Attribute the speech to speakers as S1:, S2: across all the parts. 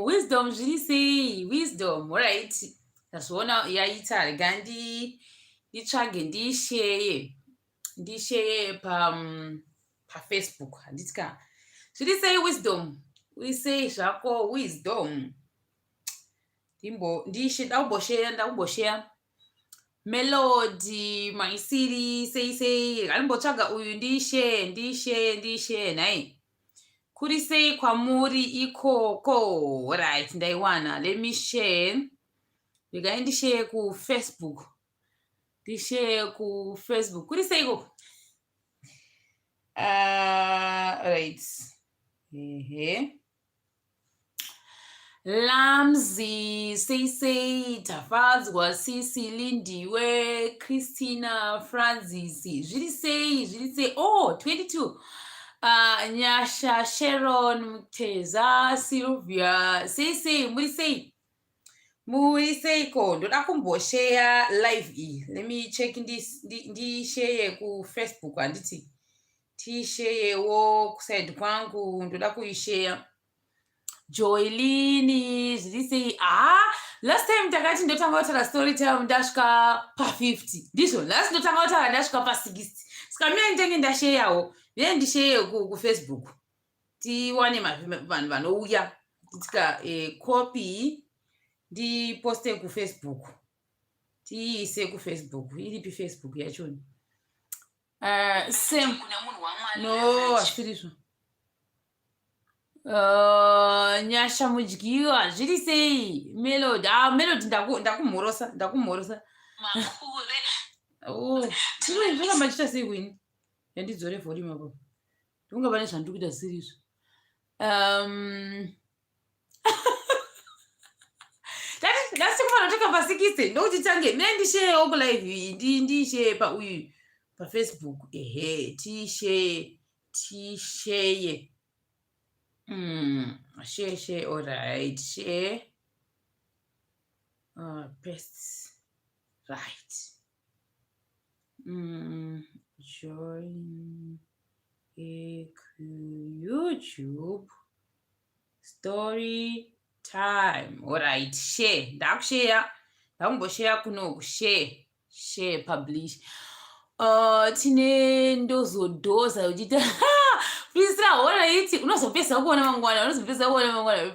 S1: Wisdom zviri sei? Wisdom, right? Ndazviona yaita rega nditsvage ndisheye paFacebook handiti ka. Zviri sei wisdom? Uisei zvako wisdom. Ndakumbosheya Melody, Maisiri, sei ngalimbotsvaga uyu ndishe nhai. Kuri sei kwamuri ikoko? Right, ndaiwana. Let me share. Regai ndishare kuFacebook. Kuri sei ikoko? Right. Lamzi, sei tafadzwa, Sisi, Lindiwe, Christina, Francis. Zviri sei. Oh, 22. Nyasha, Sharon, Muteza, Sylvia, sei muri seiko. Ndoda kumboshare live iyi. Let me check ndishare kuFacebook handiti. Tisharewo kuside kwangu ndoda kuishare. Joylini, zviri sei. Last time takati ndotanga kutaura story time ndasvika pa50. Ndizvo, last ndotanga kutaura ndasvika pa60. Saka mina ndinenge ndasharewo. Then ndishare kuFacebook. Tiwane vanhu vanouya. Nditika copy ndiposte kuFacebook. Tiise kuFacebook. Iripi Facebook yachoni? Same. No, hazvirizvo. Nyasha mudyiwa, zviri sei? Melody. Melody ndakumhorosa. Zvakamba chita sei kwini? Yandidzore volume apo. Ndingava nezvandiri kuita sirizvo. Ndasikufanira kutoka pa60 ndokuti tange mina ndisharewo kulive ndishare paFacebook. Tishare. Share, alright. Share. Best. Right. Join YouTube story time. Alright. Share. Ndakushare. Ndakumboshare kuno. Share. Publish. Tine ndozodhoza uchita Priscilla, alright. Unozopesa kuona mangwana.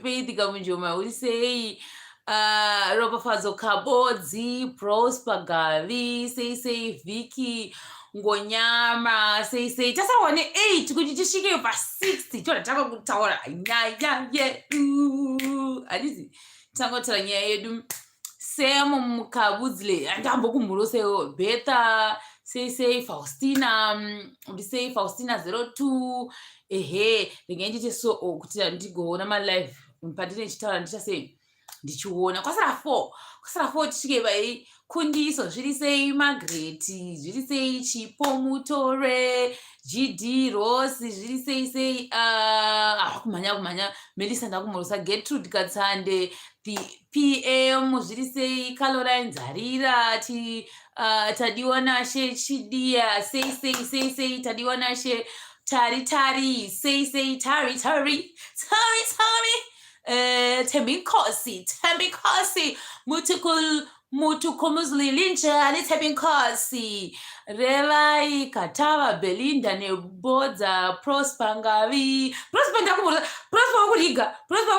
S1: Peitika munjoma uri sei. Ropafadzo Kabodzi, Prosper Gavi, sei Vicky, Ngonyama, sei. Tasarawa ne8 kuti tisvike pa60. Tona takakutaura nyaya yedu. Hadizi tangotaura nyaya yedu. Sam Mukabudzile, andambokumhurosewo. Betha, sei Faustina, sei Faustina 02. Ndinge ndite so kuti ndigoona malive. Patine chitaura ndichasei ndichiona. Kwasara 4 tisvike vai kundiso. Zviri sei Margaret, zviri sei Chipo Mutore, GD Rossi, zviri sei kumhanya Melissa ndakumhorosa. Gertrude Katsande, PM, zviri sei Caroline Zarira, tadiwa nashe Chidia, sei tadiwa nashe Tari, sei Tari. Tembinkosi, Mutukumuzli Linchani Tembinkosi, Relai Katava Belinda Nebodza, Prosper Ngavi, Prosper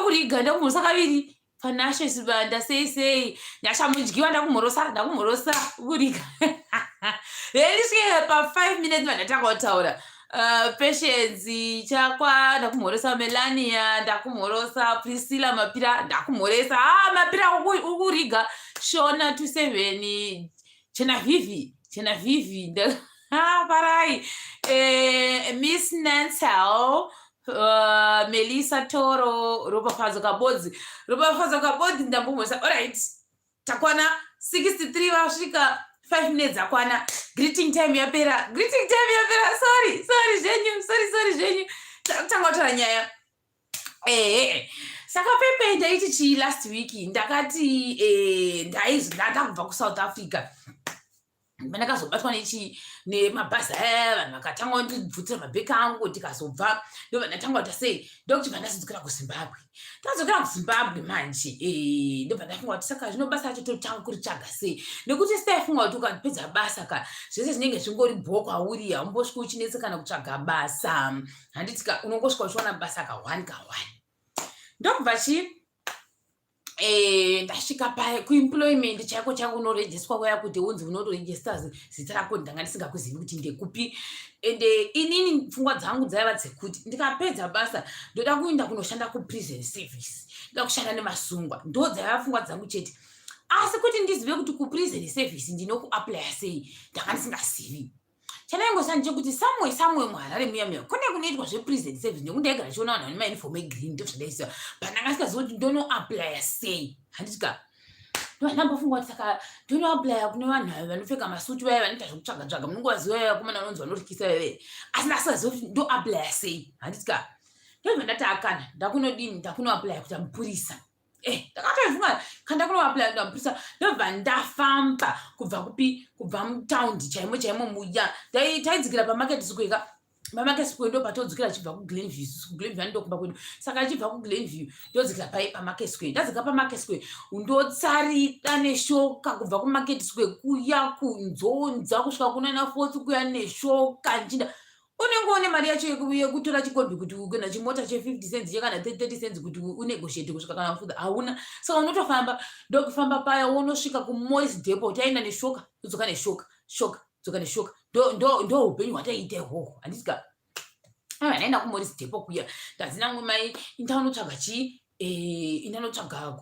S1: Kuriga, ndakumhorosa kaviri. Panashe Sibanda, sei Nyasha mudyiwa ndakumhorosa Kuriga. Ndisvike pa5 minutes vandatakutaura. Patience chakwa ndakumhorosa. Melania ndakumhorosa. Priscilla Mapira ndakumhorosa. Mapira ukuriga. Shona 27. Chena Vivi parai. Miss Nansel, Melissa Toro, Ropafadzo Kabodzi ndambomhorosa. Alright, takwana 63 vasvika 5 minutes akwana. Greeting time yapera. Sorry zvenyu. Tanga kutaura nyaya. Saka pepe ndaiti chii last week. Ndakati ndakabva kuSouth Africa. pandakazobatwa nemabhazi aya vanhu vakatanga kundibvutira mabheki angu tikazobva ndopandakatanga kuti sei ndokuti pandazodzoka kuzimbabwe tadzokera kuzimbabwe manje ndobva ndafunga kuti saka zvino basa racho totanga kuritsvaga sei nekuti sitaifunga kuti ukapedza basa ka zvese zvinenge zvingori bhuwo kwauri haumbosviki uchinetsekana kutsvaga basa handitika unongosvika uchiona basa ka1 ndokubva ndasvika kuemployment chaiko changu unorejeswa kwaya kuti unzi unotorejesta zita rako ndanga ndisingakuzivi kuti ndekupi ende inini pfungwa dzangu dzaiva dzekuti ndikapedza basa ndoda kuenda kunoshanda kuprison service ndoda kushanda nemasungwa ndo dzaiva pfungwa dzangu chete asi kuti ndizive kuti kuprison service ndinokuaplya sei ndanga ndisingazivi chanaingosani chekuti samwe muharare muya kune kunoitwa zveprison service nekuti ndaigara ndichiona vanhu vane mauniform egreen ndo zvandaisiva pandanga kuti ndonoaplya sei handitika ndambofunga kuti saka ndonoaplya kune vanhu vanopfeka masuti vaya vanoita zvekutsvaga munongovaziva vaya vakomana vanonzi vanoryisa veve asi ndasaziva kuti ndoaplya sei handitika ndobva ndati akana ndakunodini ndakunoaplya kuita mupurisa ndakatoifunga kandakunoaplya kuita mupurisa ndobva ndafamba kubva mutaundi chaimo muya taidzikira pamarket square pamarket square ndo patodzikira achibva kuglenview kuglenview andokumba kwedu saka achibva kuglenview ndodzikira pamarket square ndadzika pamarket square ndotsarida neshoka kubva kumarket square kuya kunzonza kusvika kuna fourth kuya neshoka njinda unenge une mari yacho yekutora chikombi kuti kana chimota che50 cents kana 30 cents kuti unegotiate kusvika kana fuda hauna saka unotofamba ndokufamba paya unosvika kuMorris Depot taenda neshoka udzoka neshoka dzoka neshoka ndo upenyu hwataiita ihwohwo handitika naenda kuMorris Depot kuya ndazinangwe mai indanotsvaga indanotsvaga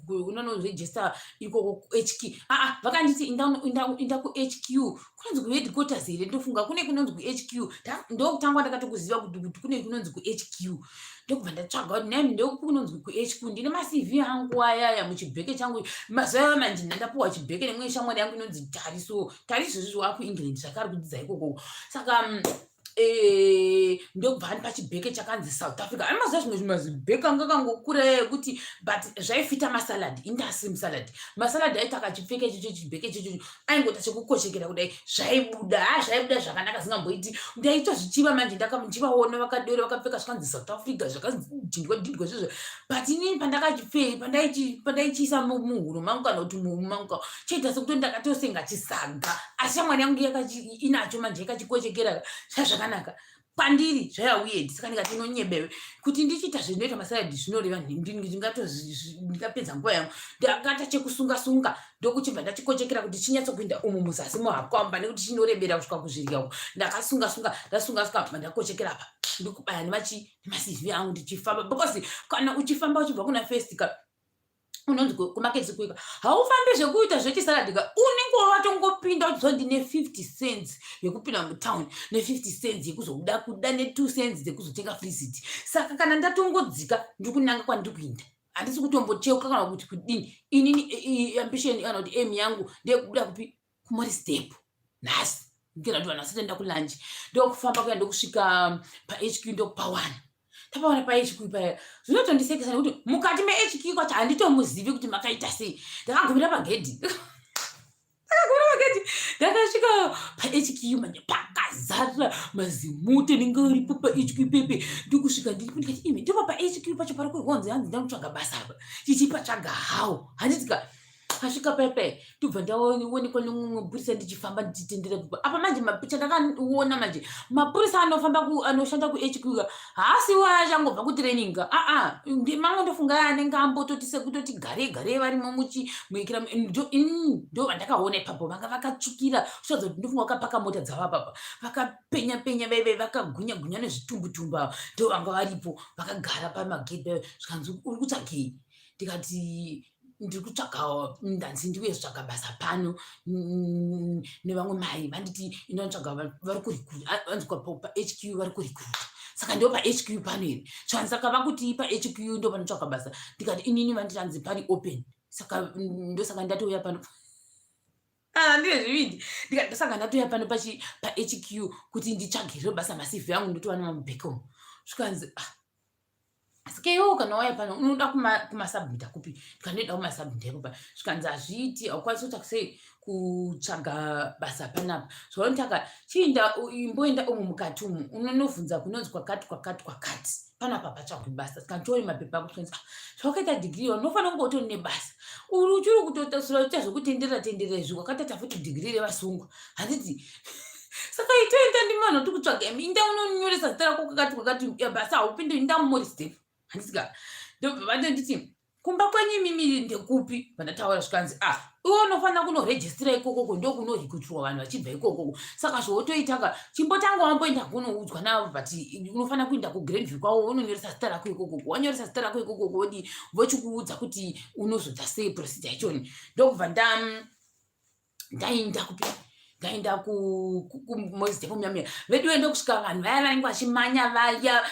S1: unonorejesta ikoko kuHQ vakanditi inda kuHQ kunonzi kuheadquarters here ndofunga kune kunonzi kuHQ ndokutangwa ndakatokuziva kuti kune kunonzi kuHQ ndokubva ndatsvaga kuti nami ndokunonzi kuHQ ndine maCV angu ayaya muchibheke changu mazuva manje ndandapuwa chibheke nemwe shamwari yangu inonzi tariso izvozvo wakuengland zvakari kudzidza ikoko saka ndobva pachibheke chakanzi South Africa amaziva zvimwe zvimazibheke anga kangokura yekuti but zvaifita masalad industry salad masalad aita akachipfeka ichocho chibheke ichocho aingota chekukoshekera kudai zvaibuda zvakanaka zingamboiti ndaitwa zvichiva manje ndakachivaona vakadore vakapfeka zvakanzi South Africa zvakadhindwa zvizvo but inini pandaichiisa muhuro mangu kana kuti muhuro mangu chaita sekuti ndakatosenga chisaga asi shamwari yangu inacho manje yakachikoshekera zvakanaka pandiri zvayauye saka ndikati nonyebewe kuti ndichiita zvinoita masaladhi zvinoreva ndingapedza nguva yangu ndakata chekusunga ndokuchibva ndachikochekera kuti chinyatsokuenda umu muzasi muhakwamba nekuti chinorebera kusvika kuzvirya ndasunga ndakochekera apa ndikubaya nemaCV angu ndichifamba because kana uchifamba uchibva kuna festika unonzi kumarket square haufambi zvekuita zvechisaladhika unenge watongopinda uchiziva ndine 50 cents yekupinda mutown ne50 cents yekuzoda kuda ne2 cents dzekuzotenga free seat saka kana ndatongodzika ndikunanga kwandiri kuinda handisi kutombocheuka kana kuti kudini inini ambition kana kuti aim yangu ndeyekubuda kupi kuMorris Depot nhasi ngena kuti vanhu vasatoenda kulanji ndokufamba kuya ndokusvika paHQ ndokupa1 tapaona paHQ paya zvinotondisekesa nekuti mukati meHQ kwacho handitomuzivi kuti makaita sei ndakagumira pagedhi ndakasvika paHQ manje pakazara mazimute ninge ripo paHQ pepe ndokusvika ndikati imi ndipo paHQ pacho pari kuhonzi hanzi ndakutsvaga basa apa chichipatsvaga hawo handitika asvika pepe ndobva ndaonekwa nemumwe mapurisa ndichifamba ndichitendera apa manje mapicha ndakaona manje mapurisa anoshanda kuHQ haasiwo achangobva kutraining mango ndofunga anenge ambototi sekutoti garei varimo muikira ndo vandakaona ipapo vanga vakatsvukira zvoza kuti ndofunga vakapaka mota dzavo apapa vakapenya veve vakagunya nezvitumbutumbu avo ndo vanga varipo vakagara pamagedhi zvikanzi uri kutsvagei ndikati ndiri kutsvaga ndanzi ndiuye kutsvaga basa pano nevamwe mai vanditi inotsvaga vari kurikuta vanzwa paHQ vari kurikuta saka ndo paHQ pano here saka vakuti paHQ ndo panotsvaga basa ndikati inini vanditanzi pari open saka ndosaka ndatouya pano handine zvivindi ndikati saka ndatouya pano paHQ kuti nditsvagirwe basa maCV angu ndotowana mamubheke umu zvikanzi sikewo kana wauya pano unoda kumasubmita kupi, ndikanoda kumasubmita kupa zvikanzi hazviiti, haukwanisi kutsvaka sei kutsvaga basa panapa. Zvaunotaka chiinda imboenda umu mukati umu unonobvunza kunonzi kwakati panapa patsvagwe basa. Sikatori mapepa ako tonzi zvawakaita dhigiri unofanira kunge utori nebasa uri uchiri kutotasura zvekutenderera izvi wakatata futi dhigiri revasungu. Handiti saka itoenda ndimano kuti kutsvaga inda unonyoresa zita rako kwakati basa haupindi inda mumori step. Handisika ndobva vandonditi kumba kwenyu imimi ndekupi, vandataura zvikanzi iwe unofanira kunorejistira ikokoko ndokunorikutirwa vanhu vachibva ikokoko. Saka zvotoitaka chimbotanga wamboenda kunoudzwa navo but unofanira kuenda kuGrenville kwavo unonyoresa zita rako ikokoko. Wanyoresa zita rako ikokoko wodi vochikuudza kuti unozodza sei procedure yachoni. Ndokubva ndaenda kupi, ndaenda kumozitepo muyamira vedu ende kusvika vanhu vaya vanenge vachimanya vaya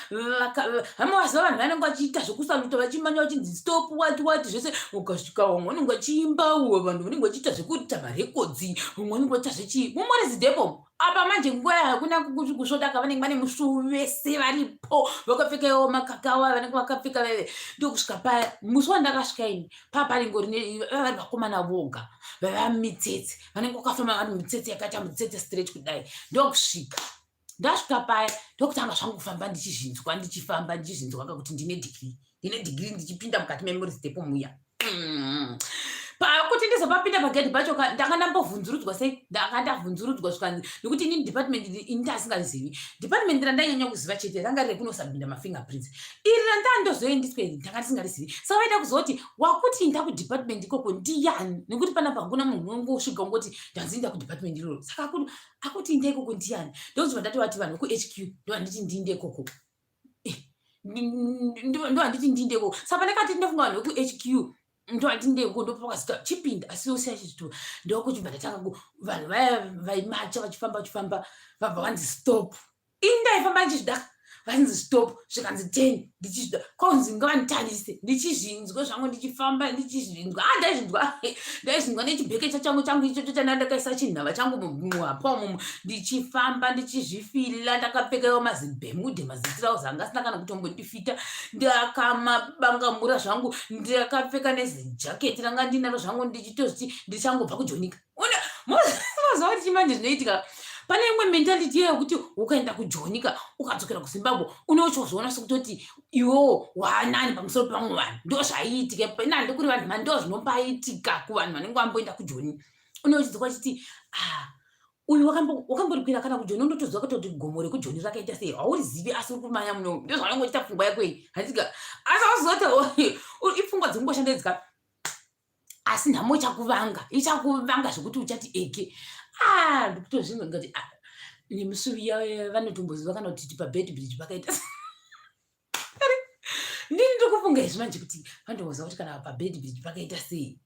S1: hamawaziva vanhu vanenge vachiita zvekusaluta vachimanya vachinzi stop what zvese. Ukasvika vamwe vanenge vachiimba vanhu vanenge vachiita zvekuita marekodzi vamwe vanenge vachiita zvechii mumorizidepo. Apa manje nguva hakuna kusvodaka vanenge vane musuvi vese varipo vakapfekawo makakawa vanenge vakapfeka veve. Ndokusvika paya musi wandakasvika ini paparingori vari vakomana voga vamitsetse vanenge vakafamba vari mitsetse yakaita mitsetse straight kudai. Ndokusvika ndasvika paya ndokutanga zvangu kufamba ndichizvinzwa kuti ndine dhigiri ndichipinda mukati memorizidepo muya. Pakuti ndizopapinda pagedhi pacho ndanga ndambovhunzurudzwa sei, ndanga ndavhunzurudzwa zvikanzi nekuti inini department ini ndasingazivi. Department randanyanya kuziva chete ranga riri kunosabhinda mafingerprints. Iri randandozoendiswe ndanga ndisingarizivi. Saka vaida kuzoti wakuti inda kudepartment ikoko ndiyani, nekuti panapa hakuna munhu unongosvika ungoti ndanzi inda kudepartment iroro. Saka akuti inda ikoko ndiyani. Ndozobva ndatovati vanhu kuHQ ndovanditi ndinde ikoko. Ndovanditi ndinde ikoko. Saka pandakati ndofunga vanhu vekuHQ ndovanditi ndeko ndopakazita chipinda asi osiya chitu ndokuchibva ndatanga vanhu vaya vaimacha vachifamba vabva vanzi stop. Ini ndaifamba ndichizvidaka vanzi stop zvikanzi 10 ndichizvida kwaunzi ngavanditarise ndichizvinzwa zvangu ndichifamba ndichizvinzwa. Ndaizvinzwa nechibheke changu ichocho chandakaisa chinhava changu muhapwa umu ndichifamba ndichizvifila ndakapfekawo mazibhemudhe mazitirauzi anga asina kana kutombondifita ndakamabangamura zvangu ndakapfeka nezijaketi ranga ndinaro zvangu ndichitoziti ndichangobva kujonika. Mazuva kuti chimanje zvinoitika pane imwe mentality yekuti ukaenda kujonika ukadzokera kuZimbabwe unochozoona sekutoti iwewo wanani pamusoro pevamwe vanhu. Ndozvaiitika penandi kuri vanhu mani ndozvinombaaitika kuvanhu vanenge vamboenda kujoni. Unochidzwa chiti uyu wakamborikwira kana kujoni unotozwa kutoti gomo rekujoni rakaita sei haurizivi asi uri kumanya muno. Ndozvavanenge vachiita pfungwa yako iyi. Handika asi auzoti ipfungwa dzingoshandedzika asi nhamo ichakuvanga zvekuti uchati eke. Ndikutozvinzwa ndikati nemusuvi vanotomboziva kana kuti pabed bridge pakaita ndini ndikufunga izvi manje kuti vandomboziva kuti kana pabed bridge pakaita sei.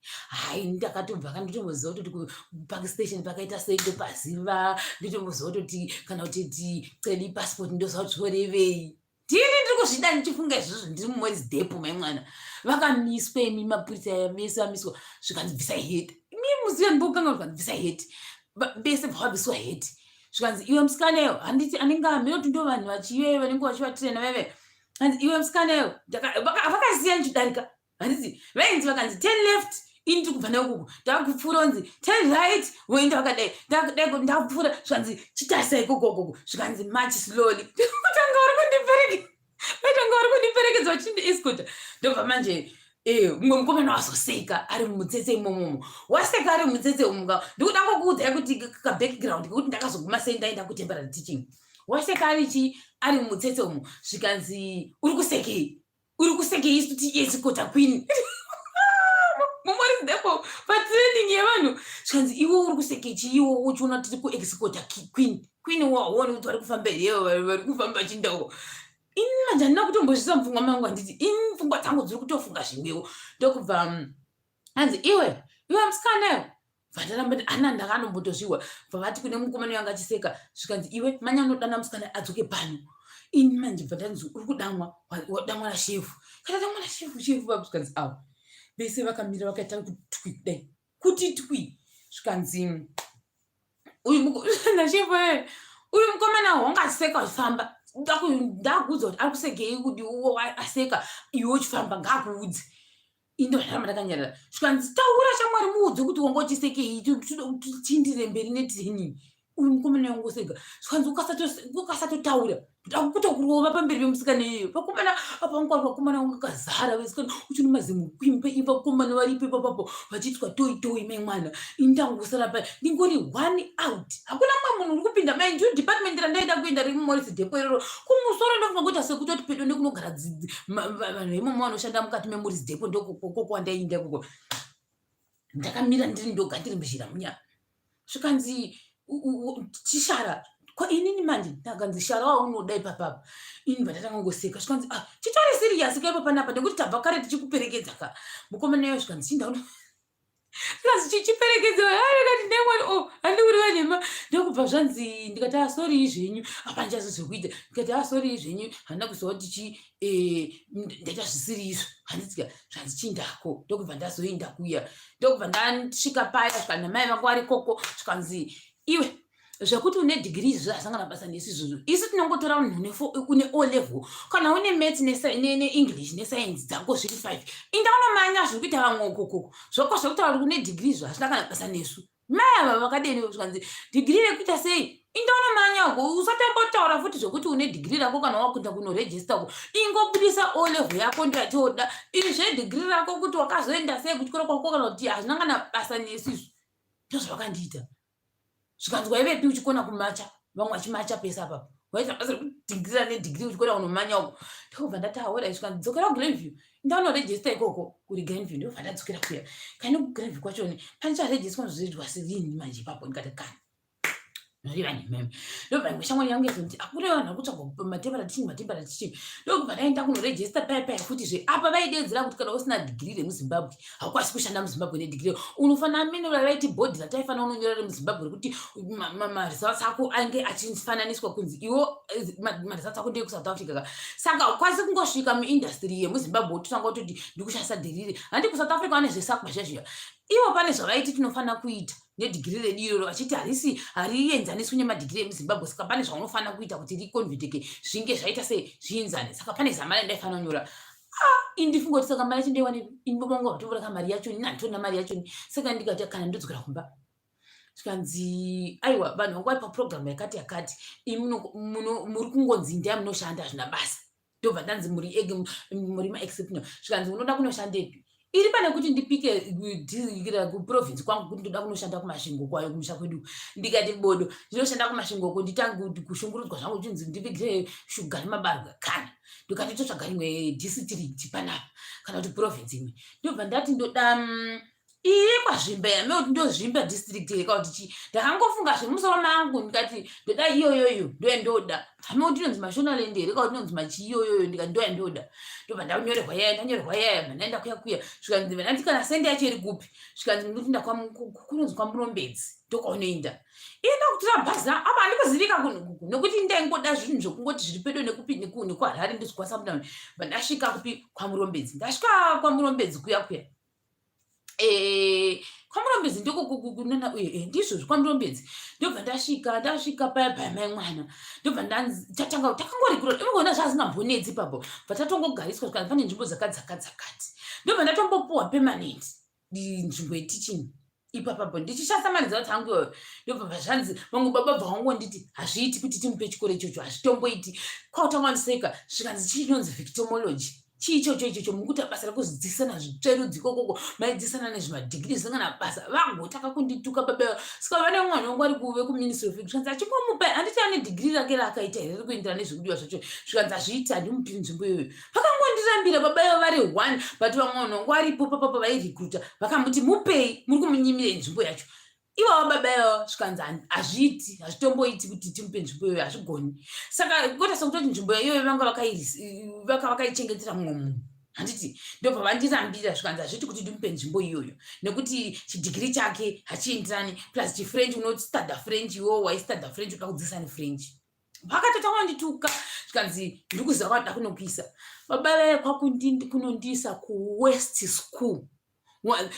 S1: Ndakatobva kanditomboziva kuti kupark station pakaita sei ndopaziva. Nditomboziva kuti kana kuti celi passport ndoziva kuti zvorevei. Ndini ndiri kuzvida ndichifunga izvozvo ndiri mumorizidepo maimwana vakamiswa imi mapurisa vese vamiswa zvikanzi bvisai heti. Muziva ndibokanga zvikanzi bvisai heti bese bvavabviswa heti zvikanzi iwe musikaneyo. Handiti anenge aminoti ndo vanhu vachive vanenge vachivatirena veve hanzi iwe musikaneyo vakasiya nchidarika. Handiti vainzi vakanzi 10 left ini tiri kubva neukuku ndakupfuura onzi 10 right woenda vakadai ndakupfuura zvikanzi chitarisa ikokoko zvikanzi march slowly. Kutanga vari kundiperekedza vachindiescota. Ndobva manje mumwe mukomana wazoseka ari mumutsetse imomomo. Waseka ari mumutsetse umu ndikuda ngokuudzai kuti kabackground kekuti ndakazoguma sei ndaenda kutemporary teaching. Waseka ari mumutsetse umu zvikanzi uri kusekei isu tiescota queen. Mumorizidepo patraining yevanhu zvikanzi iwe uri kusekechi iwe uchiona tiri kuexcota queen waone kuti vari kufamba heyo vari kufamba chindawo. Ini manje handina kutombozvisa mupfungwa mangu handiti ini pfungwa dzangu dziri kutofunga zvimwewo. Ndokubva hanzi iwe musikanayo bva ndakanombotozviwa bva vati kune mukomana wanga achiseka zvikanzi iwe manya unodana musikana adzoke pano. Ini manje bva ndanzi uri kudamwa wadamwa nashefu kana damwa nashefu vapo zvikanzi vese vakamira vakaita kutwi kudai kuti twi zvikanzi uyu nashefu uyu mukomana wanga achiseka achifamba ndakuudza kuti ari kusegei kuti aseka iwe uchifamba ngakuudze indo zvaramba ndakanyarara zvikanzi taura shamwari muudze kuti wanga uchisekei tichindire mberi netraining uyu mukomana wangosega zvikanzi ukasatotaura ndakutokurova pamberi pemusikana iyeyo vakomana apangwari vakomana vanga kazara vesikana uchini mazimu kwimba imba vakomana varipo ipapapo vachitwa toi mai mwana indangosara pa ndingori 1 out hakuna mumwe munhu uri kupinda mainju department randaida kuenda riri mumorisi depo iroro kumusoro ndofunga kuti sekutoti pedo nekunogara vanhu veimomo vanoshanda mukati memorisi depo ndokokwandainda koko ndakamira ndiri ndoga ndiri mbizhira munyama zvikanzi chishara inini manje ndakanzi shara waunoda ipapapa ini ndatangangoseka zvikanzi chitori siriyasi kaipa panapa nekuti tabva kare tichikuperekedza ka mukomanayo zvikanzi chindaona zvikanzi chichiperekedza akati ndemwani handiuri vanyema ndokubva zvanzi ndikati sori izvenyu apanje zvekuita ndikati sori izvenyu handina kuziva kuti ndaita zvisiri izvo handitsika zvanzi chindako ndokubva ndazoenda kuya ndokubva ndasvika paya zvikana mai vangu vari koko zvikanzi iwe zvekuti une degree izvo zvasangana basa nesu izvozvo isu tinongotora munhu une O level kana une maths neEnglish nescience dzango zviri 5 indaunomanya zviri kuita vamwe ukokoko zvoko zvekutaura une degree izvo hazvina kana basa nesu mai ava vakadeni zvikanzi degree rekuita sei indaunomanya usatombotaura futi zvokuti une degree rako kana wakuenda kunorejistako ingobudisa O level yako ndatoda iri zvedegree rako kuti wakazoenda sei kuchikoro kwako kana kuti hazvina kana basa nesu izvo ndozvavakandiita zvikanzi waivepi uchikona kumacha vamwe vachimacha pesa apapo waisabasa kudigirira nedigiri uchikona unomanya uko ndokubva ndataura zvikanzi dzokera kuGrenview ndaunorejista ikoko kuri Grenview ndobva ndadzokera kuya kaini kuGrenview kwachoni pane charejiswa zvozoitwa serini manje ipapo ndikati kani noriva nememe ndobva imwe shamwari yangu yazonti akure vanhu vakutsvagwa matembera tichingi ndokubva ndaenda kunorejista paya futizve apa vaidedzera kuti kana usina digiri remuzimbabwe haukwanisi kushanda muzimbabwe nedigiri unofanira minura raiti bhodhi rataifanira unonyora remuzimbabwe rekuti maresults ako ange achifananiswa kunzi iwo maresults ako ndeekusouth africa ka saka haukwanisi kungosvika muindastry yemuzimbabwe utotanga utoti ndikushandisa digiri handi kusouth africa vane zvesakwa zvezviya ivo pane zvavaiti tinofanira kuita nedigiri redu iroro vachiti harienzaniswi nemadigiri emuzimbabwe saka pane zvaunofanira kuita kuti rikonvhiteke zvinge zvaita sei zviinzane saka pane zama rendaifanira kunyora indifunga kuti saka mari yacho ndeiwanepi indibonga kutovoreka mari yachoni nanditorina mari yachoni saka ndikati kana ndodzokera kumba zvikanzi aiwa vanhu vangu vari papurogiramu yakati muri kungonzi ndaya munoshanda hazvina basa ndobva ndanzi muri maexceptional zvikanzi unoda kunoshandepi iri pane kuti ndipike kuprovinsi kwangu kuti ndoda kunoshanda kumasvingo kwayo kumusha kwedu ndikati bodo ndinoshanda kumasvingo ko nditange kushungurudzwa zvangu chinzi ndipigire shuga nemabarwe kana ndikati totsvaga rimwe district panapa kana kuti provinsi imwe ndobva ndati ndoda iye kwazvimba yame kuti ndozvimba district yekauti chi ndakangofunga zvemusoro mangu ndikati ndoda iyoyoyo ndoyandoda hame kuti inonzi mashonaland here kauti inonzi machiiyoyoyo ndikati ndoyandoda ndobva ndanyorerwa yaya mandaenda kuya zvikanzi vandati kana sende yacho iri kupi zvikanzi ndoti kunonzi kwamurombedzi ndokaunoenda ina kutora bhazi apa handikuzivika kunhukuku nekuti ndaingoda zvinhu zvokungoti zviri pedo nekuharare ndizikwasamudani vandasvika kupi kwamurombedzi ndasvika kwamurombedzi kuya kwamurombedzi ndokunana ndizvozvo kwamurombedzi ndobva ndasvika paya mai mwana ndobva tatanga takangorigura imogona zvazingambonetsi ipapo bvatatongogariswa zvikanzi pane nzvimbo dzakati ndobva ndatombopuwa permanent nzvimbo yetichingi ipapapo ndichishasamaridza kuti hangu iyoyo ndobva vazvanzi vamwe baba bva vangonditi hazviiti kuti timupe chikoro ichocho hazvitomboiti kwautangandiseka zvikanzi chinonzi victimology chiichocho mukuti basa rekudzidzisana zvitsverudzi kokoko maidzidzisana nezvimadigiri zvisangana basa vangotaka kundituka baba saka vane mwana wangu ari kuve kuministry of education achimbomupa handiti ane digiri rake raakaita here rikuendera nezvekudiwa zvacho zvikanzi hazviiti handimupi nzvimbo iyoyo vakangondirambira baba ivo vari 1 but vamwe vanhu vangu varipo papapo vairikuta vakamuti mupei muri kumunyimire nzvimbo yacho iwava baba ivo zvikanzi hazviiti hazvitomboiti kuti timupe nzvimbo iyoyo hazvigoni saka kota sekutoti nzvimbo iyoyo vanga vakaichengetera mumwe munhu handiti ndobva vandirambira zvikanzi hazviti kuti ndimupe nzvimbo iyoyo nekuti chidigiri chake hachienderani plus chifrench unostuda french iwo waistudha french ukakudzidzisa nefrench vakatotanga kundituka zvikanzi ndiri kuziva kwanoda kunokuisa baba vaye kwakunondiisa kuwest school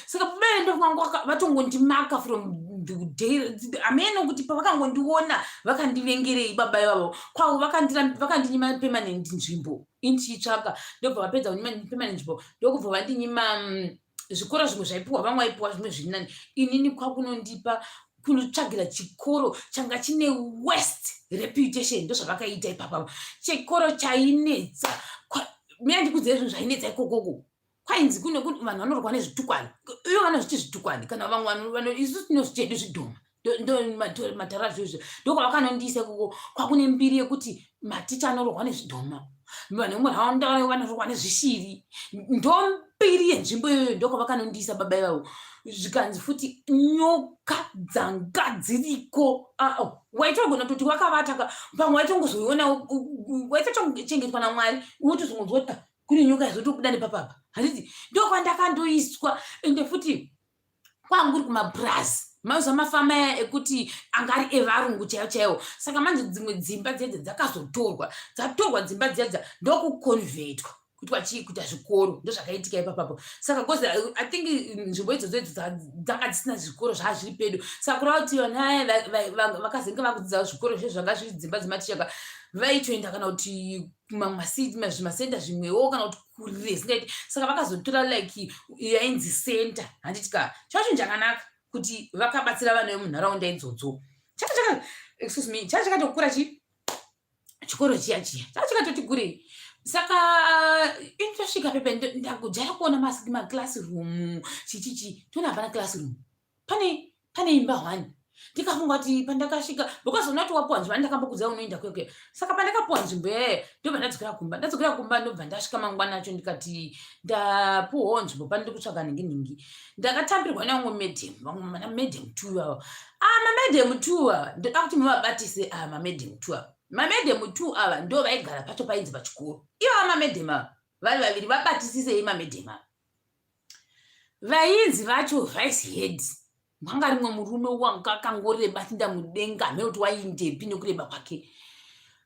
S1: saka baba ndofunga vatongondimaka from amene kuti pavakangondiona vakandivengerei baba ivavo kwavo vakandinyima permanent nzvimbo indichitsvaka ndobva vapedza kunyima permanent nzvimbo ndokubva vandinyima zvikoro zvimwe zvaipiwa vamwe vaipiwa zvimwe zviri nani. Inini kwakunondipa kunotsvagira chikoro changa chine worst reputation ndozvavakaita ipapavo, chikoro chainetsa. Mina ndikudzira zvinhu zvainetsa ikokoko kwainzi kune vanhu vanorwa nezvitukwane, ivo vanozviti zvitukwane kana vamwe isusu tinozvitedu zvidhoma ndo matara zvizvo ndokwavakanondiisa ikoko kwakune mbiri yekuti maticha anorwa nezvidhoma, vanhu vemunharaunda vanorwa nezvishiri, ndombiri yenzvimbo iyoyo ndokwavakanondiisa baba ivavo. Zvikanzi futi nyoka dzanga dziriko waitogona kutoti wakavata pamwe waitongozoiona waitochengetwa naMwari wotozongonzwa kuti kune nyoka izotobuda nepapapa. Handiti ndokwandakandoiswa ende futi kwanguri kumabhurazi mauza mafama ekuti angari evarungu chaivo chaivo. Saka manje dzimwe dzimba dzedze dzakazotorwa dzimba dzedza ndokuconvertwa kuitwa chii kuita zvikoro ndozvakaitika ipapapo. Saka because I think nzvimbo idzodzo dzanga dzisina zvikoro zvazviri pedo, saka kureva kuti vanhu aya vakazenge vakudzidza zvikoro izvo zvanga zviri dzimba dzematichaka vaitoenda kana kuti zvimasenta zvimwewo kana kuti kurire zingaiti. Saka vakazotora like yainzi center. Handiti ka chinhu chakanaka kuti vakabatsira vanhu vemunharaunda idzodzo. Excuse me, changa chakatokura chikoro chiya chakatoti kurei. Saka indosvika pepe ndakujaya kuona maclassroom chichichi tona hapana classroom, pane imba 1 ndikafunga kuti pandakasvika because unoti wapuwa nzvimbo ndakambokudza unoenda kweke. Saka pandakapuwa nzvimbo yaye ndobva ndadzokera kumba ndobva ndasvika mangwana acho ndikati ndapuwawo nzvimbo pano ndikutsvaga ningi ndakatambirwa namwe madam, vamwe mana madam 2 ava madam 2 ava ndoda kuti muvabatise madam 2 ava. Madam 2 ava ndo vaigara pacho painzi pachikoro. Ivo madam ava vari vaviri vabatisisei madam ava. Vainzi vacho vice head mwanga rimwe murume wanga akangoreba tindamudenga mekuti waindepi nekureba kwake.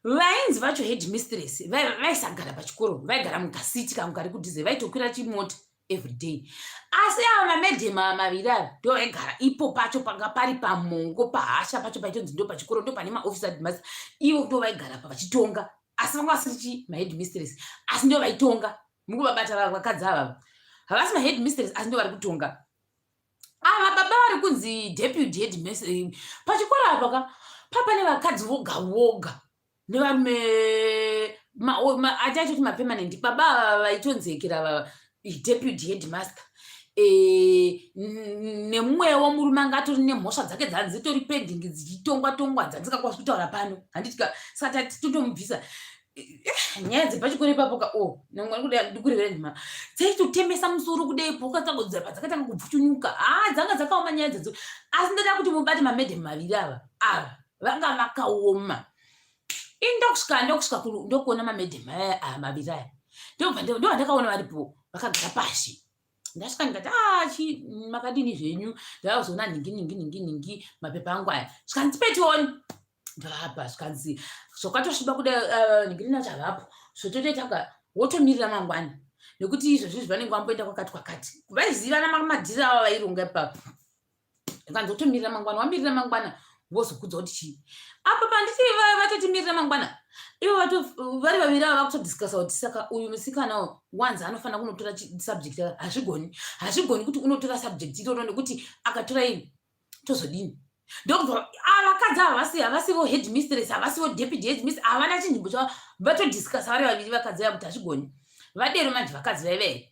S1: Vainzi vacho head mistress vaisagara pachikoro, vaigara mukasiti kangu kari kudhize, vaitokwira chimota everyday. Asi ava madam ava maviri ava ndo vaigara ipo pacho panga pari pamongo pahasha pacho paitonzi ndo pachikoro ndo pane maoffice headmaster. Ivo ndo vaigara pa vachitonga, asi vanga vasiri mahead mistress asi ndo vaitonga. Mukuvabata vakadzi ava havasi mahead mistress asi ndo vari kutonga. Ava baba vari kunzi deputy head mistress pachikoro apa papane vakadzi voga voga nevarume ataitoti mapermanent. Baba vaitonzekera deputy headmaster nemumwewo murume anga atori nemhosva dzake dzanzitori pending dzichitongwa dzandisingakwanisi kutaura pano. Handitika saka totomubvisa nyaya dzepachikoro ipapo namwari kudai ndikurevera nhema dzaitotemesa musoro kudai poka dzangu dzakatanga kubvutunyuka. Dzanga dzakaoma nyaya dzedzo, asi ndoda kuti mubate mamadam maviri ava vanga vakaoma. Ndokusvika ndokuona mamadam aya maviri aya ndobva ndakaona varipo vakagara pashi. Ndasvika ndikati makadini zvenyu, ndakazoona ningi mapepa angu aya zvikanzi petioni ndavapa zvikanzi zvakatosviba kudai ningirina chavapo zvototoitaga wotomirira mangwana nekuti izvozvi vanenge vamboenda kwakati vaizivana madhiri ava vaironga ipapo. Ikanzi wotomirira mangwana, wamirira mangwana vozokudza kuti chii. Apa panditi vatotimirira mangwana ivo vari vaviri ava vakutodiscasa kuti saka uyu musikana wanzi anofanira kunotora subject hazvigoni kuti unotora subject iroro nekuti akatora ini tozodini. Ndokubva vakadzi ava havasivo head mistress, havasivo deputy head mistress, havana chinzvimbo chavo, vatodiscasa vari vaviri vakadzi ava kuti hazvigoni. Vadero manje vakadzi vaivei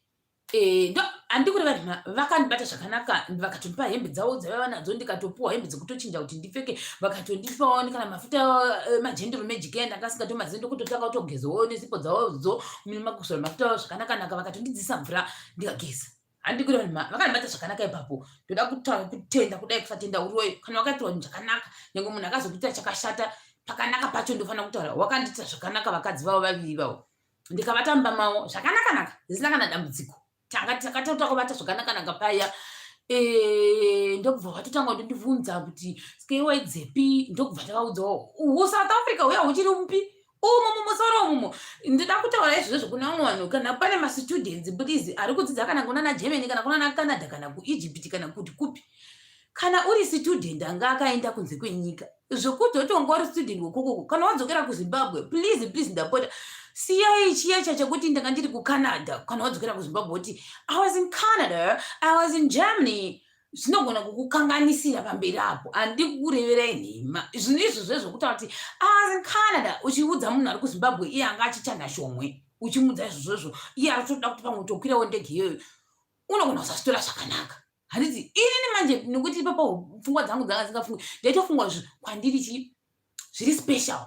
S1: handi kureva nhema vakandibata zvakanaka vakatondipa hembe dzavo dzavaiva nadzo ndikatopuwa hembe dzekutochinja kuti ndipfeke, vakatondipawo kana mafuta magendero magic aya ndakasingatomazivi ndokutotanga kutogezawo nesipo dzavodzo makusora mafuta zvakanakanaka vakatondidzisa mvura ndikageza. Handi kureva nhema vakandibata zvakanaka ipapo. Ndoda kutenda kudai kusatenda uriwoyo kana wakaitwa zvinhu zvakanaka nyange munhu akazokuita chakashata pakanaka pacho ndofanira kutaura wakandiita zvakanaka vakadzi vavo vaviri vavo ndikavatamba mavo zvakanakanaka zvisina kana dambudziko. Takatota kuvata zvakanaka paya ndokubva vatotanga kundibvunza kuti skeiwaidzepi, ndokubva takaudzawo South Africa uya uchiri upi umo mumusoro umo. Ndoda kutaura izvozvo kuna vamwe vanhu kana pane mastudents please ari kudzidza kana kunana Germany kana kunana Canada kana kuEgypt kana kuti kupi kana uri student anga akaenda kunze kwenyika zvokuti utonga uri student wekokoko kana wadzokera kuZimbabwe please ndapota siyai chiyecha chekuti ndanga ndiri kuCanada kana wadzokera kuZimbabwe kuti I was in Canada, I was in Germany. Zvinogona kukukanganisira pamberi apo handidi kukureverai nhema zvinhu izvo zvezvokuta kuti I was in Canada uchiudza munhu ari kuZimbabwe iye anga achichana shomwe uchimudza izvozvozvo iye aritoda kuti pamwe utokwirawo ndege iyoyo unogona kusasitora zvakanaka handiti inini manje nekuti ipapo pfungwa dzangu dzanga dzisingafungi ndaitofunga kwandiri zviri special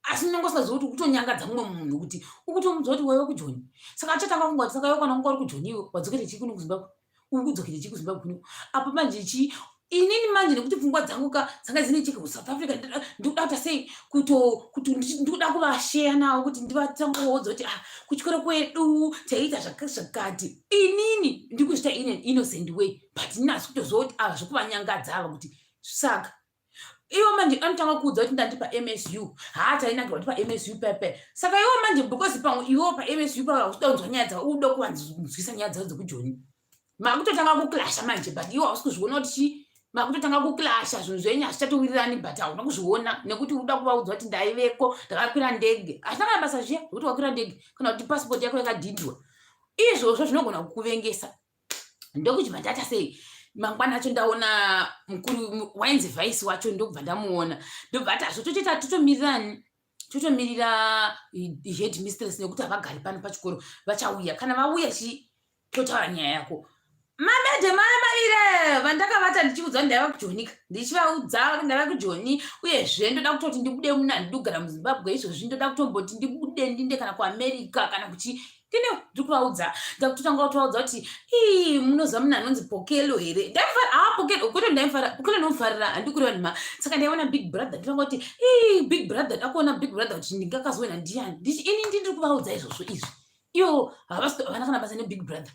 S1: asi ndinongosaziva kuti kutonyangadza mumwe munhu kuti ukutomudza kuti waiwe kuJoni saka achatanga funga kuti saka iwe kana unga uri kuJoni iwe wadzokere chii kuno kuZimbabwe uri kudzokere chii kuZimbabwe kuno apa manje inini manje nekuti pfungwa dzangu dzanga dzine chiki kuSouth Africa ndikuda kuita sei kuti ndikuda kuvasheya nawo kuti ndivatangoodza kuti kuchikoro kwedu taiita zvakati inini ndikuzvita in an innocent way but ndinasi kutoziva kuti zvekuvanyangadza ava kuti saka iwo manje anotanga kuudza kuti ndandi paMSU tainakirwa kuti paMSU pepe saka iwo manje because pamwe iwo paMSU pauda kunzwa nyaya dzavo uda kuvanzwisa nyaya dzavo dzekuJoni makutotanga kuklasha manje but iwo hausi kuzviona kuti makutotanga kuklasha zvinhu zvenyu hazvichatowirirani but hauna kuzviona nekuti uda kuvaudza kuti ndaiveko ndakakwira ndege hazvina basa zviya zvokuti wakwira ndege kana kuti passport yako yakadhindwa izvozvo zvinogona kukuvengesa ndokuti mandata sei mangwana acho ndaona mukuru wainzi vice wacho ndokubva ndamuona ndobva ati hazvo totomirira head mistress nekuti havagari pano pachikoro vachauya kana vauya totaura nyaya yako mamedhe mavire vandakavata ndichiudza kuti ndaiva kuJoni ndichivaudza ndaiva kuJoni uyezve ndoda kutoti ndibude muna ndinogara muZimbabwe izvozvi ndoda kutomboti ndibude ndinde kana kuAmerica kana kuchi ndine ndiri kuvaudza ndakutotanga kutovaudza kuti munoziva munhu anonzi Pokelo here Pokelo ndomufarira handii kureva nhema saka ndaiona big brother ndotanga kuti big brother ndakuona big brother kuti ndingakazoina ndiani ini ndiri kuvaudza izvozvo izvi iwo havana kana basa nebig brother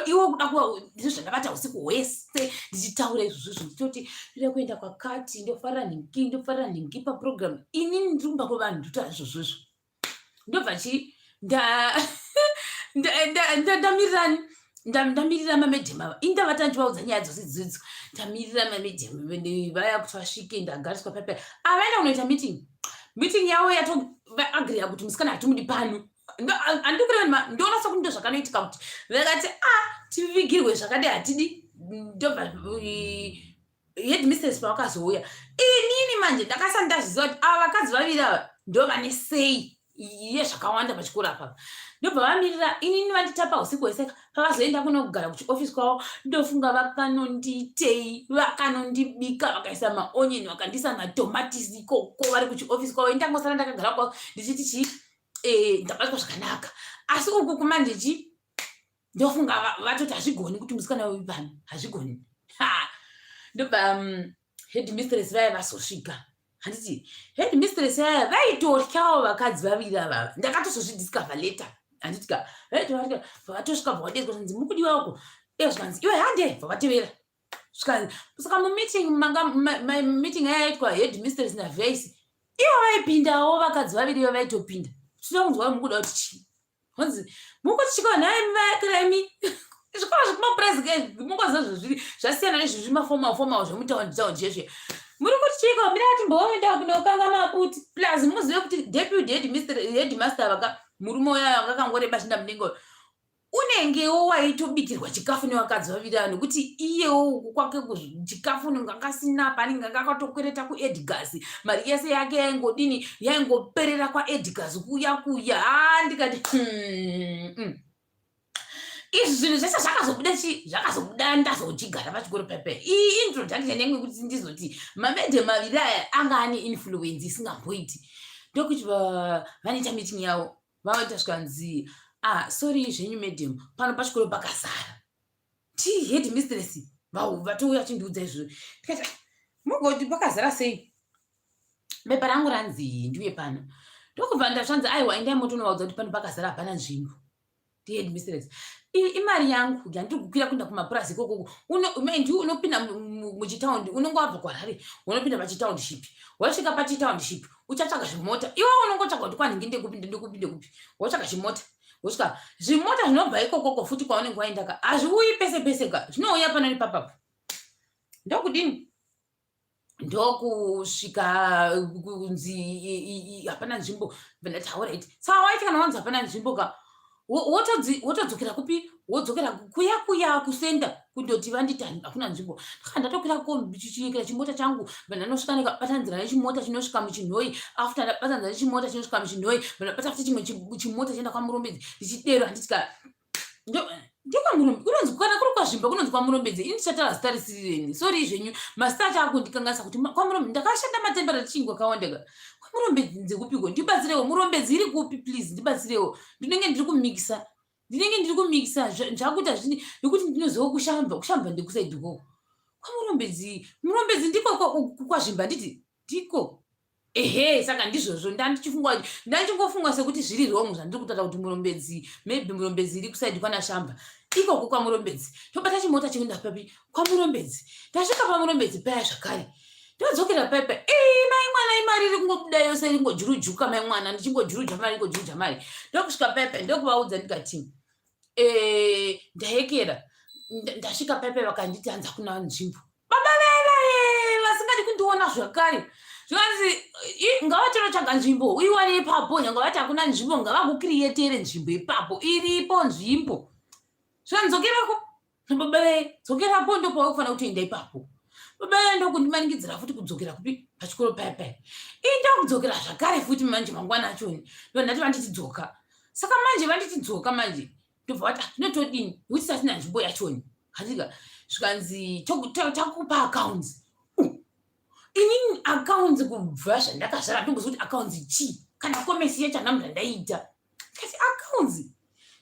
S1: iwo kuda kuva ndizvo zvandavata usiku hwese ndichitaura izvozvo nditoti ndida kuenda kwakati ndofarira nhingi paprogram inini ndiri kumba kuvanhu ndotaura izvozvozvo ndobva ndamirira mamedhema ava indavata ndivaudza nyaya dzose idzodzo ndamirira mamedhema vaya kuti vasvike ndagariswa pepe avaenda kunoita meeting yavo yatoagriya kuti musikana hatimudi pano andikurema ndoona sokuti ndo zvakanoitika kuti vakati tivigirwe zvakadai hatidi ndobva head mistress pavakazouya inini manje ndakasati ndazviziva kuti ava vakadzi vaviri ava ndo vane sei yezvakawanda pachikoro apapa ndobva vamirira inini vanditapa usiku hwese pavazoenda kunogara kuchiofisi kwavo ndofunga vakanonditei vakanondibika vakaisa maonyeni vakandisa matomatisi ikoko vari kuchiofisi kwavo ndangosara ndakagara kwavo ndichiti ndabatwa zvakanaka asi uku kumanje ndofunga vatoti hazvigoni kuti musikana wevi pano hazvigoni ndobva head mistress vaya vasosvika handiti head mistress vaya vaitotyawo vakadzi vaviri avava ndakatozozvidiscover later handitika vatosvika bvawadezwa zvanzi mukudiwako zvikanzi iwe hande bvavatevera zvikanzi saka mumeeting ayaitwa head mistress navice ivo vaipindawo vakadzi vaviri ivo vaitopinda tinoda kunzwa mukuda kuti chii hanzi mukuchika nhaye vakremi zvikora zvekumapresident mungoziva zvozviri zvasiyana nezvizvi mafoma zvemutaundi chezve muri kuti chika mirati mboenda kunokanga mabuti plus muzive kuti deputy headmaster murume uya angakangoreba chinda mudengo unengewo waitobikirwa chikafu nevakadzi vaviri ava nekuti iyewo kwake chikafu ngakasina pani ngakakatokwereta kuEdgars mari yese yake yaingoperera kwaEdgars kuya ndikati izvi zvinhu zvese zvakazobuda ndazochigara pachikoro pepe introduction yangu kuti ndizoti mamedhe maviri aya anga ane influence isingamboiti ndokuti vanoita meeting yavo vavaita zvikanzi sorry zvenyu madam pano pachikoro pakazara head mistress vatouya chindiudza izvozvo tikati mugoti pakazara sei bepa rangu ranzi ndiuye pano ndokubva ndazvanzi aiwa endai motonovaudza kuti pano pakazara hapana nzvimbo head mistress imari yangu yandiri kukwira kuenda kumapurazi ikokoko ndiwe unopinda muchitaundi unonge wabva kwaHarare unopinda pachitaundship wasvika pachitaundship uchatsvaga zvimota iwe unongotsvaga kuti kwanhingi ndekupinde kupi watsvaga chimota Usika zvimota zvinobva ikoko futi kwaunenge waenda ka hazviuyi pese pese ka zvinouya panani papapo. Ndokudini? Ndokusvika kunzi hapana nzvimbo ndati alright. Saka waiti kana wanzi hapana nzvimbo ka wotodzokera kupi? Wodzokera kuya kusenda kundoti vanditi hakuna nzvimbo. Ndatokwira chichikira chimota changu ndanosvika ndikabatanzira nechimota chinosvika muchinhoi. After ndabatanzira nechimota chinosvika muchinhoi ndabata futi chimwe chimota chienda kwaMurombedzi ndichidero handiti ka kunonzi kana kuri kwazvimba kunonzi kwaMurombedzi ini ndichataura zita risirireni sori zvenyu mazita acho akundikanganisa kuti kwaMurombedzi ndakashanda matembera chingu akawanda ka kwaMurombedzi ndekupiko ndibatsirewo Murombedzi iri kupi please ndibatsirewo ndinenge ndiri kumikisa zvakuita zvini nekuti ndinoziva kushamba ndekusaidhi koko kwaMurombedzi ndiko kwazvimba nditi ndiko saka ndizvozvo ndandichingofungwa sekuti zviri wrong zvandiri kutaura kuti Murombedzi maybe Murombedzi iri kusaidhi kwana Shamba ikoko kwaMurombedzi. Tobata chimota chekuenda papi kwaMurombedzi. Ndasvika paMurombedzi paya zvakare ndodzokera paya mai mwana imari iri kungobuda yose iri ngojurujuka mai mwana ndichingojuruja mari ndokusvika paya ndokuvaudza ndikati ndayekera ndasvika paya vakanditi hanzi hakuna nzvimbo. Baba vasingadi kundiona zvakare zvikanzi ngavatonotsvaga nzvimbo uiwane ipapo nyangwe vati hakuna nzvimbo ngavakukiriyetere nzvimbo ipapo iripo nzvimbo. Zvanzokerako baba dzokerapo ndopawakufanira kutoenda ipapo. Baba ndokundimanikidzira futi kudzokera kupi pachikoro paya inda kudzokera zvakare futi manje mangwana achoni ndoti vanditi dzoka. Saka manje vanditi dzoka manje ndobva vati tinotodini nekuti tasina nzvimbo yachoni handika zvikanzi takupa accounts. Inini accounts kubva zvandakazvara ndongoziva kuti accounts chii kana komesi yechanamura ndaita kati accounts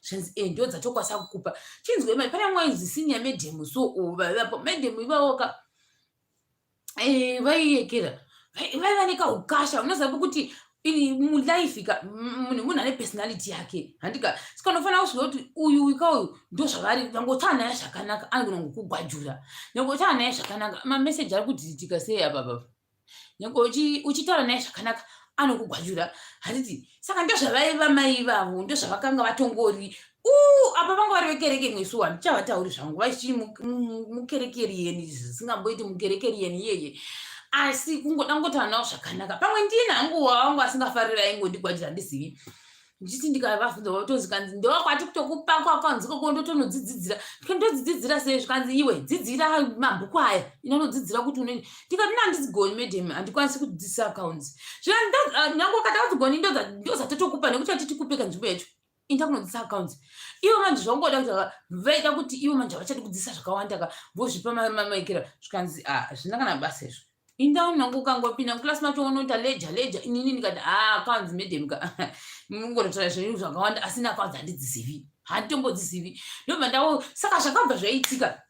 S1: zvanzi ndo dzatokwanisa kukupa chinzwe mai pane mwaizi senior madam so vaivapo madam ivawoka vaiyekera vaiva nekaukasha unoziva kuti mulife ka munhu ane personality yake handika saka unofanira kuziva kuti uyu ikauyu ndo zvavari nyangotaa naye zvakanaka anogona kukugwajura nyangotaa naye zvakanaka mameseji ari kudhitika sei apa nyange uchitaura naye zvakanaka anokugwajura handiti saka ndo zvavaiva mai vavo ndo zvavakanga vatongori apa vanga vari vekereke mwesuwa ndichavatauri zvangu vachii mukerekeri yeni zvisingamboiti mukerekeri yeni iyeye asi kungoda ngotaura navo zvakanaka pamwe ndina hangu wangu asingafarira aingondigwajira ndizivi ndichiti ndikavabvunza vatonzi kanzi ndokwati kutokupa kwakanzi koko ndotonodzidzidzira ndodzidzidzira sei zvikanzi iwe dzidzira mabhuku aya inonodzidzira kuti uneni ndikati nandidzigoni madam handikwanisi kudzidzisa accounts nyange kata udzigoni ndozatotokupa nekuti atitikupe kanzvimbo yacho inda kunodzidzisa accounts ivo manje zvangoda kuti vaida kuti ivo manje havachadi kudzidzisa zvakawanda ka vozvipa maikira zvikanzi zvinakana basa izvo inda unonge ukangopinda muklasi macho unota leja inini ndikati accounts madam ka mungonotaura zvenyu zvakawanda asina accounts handidzizivi handitombodzizivi ndobva ndavo saka zvakabva zvaitika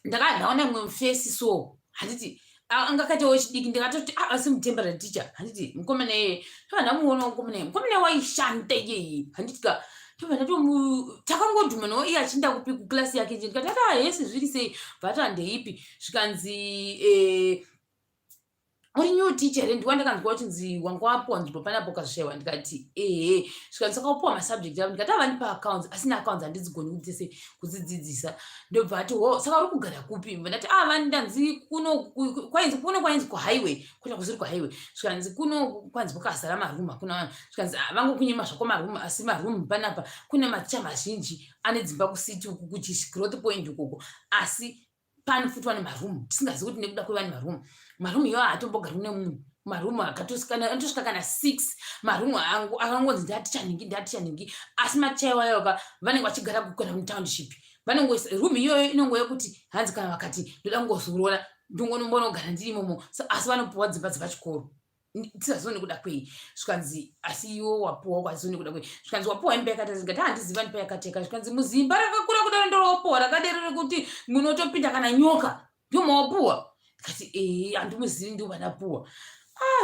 S1: ndaona mwe mufesi so handiti angakatiwo chidiki ndikatoti asi mutemporary teacher handiti mukomana iyeye ndamuona mukomana waishanda iyeye handiti ka takangodhuma nawo iye achinda kupi kuklasi yake nje ndikati hesi zviri sei bvata ndeipi zvikanzi uri new teacher ndiwandakanzwa kuchinzi wanga wapuwa nzvimbo panapo ukazvishayiwa ndikati zvikanzi saka upuwa masubject avo ndikati avandipa accounts asina accounts handidzigoni kudzidzidzisa ndobva ati saka uri kugara kupi ndati vandanzi kwainzi kuhighway kweta kuziri kuhighway zvikanzi kwanzi kwakazara maroom hakuna vanhu zvikanzi vangokunyima zvako maroom asi maroom panapa kune maticha mazhinji ane dzimba kusiti uku kuchigrowth point ukoko asi pani futi vane maroom tisingazivi kuti nekuda kwevane maroom iwayo hatombogari nemunhu maroom akatosvika kana 6 maroom akangonzi ndatichanhingi asi machaiwayo ka vanenge vachigara kukona mutownship room iyoyo inongoye kuti hanzi kana vakati ndoda kungozorora ndongonombonogara ndiri imomo asi vanopuwa dzimba dzepachikoro tisazone kuda kwei zvikanzi asi iwo wapuwa kwazone kuda kwei zvikanzi wapuwa imba yakateka ndikati handiziva ndipa yakateka zvikanzi muzimba rakakura kudaro ndoropuwa rakaderere kuti munotopinda kana nyoka ndomawapuwa ndikati handimuzivi ndo vanapuwa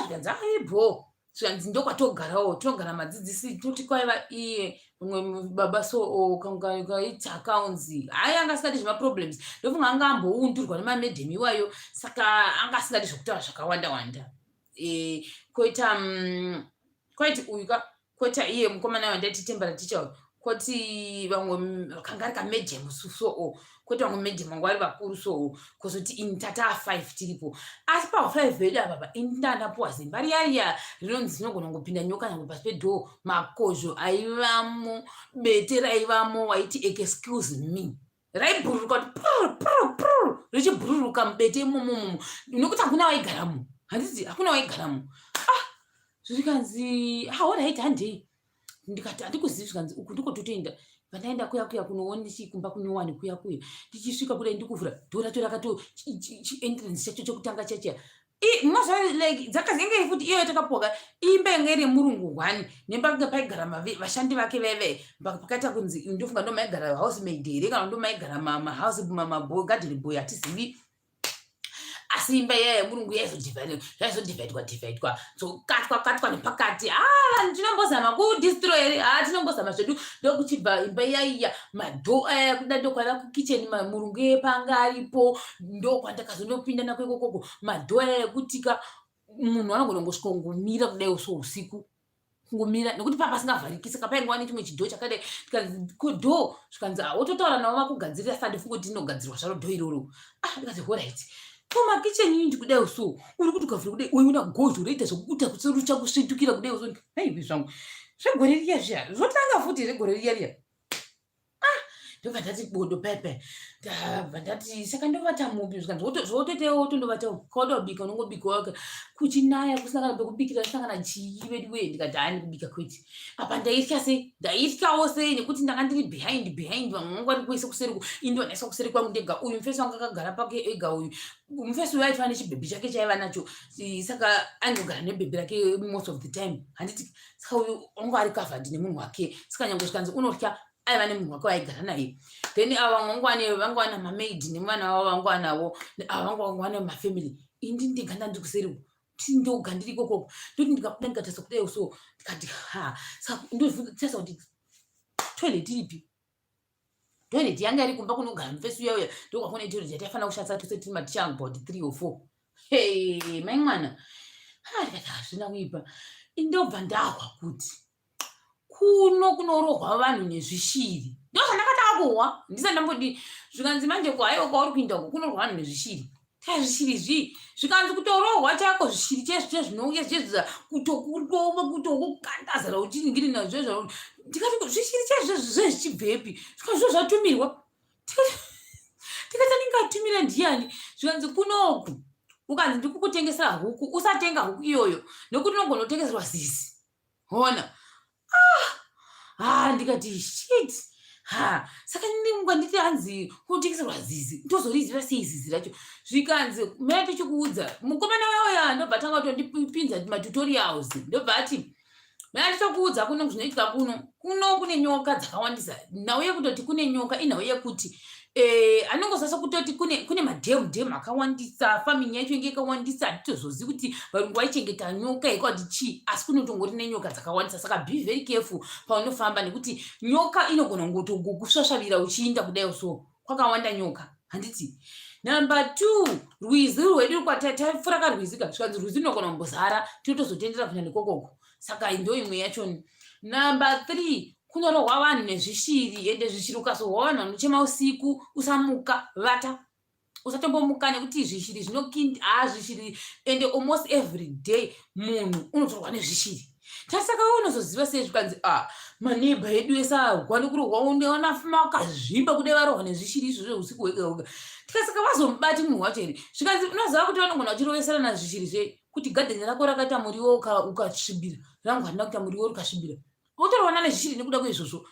S1: zvikanzi aibo zvikanzi ndokwatogarawo tinogara madzidzisi toti kwaiva iye mumwe baba so kaita accounts hai anga asingadi zvemaproblems ndofunga anga amboundurwa nemamadhem iwayo saka anga asingadi zvokutaura zvakawanda wanda koita kwaiti uyu ka koita iye mukomana wandati temporary teacher kwoti vamwe vakanga ari kamedium so kwoti vamwe medium vanga vari vakuru so kwozoti ini tata 5 tiripo. Asi pa5 vedu apa ini ndandapuwa zimba riya rinonzi rinogona kungopinda nyoka nyangwe pasi pedhoo. Makozho aivamo, bete raivamo waiti excuse me, raibhururuka kuti richibhururuka mubete imomomo nokuti hakuna waigaramo. Handiti hakuna waigaramo. Zvikanzi alright handei. Ndikati handikuzivi zvikanzi uku ndiko totoenda. Pandaenda kuya kunoona ndichikumba kunyowani kuya ndichisvika kudai ndikuvhura dhora rakato entrance chacho chokutanga chacha. Mazva like dzakazenge futi iyo takapoka imba yanga iri murungurwani nemba kunge paigara vashandi vake veve pakaita kunzi ndofunga ndo maigara house maid here kana ndo maigara house garden boy hatizivi. Asi imba iya yemurungu yaizodivhaidwa so katwa nepakati. Tinombozama kudestroy here, tinombozama zvedu ndokuchibva imba iya madhoo aya kuda ndokwava kukicheni murungu yepanga aripo ndokwandakazondopinda nako ikokoko. Madhoo aya ekutika munhu anogona kungosvika kungomira kudai so usiku kungomira nokuti pasingavhariki. Saka paingwa nechimwe chidhoo chakadai tikanzi kudhoo zvikanzi wototaura navo vakugadzirira sandi fungu kuti inogadzirwa zvaro dhoo iroro. Ndikazi alright koma kicheni inji kudai so uri kuti ukavhura kudai uiona gozho roita zvokuita kuti ruchakusvitukira kudai so. Haivi zvangu zvegore riya zviya zvotanga futi regore riya ndobva ndati bodo pepe ndabva ndati saka ndovata mupi zvikanzi zvotoitewo tondovatawo kauda kubika unongobika waka kuchinaya kusina kana pekubikira sangana chivedu we. Ndikati hani kubika kweti apa ndaitya sei, ndaityawo sei nekuti ndanga ndiri behind vamwe vanga vari kuise kuseri indi vanaisa kuseri kwangu ndega. Uyu mufesi wanga akagara pake ega. Uyu mufesi uyu aitwa nechibhebhi chake chaiva nacho saka angogara nebhebhi rake most of the time. Handiti saka uyu wanga ari covered nemunhu wake. Saka nyange zvikanzi unotya aiva nemunhu wake waigara naye. Then ava vanga wana mamaid nemwana wavo vanga wanavo ava vanga wana mafamily. Indi ndiganda ndiri kuseri ndoga ndiri ikokoko ndoti ndikabuda ndikatarisa kudai so ndikati saka ndozvitsasa kuti toilet iripi. Toilet yanga iri kumba kunogara mufesi uya ndokwakune toilet yataifanira kushandisa tose tiri maticha angu about 3 or 4. Hey mai mwana ndikati hazvina kuipa. Ndobva ndahwa kuti kunorohwa vanhu nezvishiri. Ndozvandakataka kuhwa ndisati ndambodi zvikanzi manje haiwa kwauri kuinda uko kunorohwa vanhu nezvishiri. Zvishiri zvi zvikanzi kutorohwa chako zvishiri chezvinouya zvezviza kutokurova kutokukandazara uchiningiri nazvo. Ndikati zvishiri zvezvichibvepi zvikanzi zvatumirwa. Ndikati ndingatumira ndiani. Zvikanzi kunoku ukanzi ndikukutengesera huku usatenga huku iyoyo nokuti unogona kutengeserwa zizi. Ona ndikati shit. Saka nditi hanzi kutengeserwa zizi ndozoriziva sei zizi racho. Zvikanzi mera tichikuudza mukomana wayoya ndobva tanga kutondipinza matutorials ndobva ati mera tichokuudza kuno zvinoitika kuno kune nyoka dzakawandisa. Nhau yekutoti kune nyoka inhau yekuti anongosasa kutoti kune madhemu akawandisa. Family yacho inge yakawandisa. Hatitozozivi kuti varungu vaichengeta nyoka ikwati chii asi kunotongori nenyoka dzakawandisa. Saka be very careful paunofamba nekuti nyoka inogona kungokusvasvavira uchiinda kudai so kwakawanda nyoka. Handiti number 2 rwizi rwedu kwataifuraka rwizika zvikanzi rwizi runogona kumbozara tinotozotendera kunya nekokoko. Saka ndo imwe yacho. Number 3 kunorohwa vanhu nezvishiri ende zvishiri ukazohwa vanhu vanochema usiku usamuka vata usatombomuka nekuti zvishiri zvishiri ende almost every day munhu unotorwa nezvishiri. Saka unozoziva sei zvikanzi maneighbor edu ese agwa nekurohwa unevanafuma vakazvimba kudai varohwa nezvishiri izvozvo usiku hwega. Tikasaka vazomubati munhu wacho here. Zvikanzi unoziva kuti vanogona vachirovesana nazvishiri zvei kuti gadheni rako rakaita muriwo ukasvibira rangu handina kuita muriwo rikasvibira utoriwana nezvishiri nekuda kweizvozvo.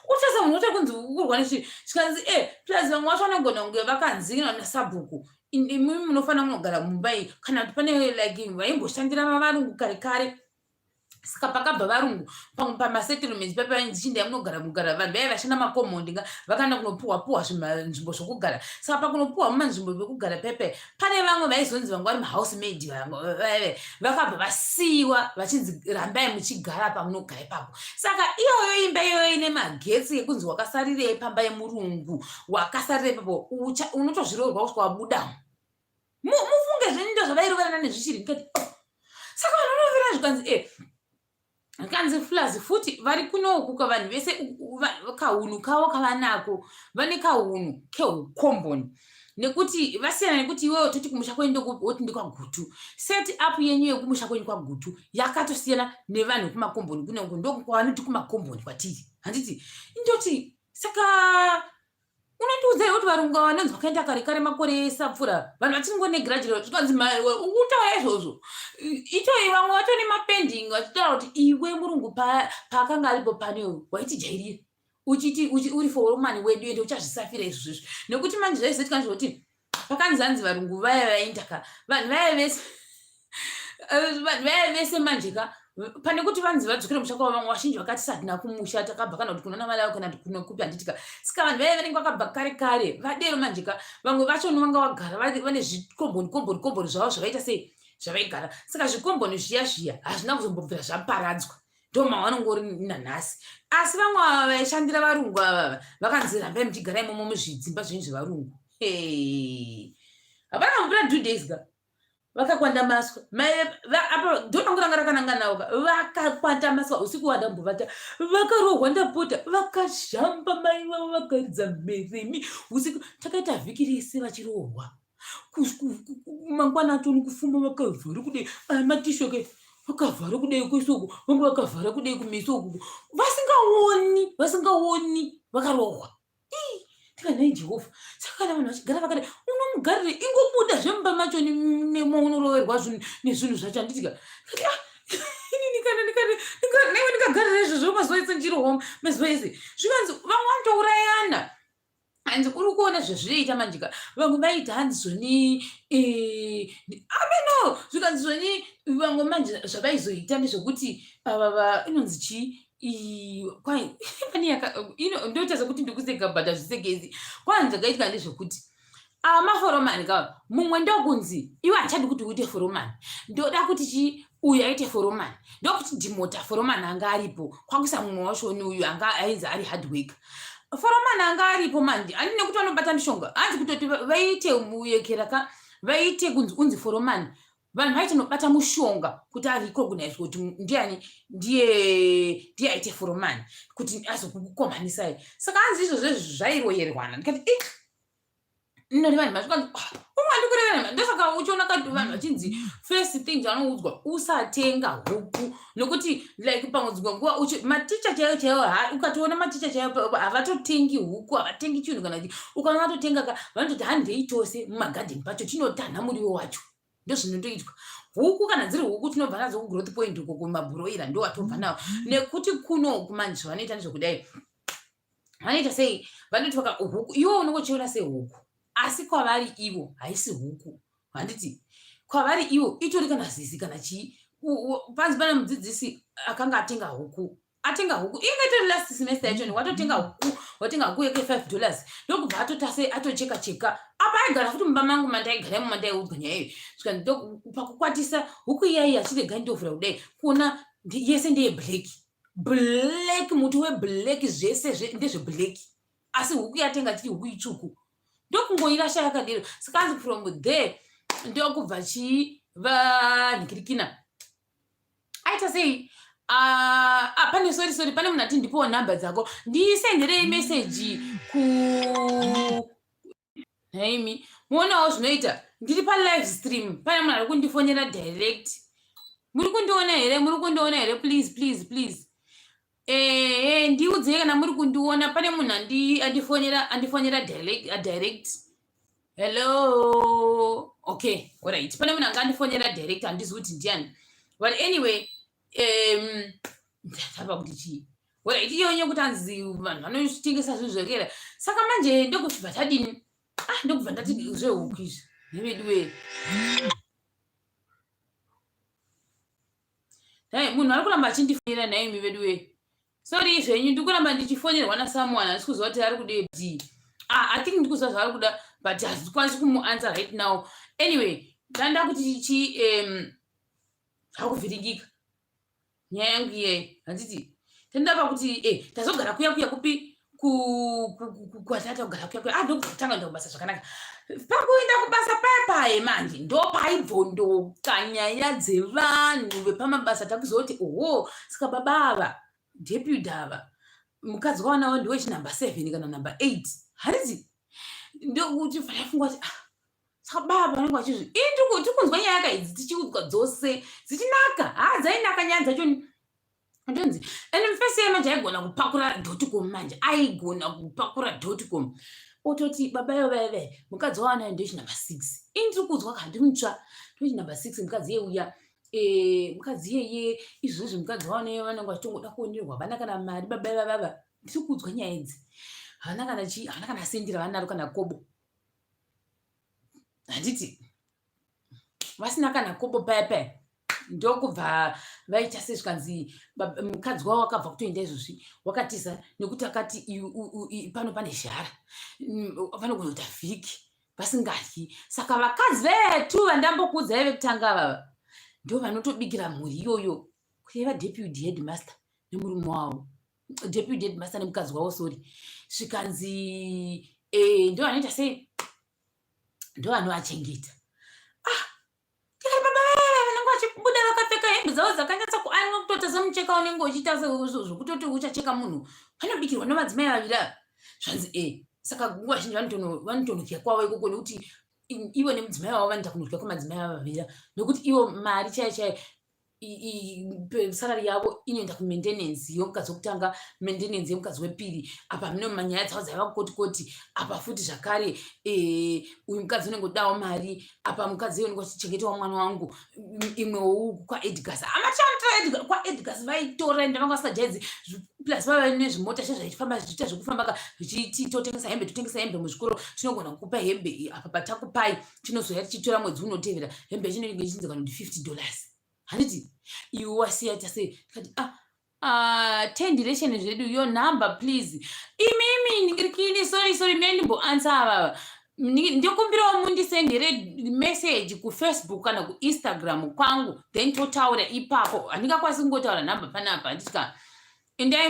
S1: Utasa munhu wote kunzi urwa nezvishiri. Zvikanzi plus vamwe vacho vanogona kunge vakanzingirwa nasabhuku. Imimi munofanira munogara mumbai kana kuti pane like vaimboshandira varungu kare. Saka pakabva varungu pamasettlements papanzichinda yamunogara mugara vanhu vaiva vashanda makomoundi vakaenda kunopuhwa zvinzvimbo zvokugara. Saka pakunopuhwa mumanzvimbo pekugara pepe pane vamwe vaizonzi vanga vari mahouse maid vakabva vasiyiwa vachinzi rambai muchigara pamunogara ipapo. Saka iyoyo imba iyoyo ine magetsi ekunzi wakasarirei pamba yemurungu wakasarira ipapo unotozvirorwa kusvika wabudamo. Mufunge zvenindo zvavairoverana nezvishiri. Saka vanhu vanovera zvikanzi kanzi fulazi futhi vari kunoku kavanhu vese kaunhu kavo kavanako vane kaunhu keukomboni nekuti vasiyana nekuti iwewe toti kumusha kwenyu woti ndikwagutu set up yenyu yekumusha kwenyu kwagutu yakatosiyana nevanhu vekumakomboni kunoku ndokwanoti kumakomboni kwatiri handiti indoti saka unondiudzai kuti varungu vanonzi vakaenda kare kare makore esapfuura vanhu vatingonegrajira zvikanzi utaura izvozvo itoi vamwe vatone mapending vachitaura kuti iwe murungu paakanga aripo panewo waitijairira uchiti uri foromani wedu ende uchazvisafira izvozvo nekuti manje zvaizoitika kuti pakanzi hanzi varungu vaya vaenda ka vanhu vaya vese manje ka pane kuti vanzi vadzokere musha kwavo vamwe vazhinji vakati satina kumusha takabva kana kuti kunona mali yavo kana kuti kunokupi handitika saka vanhu vaya vanenge vakabva kare kare vadero manje ka vamwe vacho vanga vagara vane zvikomboni zvavo zvavaita sei zvavaigara saka zvikomboni zviya hazvina kuzombobvira zvaparadzwa ndo mavanongori nanhasi asi vamwe ava vaishandira varungu ava vakanzi rambai muchigara imomo muzvidzimba zvenyu zvevarungu hapana mupira 2 days ka vakakwanda maswa apa ndonongoranga rakananga navo vakakwanda maswa usiku wadambovata vakarohwa ndapota vakazhamba mai vavo vakaridza mheremi usiku takaita vhiki rese vachirohwa mangwana atoni kufuma vakavhara kudai matishoke vakavhara kudai kwesoko vamwe vakavhara kudai kumeso uku vasingaoni vakarohwa tikanai jehovha saka kana vanhu vachigara vakadai unomugarire ingobuda zvemumba macho nemaunororerwa nezvinhu zvacho handitika naiwe ndikagarira izvozvo mazuva ese ndichirohwa mazuva ese zvikanzi vamwe vanotourayana hanzi uri kuona zvezvinoita manjika vamwe vaita hanzi zvoni ameno zvikanzi zvoni vamwe manje zvavaizoita ndezvekuti inonzi chii ndoita sekuti ndikuseka bhata zvisegezi kwanzi zvakaitika ndezvekuti maforomani kava mumwe ndokunzi iwe hachadi kuti uite foromani ndoda kuti chi uyu aite foromani ndokuti dhimota foromani anga aripo kwakuisa mumwe wachoni uyu anga ainzi ari hardwork foromani anga aripo manje ani nekuti vanobata mishonga hanzi kutoti vaite muyekera vaite kunzi unzi foromani vanhu vaitonobata mushonga kuti arecognize kuti ndiani ndiye aite foromani kuti azokukomanisai saka hanzi izvo zvezvo zvairoyerwana ndikati noti vanhu vasvikanzi umwe andikurevana ndosaka uchiona kati vanhu vachinzi first thing chanoudzwa usatenga huku nokuti like pamwe nguva maticha chaivo ukationa maticha chaivo havatotengi huku havatengi chinhu kana ukaona vatotenga vanototi handeitose mumagadheni pacho chinotanha muriwo wacho ndozvinotoitwa huku kana dziri huku tinobva nadzo kugrowth point uko kumabhuroira ndo watobva nawo nekuti kuno kumanje vanoita nezvekudai vanoita sei vanoti huku iwo unongochiona sehuku asi kwavari ivo haisi huku handiti kwavari ivo itori kana zizi kana chii panzi pana mudzidzisi akanga atenga huku ingetori last semester yachoni watotenga huku watenga huku yeke $5 ndokubva atocheka apa aigara futi mumba mangu mandaigaramo mandaiudzwa nyaya iyo svika pakukwatisa huku iyai achiregai ndovhura kudai kuona yese ndeye black muti weblack zvese ndezveblack asi huku yatenga tiri huku itsvuku ndokungoirasha yakadero saka anzi from there ndokubva vanhikirikina aita sei pane sorry pane munhu ati ndipowo nhamba dzako ndisenderei meseji naimi muonawo zvinoita ndiri palive stream pane munhu ari kundifonera direct muri kundiona here please ndiudzei kana muri kundiona pane munhu andifonera direct hello okay alright pane munhu anga andifonera direct handizi kuti ndiani but anyway ndava kuti chii alright iyonye kuti hanzi vanhu vanotengesa zvizvokera saka manje ndokubva tadini ndokubva ndati zvehuku izvi neveduwe munhu ari kuramba achindifonera naimi veduwe sorry zvenyu ndikuramba ndichifonerwa nasomeone handisi kuziva kuti ari kudei I think ndikuziva zvaari kuda but hazikwanisi kumuanswer right now anyway ndanda kuti chi hakuvhiringika nyaya yangu iyai handiti tandava kuti tazogara kuya kupi kwatata kugara kwekwe ndokutanga ndobasa zvakanaka. Pakuenda kubasa paya manje ndopaibvondoka nyaya dzevanhu vepamabasa takuzoti saka baba ava deputy ava mukadzi wanawo ndiwe chinamba 7 kana namba 8 hanzi ndokuti fungwa kuti saka baba vanenge vachizvi tikunzwa nyaya yakaidzi tichiudzwa dzose dzichinaka dzainaka nyaya dzacho ndonzi and mufesi yemanje aigona kupakura dotcom manje aigona kupakura dotcom ototi baba yoveve mukadzi wanayo ndiwe chinamba 6 tiri kunzwa kandi mutsva ndiwe chinamba 6 mukadzi yeuya mukadzi yeye izvozvi mukadzi wanayo vanenge vachitongoda kuonerwa havana kana mari baba vavava tiri kunzwa nyaya idzi havana kana sendira vanaro kana kobo handiti vasina kana kobo paya ndokubva vaita sezvikanzi mukadzi wavo wakabva kutoenda izvozvi wakatiza nekuti akati pano pane zhara vanogona kuita vhiki vasingadyi saka vakadzi vetu vandambokuudzai vekutanga vava ndo vanotobikira mhuri iyoyo kureva deputy headmaster nemurume wavo deputy headmaster nemukadzi wavo sori zvikanzi ndo vanoita sei ndo vanovachengeta buda vakapfeka hembe dzavo dzakanyatsa kuanwa kutota semucheka unenge uchiita zvokutoti uchacheka munhu vanobikirwa nemadzimai vaviri ava zvanzi saka nguva zhinji vanotonodya kwavo ikoko nekuti ivo nemudzimai wavo vanoita kunodya kwamadzimai ava vaviri nekuti ivo mari chaiyo salari yavo inoenda kumaintenance yomukadzi wokutanga, maintenance yomukadzi wepiri. Apa mune manyaya dzavo dzaiva kotikoti. Apa futi zvakare uyu mukadzi unongodawo mari. Apa mukadzi unenge achichengetawo mwana wangu. Imwewo kwaEdgars. Amachanotora kwaEdgars vaitora ndavanga vasingajaidzi plus vava nezvimota zvaifamba zvichiita zvekufamba zvichiti totengesa hembe muzvikoro chinogona kukupa hembe apa patakupai chinozoya tichitora mwedzi unotevera hembe chinenge chinzi kana $50. Handiti iwe wasiya sei kati 10 direction zvedu your number please imimi ngirikini sorry mendimbo answer ava ndikumbirawo mundisendere message kuFacebook kana kuInstagram kwangu then totaura ipapo handingakwanisi kungotaura number panapa handika endai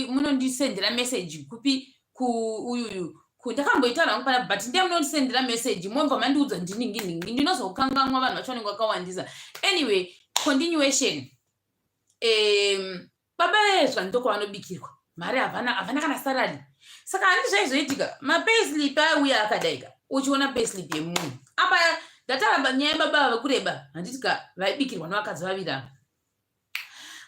S1: munondisendera message kupi uyuyu ndakamboitaura hangu panapa but ndai munondisendera message momva mandiudza ndiningi ndinozokanganwa vanhu vacho vanenge vakawandisa anyway continuation. Baba vezva ndoko vanobikirwa mari havana kana salary saka handi zvaizoitika mapayslip auya akadaika uchiona payslip yemunhu apa ndataramba nyaya yebaba vekureba handitika vaibikirwa nevakadzi vaviri ava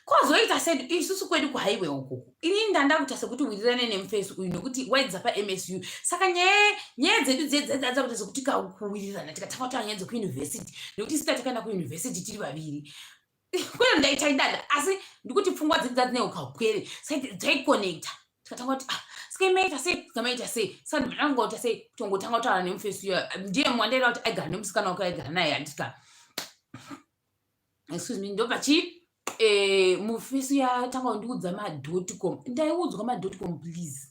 S1: kwazoita sedu isusu kwedu kuhighway ukoko ini ndanda kuita sekuti wirirane nemufesi uyu nokuti waidza paMSU saka nyaya dzedu dzedza kuita sekuti kuwirirana tikataura nyaya dzekuuniversity nekuti sita takaenda kuuniversity tiri vaviri kwero ndaita idada asi ndikuti pfungwa dzedu dzadzinenge ukakwere dzaikonekta tikatanga kuti skamaita sei saka ndinangota sei tongotanga kutaura nemufesi uyo ndiye mwandaira kuti aigara nemusikana wake aigara naye handika excuse me ndopachi mufesi yatanga kundiudza ma.com ndaiudzwa ma.com please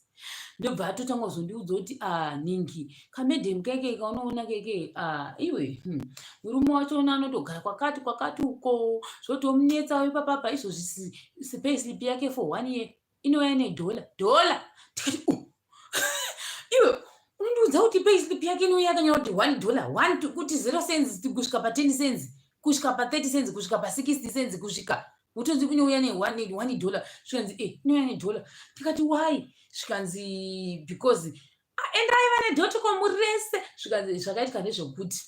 S1: ndobva atotanga kuzondiudza kuti ningi kamedhemu keke kaunoona keke iwe murume wacho anotogara kwakati uko zvotomunetsa ipapapa izvozvi payslip yake for 1 year inouya $1 tikati iwe unondiudza kuti payslip yake inouya yakanyora kuti $1 kuti 0 cents kusvika pa10 cents kusvika pa30 cents kusvika pa60 cents kusvika utonzi inouya $1 zvikanzi inouya $1 tikati why zvikanzi because and aiva ne.com rese zvikanzi zvakaitika nezvokuti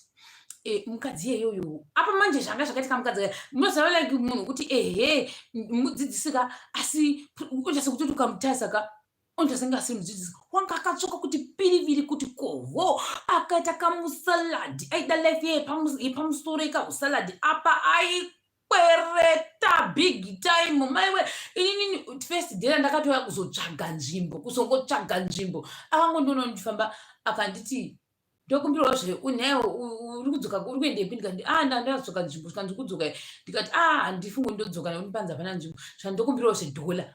S1: mukadzi iyeyoyo apa manje zvanga zvakaitika mukadzi munoziva like munhu kuti mudzidzisika asi unoita sekuti ukamutarisaka unoita senge asiri mudzidzisi wanga akatsvoka kuti piriviri kuti koho akaita kamusaladi aida life yepamusoro ikahusaladi apa kwereta big time maiwe inini first day ndakatoya kuzotsvaga nzvimbo akangondonondifamba akanditi ndokumbirawo zve unewo uri kudzoka uri kuenda ipi ndikati ndadzoka nzvimbo zvikanzi kudzoka ndikati handifungi ndodzoka nekuti panze hapana nzvimbo zvandokumbirawo $1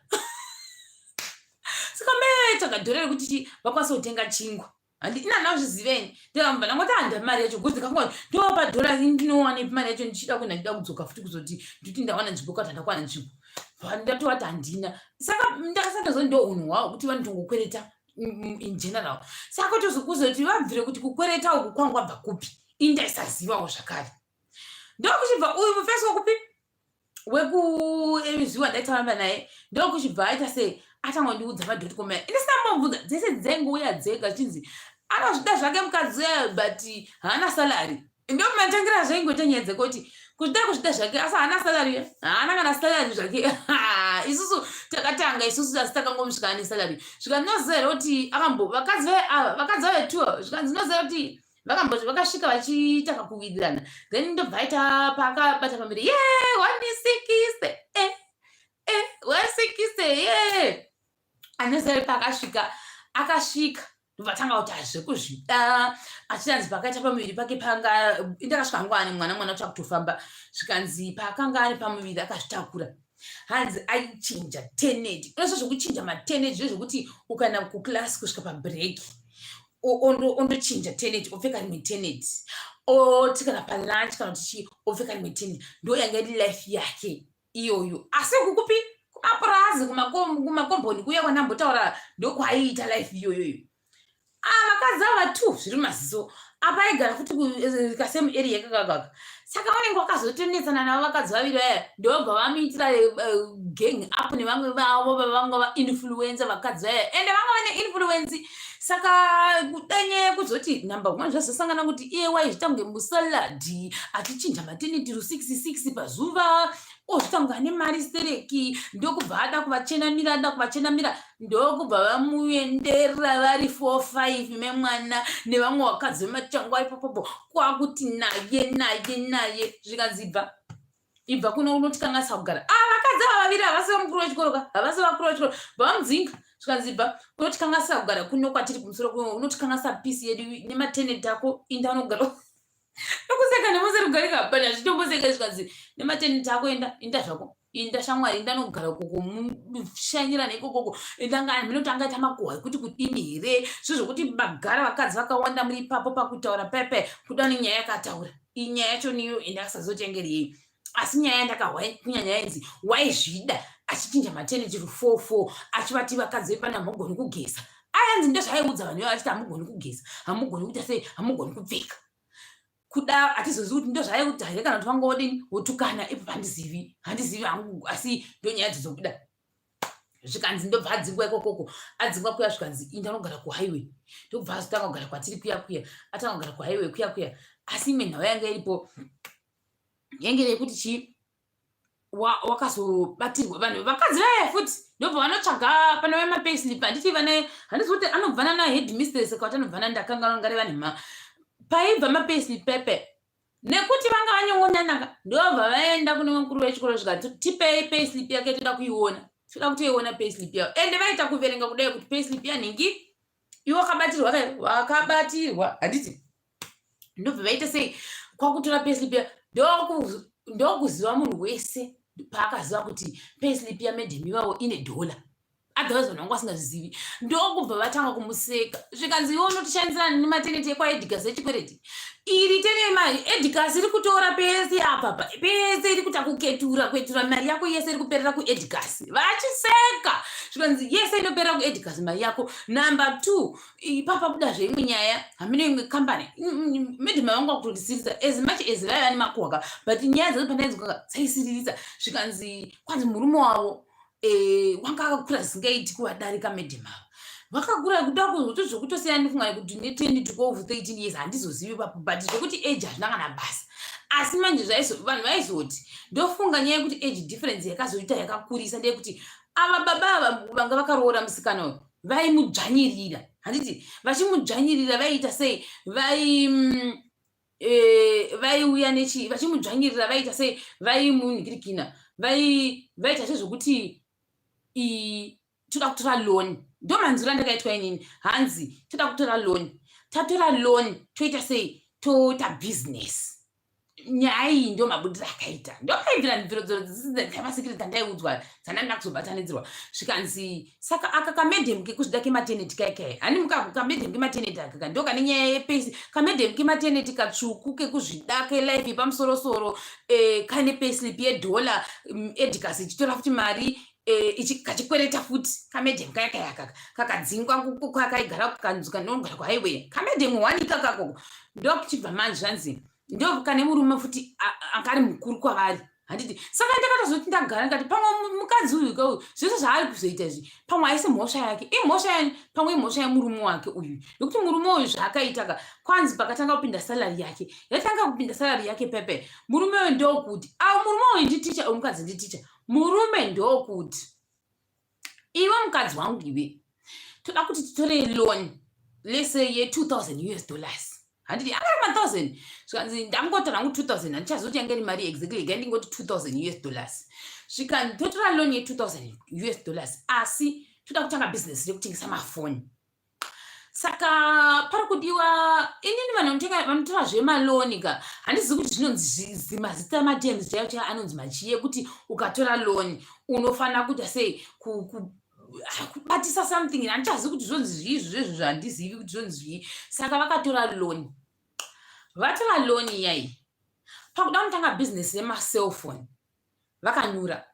S1: saka maitsvaga $1 rekuti vakwanisa kutenga chingwa handina nazviziveni ndikamba ndangoti handa mari yacho gozi ndikangoti ndopa $1 ndinowana ipi mari yacho ndichida kuenda ndida kudzoka futi kuzoti nditi ndawana nzvimbo kwati handakwana nzvimbo ndatoati handina. Saka ndakasandozwa ndo unhu hwawo kuti vanotongokwereta in general. Saka tozokuzoti vabvire kuti kukwereta uku kwangu abva kupi, indaisazivawo zvakare. Ndokuchibva uyu mufacebook kupi wekuziwa ndaitamba naye, ndokuchibva aita sei atangondiudza madotcom aya. Ini sindambobvunza dzese dzengouya dzega chinzi anozvida zvake mukadzi uya but haana salary. Ndokumatangira zvaingoita nyaya dzekuti kuzvida kuzvida zvake asi haana salary, haana kana salary zvake. Isusu takatanga isusu asi takangomusvika ane salary. Zvikandinozera kuti vakadzi vavetuwa zvikandinozera kuti vakamboti vakasvika vachitaka kuwirirana, then ndobva aita pakabata pamberi 160 160 anozere pakasvika akasvika ndovatanga kuti hazvekuzvida achinanzi pakaita pamuviri pake panga ndakasvika ngwani mwana uchakutofamba zvikanzi paakanga ari pamuviri akazvitakura hanzi aichinja tenage. Unozvo zvekuchinja matenage zvezvekuti ukaenda kuklasi kusvika pabreak ondochinja tenage opfeka rimwe tenage, oti kana palunch kana kuti opfeka rimwe tenage. Ndo yanga iri life yake iyoyo. Asi kukupi kumapurazi kumakomboni kuya kwanambotaura ndokwaiita life iyoyoyo. Vakadzi ava tu zviri maziso apa aigara futi kasemu area kakakaka. Saka vanenge vakazotonetsana navo vakadzi vaviri vaya ndobva vamuitira gang up nevamwe vavo vavanga vainfluencer vakadzi vaya ende vanga vane influence. Saka kudanye kuzoti number 1 zvazosangana kuti iye waizvitange musaladhi achichinja mateniti 66 pazuva ozvitanga nemari stereki. Ndokubva ada kuvachenamira ndokubva vamuendera vari 4-5 memwana nevamwe vakadzi vemachangu ari popopo kwakuti naye zvikazibva ibva kuno unotikangasa kugara vakadzi ava vaviri havasi vamukuru wechikoro havasi vakuru wechikoro vamudzinga zvikazibva unotikangasa kugara kuno kwatiri kumusoro kuno unotikangasa pisi yedu nemateneti ako inda unogara nokuseka nemose rugarika bana zvitomboseka zvikanzi nemateneti ako inda zvako inda shamwari inda nogara koko mushanyira nekokoko indanga minotanga ita makuhwa kuti kudini here zvozvokuti magara vakadzi vakawanda muri ipapo pakutaura pepe kuda nenyaya yakataura inyaya yacho niyo indakasazotengerei. Asi nyaya yandakahwa kunyanya yainzi waizvida achichinja mateneti 4 achivati vakadzi vepana hamugoni kugeza. Ayanzi ndozvaaiudza vanhu vavo achiti hamugoni kugeza, hamugoni kuita sei, hamugoni kupfeka. Kuda hatizozivi kuti ndozvaaiudza here kana kuti vangodini wotukana ipo handizivi hangu asi ndonyaya dzizobuda. Zvikanzi ndobva adzingwa ikokoko adzingwa kuya zvikanzi inda anogara kuhighway ndobva azotanga kugara kwatiri kuya atanga kugara kuhighway kuya asi imwe nhau yanga iripo yange yekuti chii wakazobatirwa vanhu vakadzi vaya futi ndobva vanotsvaga pana vemapayslip handiti handisi kuti anobvana naheadmistress kwati anobvana ndakanga ngare vanhema paibva mapayslip pepe nekuti vanga vanyongonanaka ndobva vaenda kune mukuru wechikoro zvikati tipei payslip yake toda kuiona toda kutoiona payslip yavo ende vaita kuverenga kudai kuti payslip yanhingi iwe wakabatirwa handiti ndobva vaita sei kwakutora payslip ya ndokuziva munhu wese paakaziva kuti payslip yamedhemi vavo ine $1 otherwise vanhu vanga vasingazvizivi ndokubva vatanga kumuseka zvikanzi iwe unotishandisirana nemateneti ekwaedhikasi echikwereti iri edhikasi iri kutora pese apapa pese iri kuta kwetura mari yako yese iri kuperera kuedhikasi vachiseka zvikanzi yese inoperera kuedhikasi mari yako. Number 2 ipapa buda zveimwe nyaya hamino imwe kambani medhema vanga kutodisiririsa as much as vaiva nemakuhwaka but nyaya dzacho pandainzwaka dzaisiririsa zvikanzi kwanzi murume wavo wanga akakura zisingaiti kuvadarika medhema avo vakakura kuda kuzoti zvokutosiyana ndifunga kuti ne20 to over 13 years handizozivi papo but zvokuti age hazvina kana basa asi manje vanhu vaizoti ndofunga nyaya yekuti age difference yakazoita yakakurisa ndeyekuti ava baba ava vanga vakaroora musikana uyu vaimudzvanyirira handiti vachimudzvanyirira vaiita sei vaiuya nechii vachimudzvanyirira vaiita sei vaimunhikirikina vaita sezvokuti toda kutora loan ndo manzura ndakaitwa inini hanzi toda kutora loan tatora loan toita sei toita business nyaya iyi ndo mabudiro akaita ndokaibvira mviro dzamasikiri dzandaiudzwa dzandanda kuzobatanidzirwa zvikanzi saka aka kamedhemu kekuzvida kemateneti kaikai hani kamedhemu kemateneti akaka ndo kane nyaya yepesi kamedhemu kemateneti katsvuku kekuzvida kelife yepamusorosoro kane payslip yedhola edhikasi ichitora futi mari kachikwereta futi kamedhemu kaikai akaka kakadzingwa kakaigara kukanzwa nogara kuhighway kamedhemu 1 ikakako ndokuchibva manje zvanzi ndo kane murume futi akari mukuru kwavari handiti saka ndakatozoti ndagara ngati pamwe mukadzi uyu kauyu zvese zvaari kuzoita izvi pamwe haisi mhosva yake imhosva yani pamwe imhosva yemurume wake uyu nekuti murume uyu zvaakaitaka kwanzi pakatanga kupinda salari yake yatanga kupinda salari yake pepe murume uyu ndokuti murume uyu nditicha mukadzi nditicha murume ndokuti iwe mukadzi wangu iwe toda kuti titore loan lese ye$2,000 handiti akari 1,000 zvikanzi ndangotora hangu 2,000 handichazoti yange ni mari exactly ga ndingoti $2,000 zvikanzi totora loan ye$2,000 asi toda kutanga business rekutengesa mafoni saka pari kudiwa inini vanotora zvemaloni ka handizivi kuti zvinonzi mazita materms chaiyo chaiyo anonzi machiye kuti ukatora loni unofanira kuita sei kubatisa something handichazivi kuti zvonzi zvii zvezvo zvandizivi kuti zvonzi zvii saka vakatora loni vatora loni iyai pakuda kutanga business yemaselfone vakanyura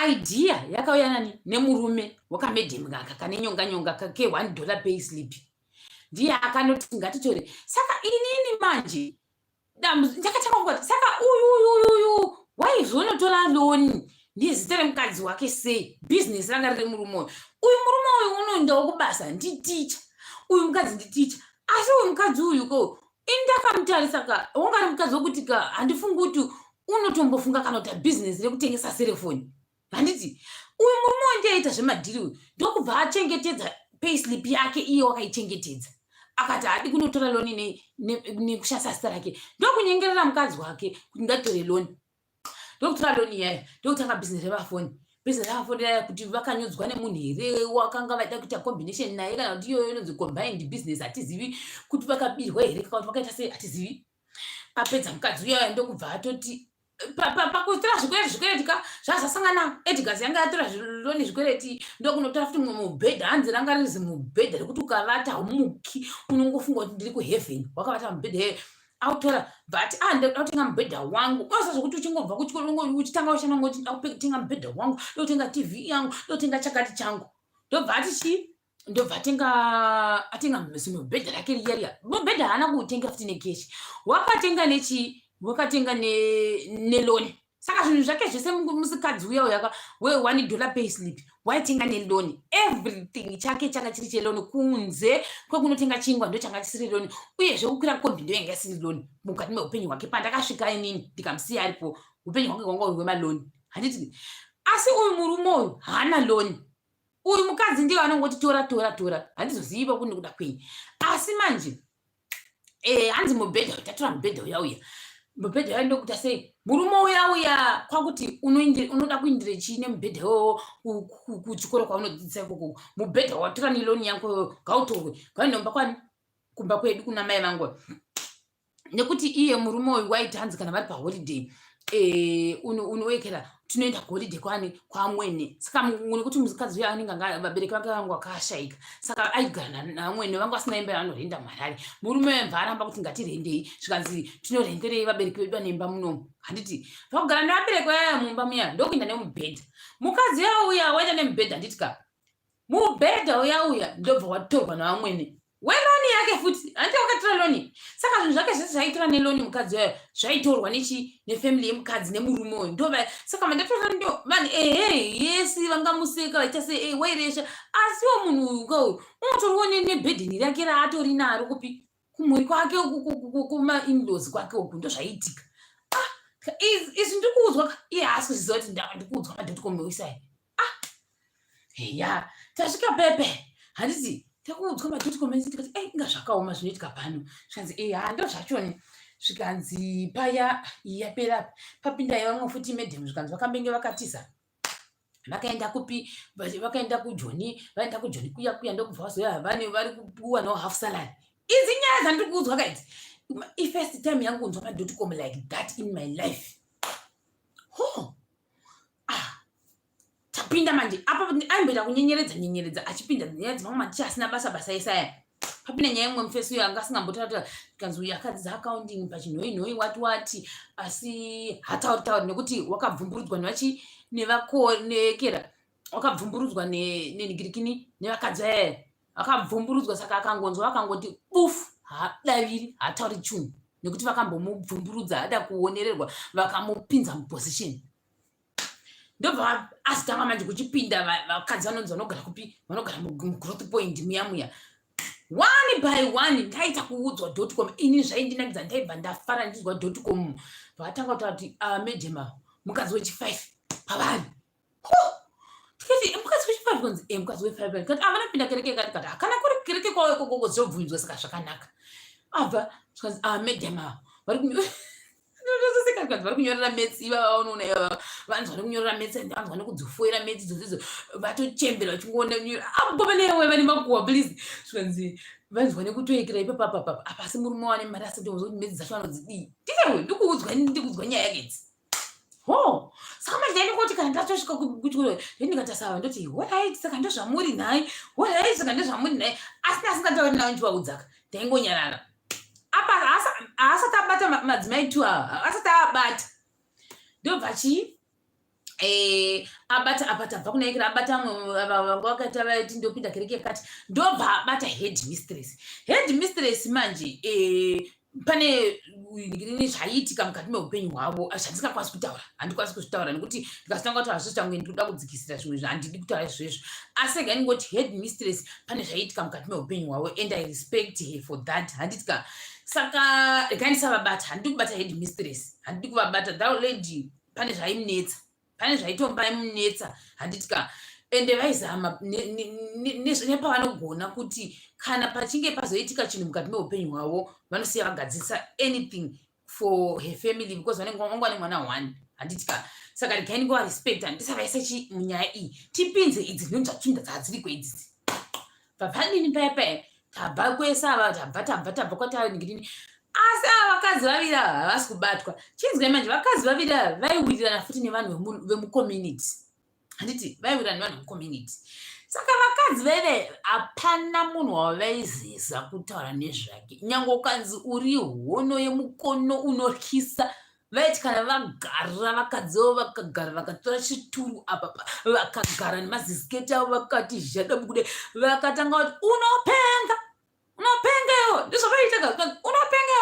S1: idea yakauya nani nemurume wakamedhemu kaka kane nyonga ke $1 payslip ndiye akanoti ngatitore saka inini manje ndakatanga kungoti saka uyu waizonotora loni ndiye zita remukadzi wake sei business ranga riri murume uyu murume uyu unoendawo kubasa nditicha uyu mukadzi nditicha asi uyu mukadzi uyu ko indakamutarisa ka wangari mukadzi wokuti ka handifungi kuti unotombofunga kana kuti business rekutengesa serefoni handiti uyu murume ndiaita zvemadhiri uyu ndokubva achengetedza payslip yake iye wakaichengetedza akati hadi kunotora loni nekushandisa zita rake ndokunyengerera mukadzi wake kuti ngatore loni ndokutora loni iyayo ndokutanga business remafoni business remafoni yaya kuti vakanyudzwa nemunhu here wakanga vaida kuita combination naye kana kuti iyoyo inonzi combined business hatizivi kuti vakabirwa here kakati vakaita sei hatizivi apedza mukadzi uyayo ndokubva atoti pakutora zvikwereti ka zvazasangana edhikasi yanga yatora loni zvikwereti ndokunotora futi mumwe mubhedha hanzi ranga rizi mubhedha rekuti ukavata haumuki unongofunga kuti ndiri kuheaven wakavata mubhedha iyoyo autora but ndautenga mubhedha wangu osa zvokuti uchingobva kuchikoro uchitanga uchanangoti ndautenga mubhedha wangu ndotenga tv yangu ndotenga chakati changu ndobva ndobva atenga mubhedha rake riyariya mubhedha haana kuutenga futi nekeshi wakatenga neloni saka zvinhu zvake zvese musikadzi uya we$1 payslip waitenga neloni everything chake changa chiri cheloni kunze kwekunotenga chingwa ndo changa chisiri loni uyezve kukwira kombi ndo yanga isiri loni mukati meupenyu hwake pandakasvika inini ndikamusiya aripo upenyu hwake hwanga uri hwemaloni handiti asi uyu murume uyu haana loni uyu mukadzi ndiye anongoti tora handizoziva kuti ndikuda kwenyu asi manje hanzi mubhedha tatora mubhedha uyauya mubhedha uya ndokuita sei murume uya kwakuti unoda kuindire chii nemubhedha iwowo kuchikoro kwaunodzidzisa ikoko mubhedha watora neloni yako ngautorwe ngainomba kwani kumba kwedu kuna mai vangu nekuti iye murume uyu waiti hanzi kana vari paholiday unowekera tunoenda kuholiday kwani kwamwene saka nekuti muzikadzi uya anenge vabereki vake vangu vakashayika saka aigara namwene vangu asina imba yaanorinda marari murume wemva aramba kuti ngatirendei zvikanzi tinorenderei vabereki vedu vanemba munomu handiti vakugara nevabereki vaya mumba muya ndokuenda nemubhedha mukadzi uya uya waita nemubhedha handiti ka mubhedha uya ndobva watorwa navamwene weloni yake futi handi wakatora loni saka zvinhu zvake zvese zvaitora neloni mukadzi wayo zvaitorwa nefamily yemukadzi nemurume uyu ndova saka mandatora ndo vanhu yesi vangamuseka vaita se wairesha asiwo munhu uyu kauyu unotorwa nebhedhini rake raatori naro kupi kumhuri kwake kuma-inlaws kwake uku ndo zvaiitika izvi ndikuudzwa iye haasi kuziva kuti ndikuudzwa madhotikomewisai ya tasvika pepe handiti takuudzwa madhotikomensi tikati inga zvakaoma zvinoitika pano zvikanzi ndo zvachoni zvikanzi paya yapera papinda vamwe futi medhemu zvikanzi vakambenge vakatiza vakaenda kupi vakaenda kujoni vaenda kujoni kuya ndokubva vazoya vane vari kuwanawo half salary izinyaya zandiri kuudzwa guys. First time yangu kunzwa ma.com like that in my life. Tapinda manje apa aimbeta kunyenyeredza achipinda nyaya dzimwe maticha asina basa isaya. Papinda nyaya imwe mufesi uyo anga asingambotauta kanzi uyu akadzidza accounting pachinhoi wati asi hatauri nekuti wakabvumburudzwa nevakera wakabvumburudzwa nenigirikini nevakadzi akabvumburudzwa saka akangoti bufu haadaviri hatauri chinhu nekuti vakambomubvumburudza ada kuonererwa vakamupinza muposition. Ndobva azitanga manje kuchipinda vakadzi vanonzi vanogara kupi vanogara mugrowth point muya one by one ndaita kuudzwa .com ini zvaindinakidza ndaibva ndafara ndizwa .com vakatanga kutaura kuti medhema mukadzi wechi5 pavari tikati mukadzi wechi5 kunzi mukadzi we5 kati avana pinda kereke kati hakana kuri kereke kwako zobvunzwa saka zvakanaka abva zvikanzi medhema vari kunyorera metsi ivava vanoona ivava vanzi vari kunyorera metsi and vanzi vane kudzifoira metsi idzodzidzo vatochembera vachingoona abovanewe vane makuhwa please zvikanzi vanzi vane kutoekera ipapapapa apa asi murume wane mari asatoza kuti metsi dzacho vanodzidii ndikewe ndikuudzwa nyaya yakedzi saka manje ndikoti kana ndatosvika kuchikoro ndikatasava ndoti alright saka ndozvamuri nhai alright saka ndozvamuri nhai asi asingatauri nayo ndiwaudzaka ndaingonyarara apa asati abata madzimai 2 asati abata ndobva abata abva kunaikira abata vamwe vakaita vaiti ndopinda kereke yakati ndobva abata head mistress manje pane zvaiitika mukati meupenyu hwavo zvandisingakwanisi kutaura handikwanisi kuzvitaura nekuti ndikasitanga kutaura zvezvo tange ndikuda kudzikisira zvimwe zvandidi kutaura izvezvo asi ega ndingoti head mistress pane zvaiitika mukati meupenyu hwavo and I respect her for that handitika saka regai ndisavabata handidi kubata head mistress handidi kuvabata that lady pane zvaimunetsa pane zvaitombamunetsa handitika ende vaizama nepavanogona kuti kana pachinge pazoitika chinhu mukati meupenyu hwavo vanosiya vagadzirisa anything for her family because vangwane mwana 1 handitika saka regai ndingovarespect handisavaisa munyaya iyi tipinze idzi dzinonzvatunda dzadziriko idzidzi papadini paya tabva kwesava tabva kwataringidini asi ava vakadzi vaviri havasi kubatwa chinzwai manje vakadzi vaviri vaiwirirana futi nevanhu vemucommunity handiti vaiwirirana nevanhu vemucommunity saka vakadzi veve hapana munhu wavaiziza kutaura nezvake nyange ukanzi uri hono yemukono unoryisa vaiti kana vagara vakadziwo vakagara vakatora chituru apa vakagara nemazisiketi avo vakati zhadabukude vakatanga kuti unopenga iwo ndizvo vaitaka unopenga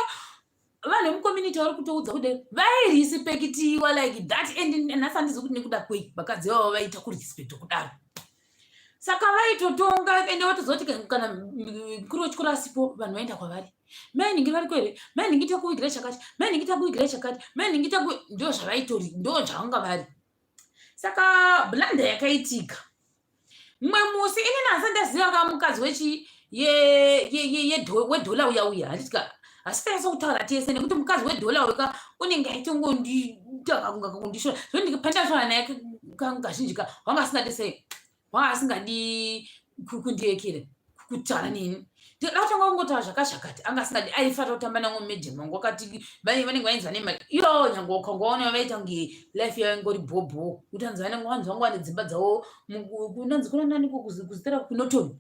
S1: vanhu vemucommunity vari kutoudza kuti vairispekitiwa like that and nhasi handizi kuti nekuda kwei vakadzi vavo vaita kurispekta kudaro saka vaitotonga ende watozoti kana mukuru wechikoro asipo vanhu vaenda kwavari mai ningi vari kwere mai ningita kuwigira chakati mai ningita kuwigira chakati mai ningita ndo zvavaitori ndo zvavanga vari saka blanda yakaitika mumwe musi ini nhasi ndaziva ka mukadzi wechi wedhola uya handitika asi taisa kutaura tese nekuti mukadzi wedhola uya unenge aitongonditaka kunga kundishora zvo ndikapandashora naye kazhinji ka wanga asingadi kundiekere kutaura nini ndakatanga kungotaura zvakashakati anga asingadi aifata kutamba namwe medhemu wangu wakati vanenge vainzwa nemari iyo nyange ukangoona vaita kunge life yavo ingori bhobho kuti vanzi vanenge wane dzimba dzavo kunanzi kuna naniko kuzitera kunotoni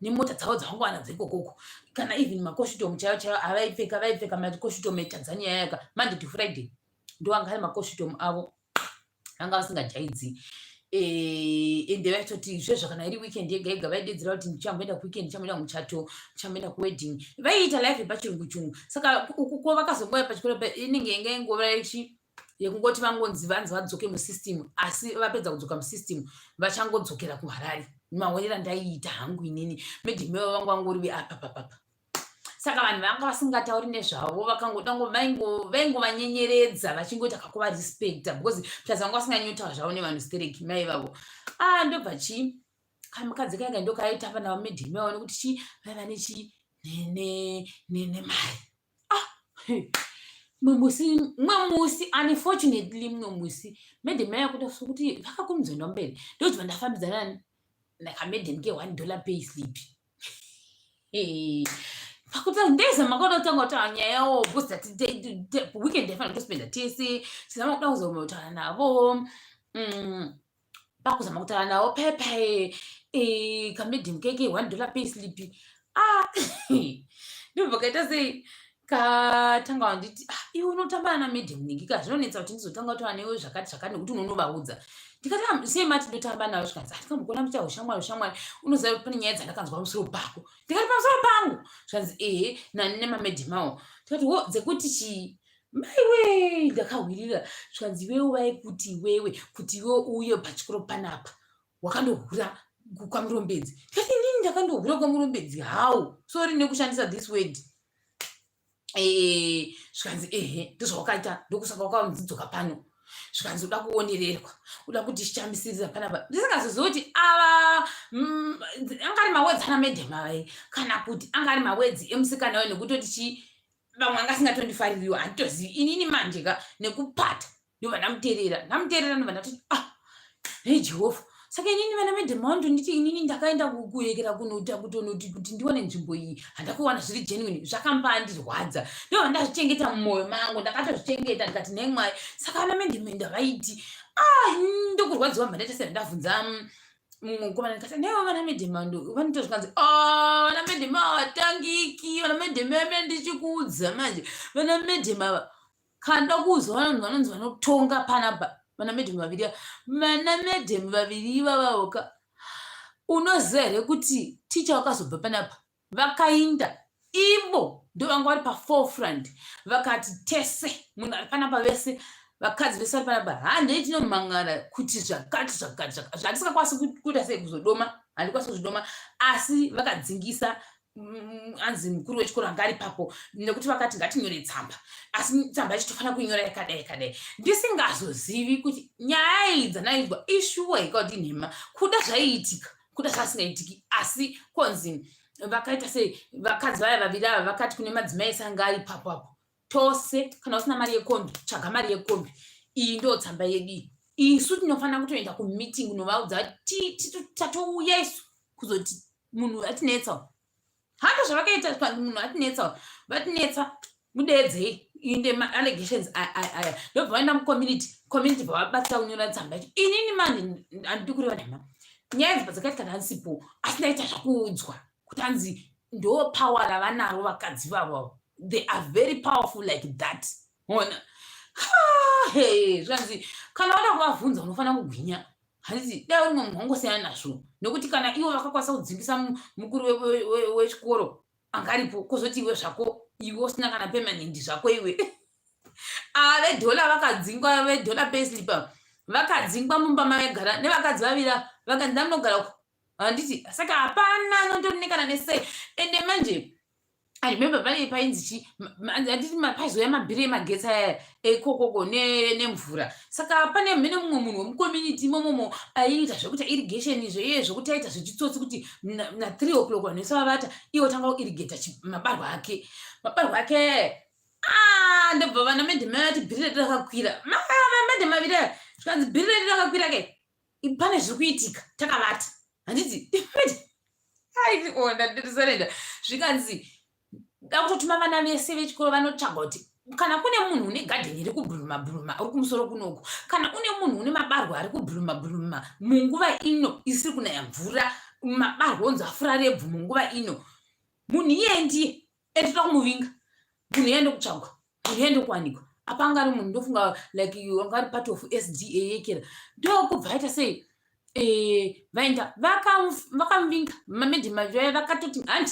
S1: nemota dzavo dzavangwana dzekokoko kana even makoshutomu chaivo vaipfeka makoshutomu etanzania yaka monday to friday ndo anga ari makoshutomu avo vanga vasingajaidzi ende vaitoti zvezvo kana iri weekend yega yega vaidedzera kuti ndichamboenda kuweekend ndichamboenda muchato ndichamboenda kuwedding vaiita life yepachirungu saka ukuko vakazongoya pachikoro inenge inga ingova yekungoti vanzi vadzoke musystem asi vapedza kudzoka musystem vachangodzokera kuharare maonera ndaiita hangu inini medhimeo vangu vangori veapapapapa saka vanhu vanga vasingatauri nezvavo vaingovanyenyeredza vachingoti akakuvarespekta because plus vanga vasinganyotaura zvavo nevanhu stereki mai vavo ndobva kamukadzi kainga ndokaitamba navo medhimeo nekuti vaiva nemari mumwe musi unfortunately mumwe musi medhemu yakuda sokuti vakakumuzenda mberi ndokuti vandafambidzana nakamedhemu ke $1 payslip pakuti ndezama kunotanga kutaura nyaya yawo weekend yafanira kutospenda tese tizama kuda kuzoma kutaura navo pakuzama kutaura navo pepe kamedium keke $1 payslip ndobva kaita sei katanga wanditi iwe unotamba namedium ningika zvinonetsa kuti ndizotanga kutaura newe zvakati nekuti unonovaudza ndikati sei mati ndotamba nawo zvikanzi atikambogona kuita ushamwari unoziva kuti pane nyaya dzandakanzwa pamusoro pako ndikati pamusoro pangu zvanzi nani nemamedium awo tikati dzekuti maiwe ndakahwirira zvanzi iwewe vai kuti iwe uye pachikoro panapa wakandohura kwamurombedzi ndikati inini ndakandohura kwamurombedzi how sorry nekushandisa this word zvikanzi ndozvawakaita ndokusaka wakamudzidzoka pano zvikanzi uda kuonererwa uda kuti chichambisirira panapa ndisingazoziva kuti ava angari mawedzi ana medhem avai kana kuti angari mawedzi emusikana wayo nekutoti vamwe angasingatondifaririwa handitozivi inini manjeka nekupata ndobva ndamuteerera ndobva ndatoti hei jehovha saka inini vana medhem vandonditi inini ndakaenda kuyekera kunota kutonoti kuti ndione nzvimbo iyi handakuwana zviri genuine zvakambandirwadza ndobva ndazvichengeta mumwoyo mangu ndakatozvichengeta ndikati nemwai saka vana medhem ndavaiti ndokurwadziwa mba ndaita sera ndabvunza mukomana ndikati nevo vana medhem vanotozvikanzi vana medhem havatangiki vana medhem ame ndichikuudza manje vana medhem ava kanda kuzwa vanonzi vanotonga panapa vana medhem vaviri ivavaoka unoziva here kuti ticha wakazobva panapa vakainda ivo ndovanga vari paforefront vakati tese munhu ari panapa vese vakadzi vese vari panapa handei tinomangara kuti zvakati zvandisingakwanisi kuita sei kuzodoma handikwanisi kuzvidoma asi vakadzingisa anzi mukuru wechikoro anga ari papo nekuti vakati ngatinyore tsamba asi tsamba yacho tofanira kuinyora yakadai ndisingazozivi kuti nyaya iyi dzanaizwa ishuwa ikauti nhema kuda zvaiitika kuda zvasingaitiki asi konzi vakaita sei vakadzi vaya vaviri ava vakati kune madzimai ese anga ari papo tose kana usina mari yekombi tsvaga mari yekombi iyi ndo tsamba yedu isu tinofanira kutoenda kumeeting novaudza tatouya isu kuzoti munhu atinetsawo hando zvavakaita munhu atinetsawo vatinetsa mudeedzei inde allegations aya ndobva vaenda mucommunity bvavabatsa kunyora tsamba yacho inini mani handidi kureva nhema nyaya dzibva dzakaitika ndansipo asi ndaita zvakuudzwa kuti hanzi ndo power ravanaro vakadzi vavo they are very powerful like that ona zvanzi kana wada kuvabvunza unofanira kugwinya handiti dai uri munhu wangosiyana nazvo nekuti kana ivo vakakwanisa kudzingisa mukuru wechikoro angaripo kwozoti iwe zvako iwe usina kana permanent zvako iwe vedhola vakadzingwa vedhola payslip vakadzingwa mumba mavagara nevakadzi vavira vakanzi ndamunogara uko handiti saka hapana anondonekana nesei ende manje remember pane painzi handiti paizoya mabhiri emagetsi aya ekokoko nemvura saka pane mhene mumwe munhu wemucommunity imomomo aiita zvekuti irrigation zveye zvokuti aita zvechitsotsi kuti na3 o'clock vanhu vese vavata iwo tanga kuirrigata mabarwa ake ndobva vana medhem ati bhiri redu rakakwira madhem aviri aya zvikanzi bhiri redu rakakwira ke pane zviri kuitika takavata handiti ndatisorenda zvikanzi dakutotuma vana vese vechikoro vanotsvaga kuti kana kune munhu une gadheni iri kubhuruma uri kumusoro kunoku kana une munhu une mabarwa ari kubhuruma munguva ino isiri kunaya mvura mabarwa onzi afura rebvu munguva ino munhu iyendi toda kumuvinga munhu iende kutsvagwa munhu iende kuwanikwa apa anga ari munhu ndofunga like anga ari part of sda yekera ndokubva aita sei vaenda vakamuvinga mamedhi maviri vakatoti handi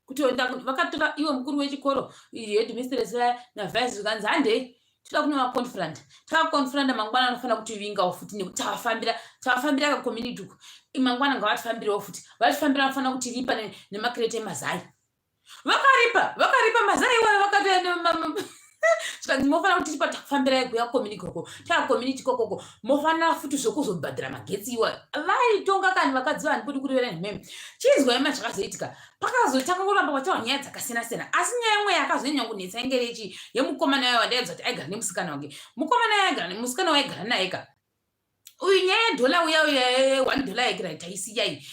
S1: kuti vakatora iwe mukuru wechikoro headmistress navice zvikanzi handei toda kunovaconfront tavaconfront mangwana anofanira kutivingawo futi nekuti tavafambira kacommunity uku mangwana ngavatifambirawo futi vatifambira vanofanira kutiripa nemakireti emazai vakaripa mazai iwayo vakatoenda zvikanzi mofanira kuti tipa takufambirai kuya community kokoko mofanira futi zvokuzobhadhira magetsi iwayo vaitonga kani vakadzi vandipoti kurivera nhememe chinzwa ima zvakazoitika pakazotanga kuramba kwataura nyaya dzakasiyana-siyana asi nyaya imwe yakazonyanya kunetsa ingerechi yemukomana wayo wadaedza kuti aigara nemusikana wake mukomana yaigara nemusikana waigara naye ka uyu nyaya yedhola uya $1 yegera taisiyai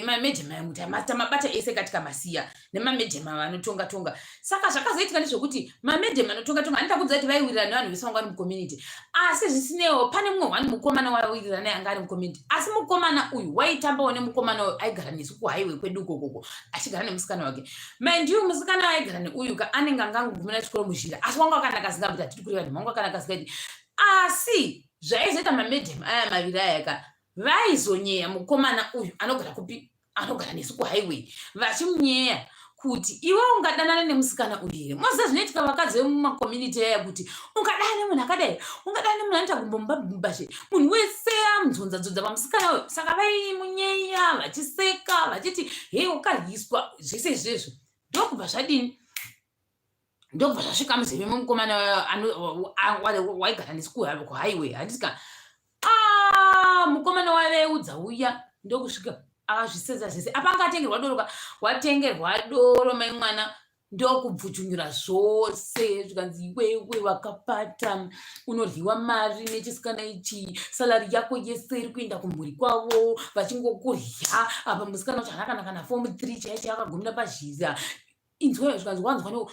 S1: mamedhema emuti mabata ese katika masiya nemamedhema vanotonga-tonga. Saka zvakazoitika ndezvokuti mamedhema anotonga-tonga anoita kudza kuti vaiwirirana nevanhu vese vanga vari mucommunity, asi zvisinewo pane mumwe wani mukomana waiwirirana naye anga ari mucommunity, asi mukomana uyu waitambawo nemukomana uyu aigara nesu kuhighway kwedu ukokoko achigara nemusikana wake. Mind you, musikana waigara neuyu anenge angangogumira chikoro muzhira, asi wanga wakanaka asingabuti hatiri kuri vanhu, wanga wakanaka asingaiti. Asi zvaizoita mamedhema aya maviri aya vaizonyeya mukomana uyu anogara kupi, anogara nesu kuhighway, vachimunyeya kuti iwe ungadanana nemusikana uyu here. Moziva zvinoitika vakadzi vemumakomunity aya kuti ungadana nemunhu akadai, ungadana nemunhu anoita kumbombabumbashe, munhu wese amudzonzadzodza pamusikana uyu. Saka vaimunyeya vachiseka vachiti hei wakaryiswa, zvese izvezvo ndokubva zvadini, ndokubva zvasvika muzeve memukomana waigara nesu kuhighway. Handisika mukomana waiveudza uya ndokusvika akazvisedza zvese. Apa angatengerwa doro, watengerwa doro mai mwana, ndokubvutunyura zvose zvikanzi iwewe wakapata, unoryiwa mari nechisikana ichi, salari yako yese iri kuenda kumhuri kwavo, vachingokurya. Apa musikana uchi anakanaka naForm 3 chaicho akagumira pazhira. Inzweyo zvikanzi wanzwa,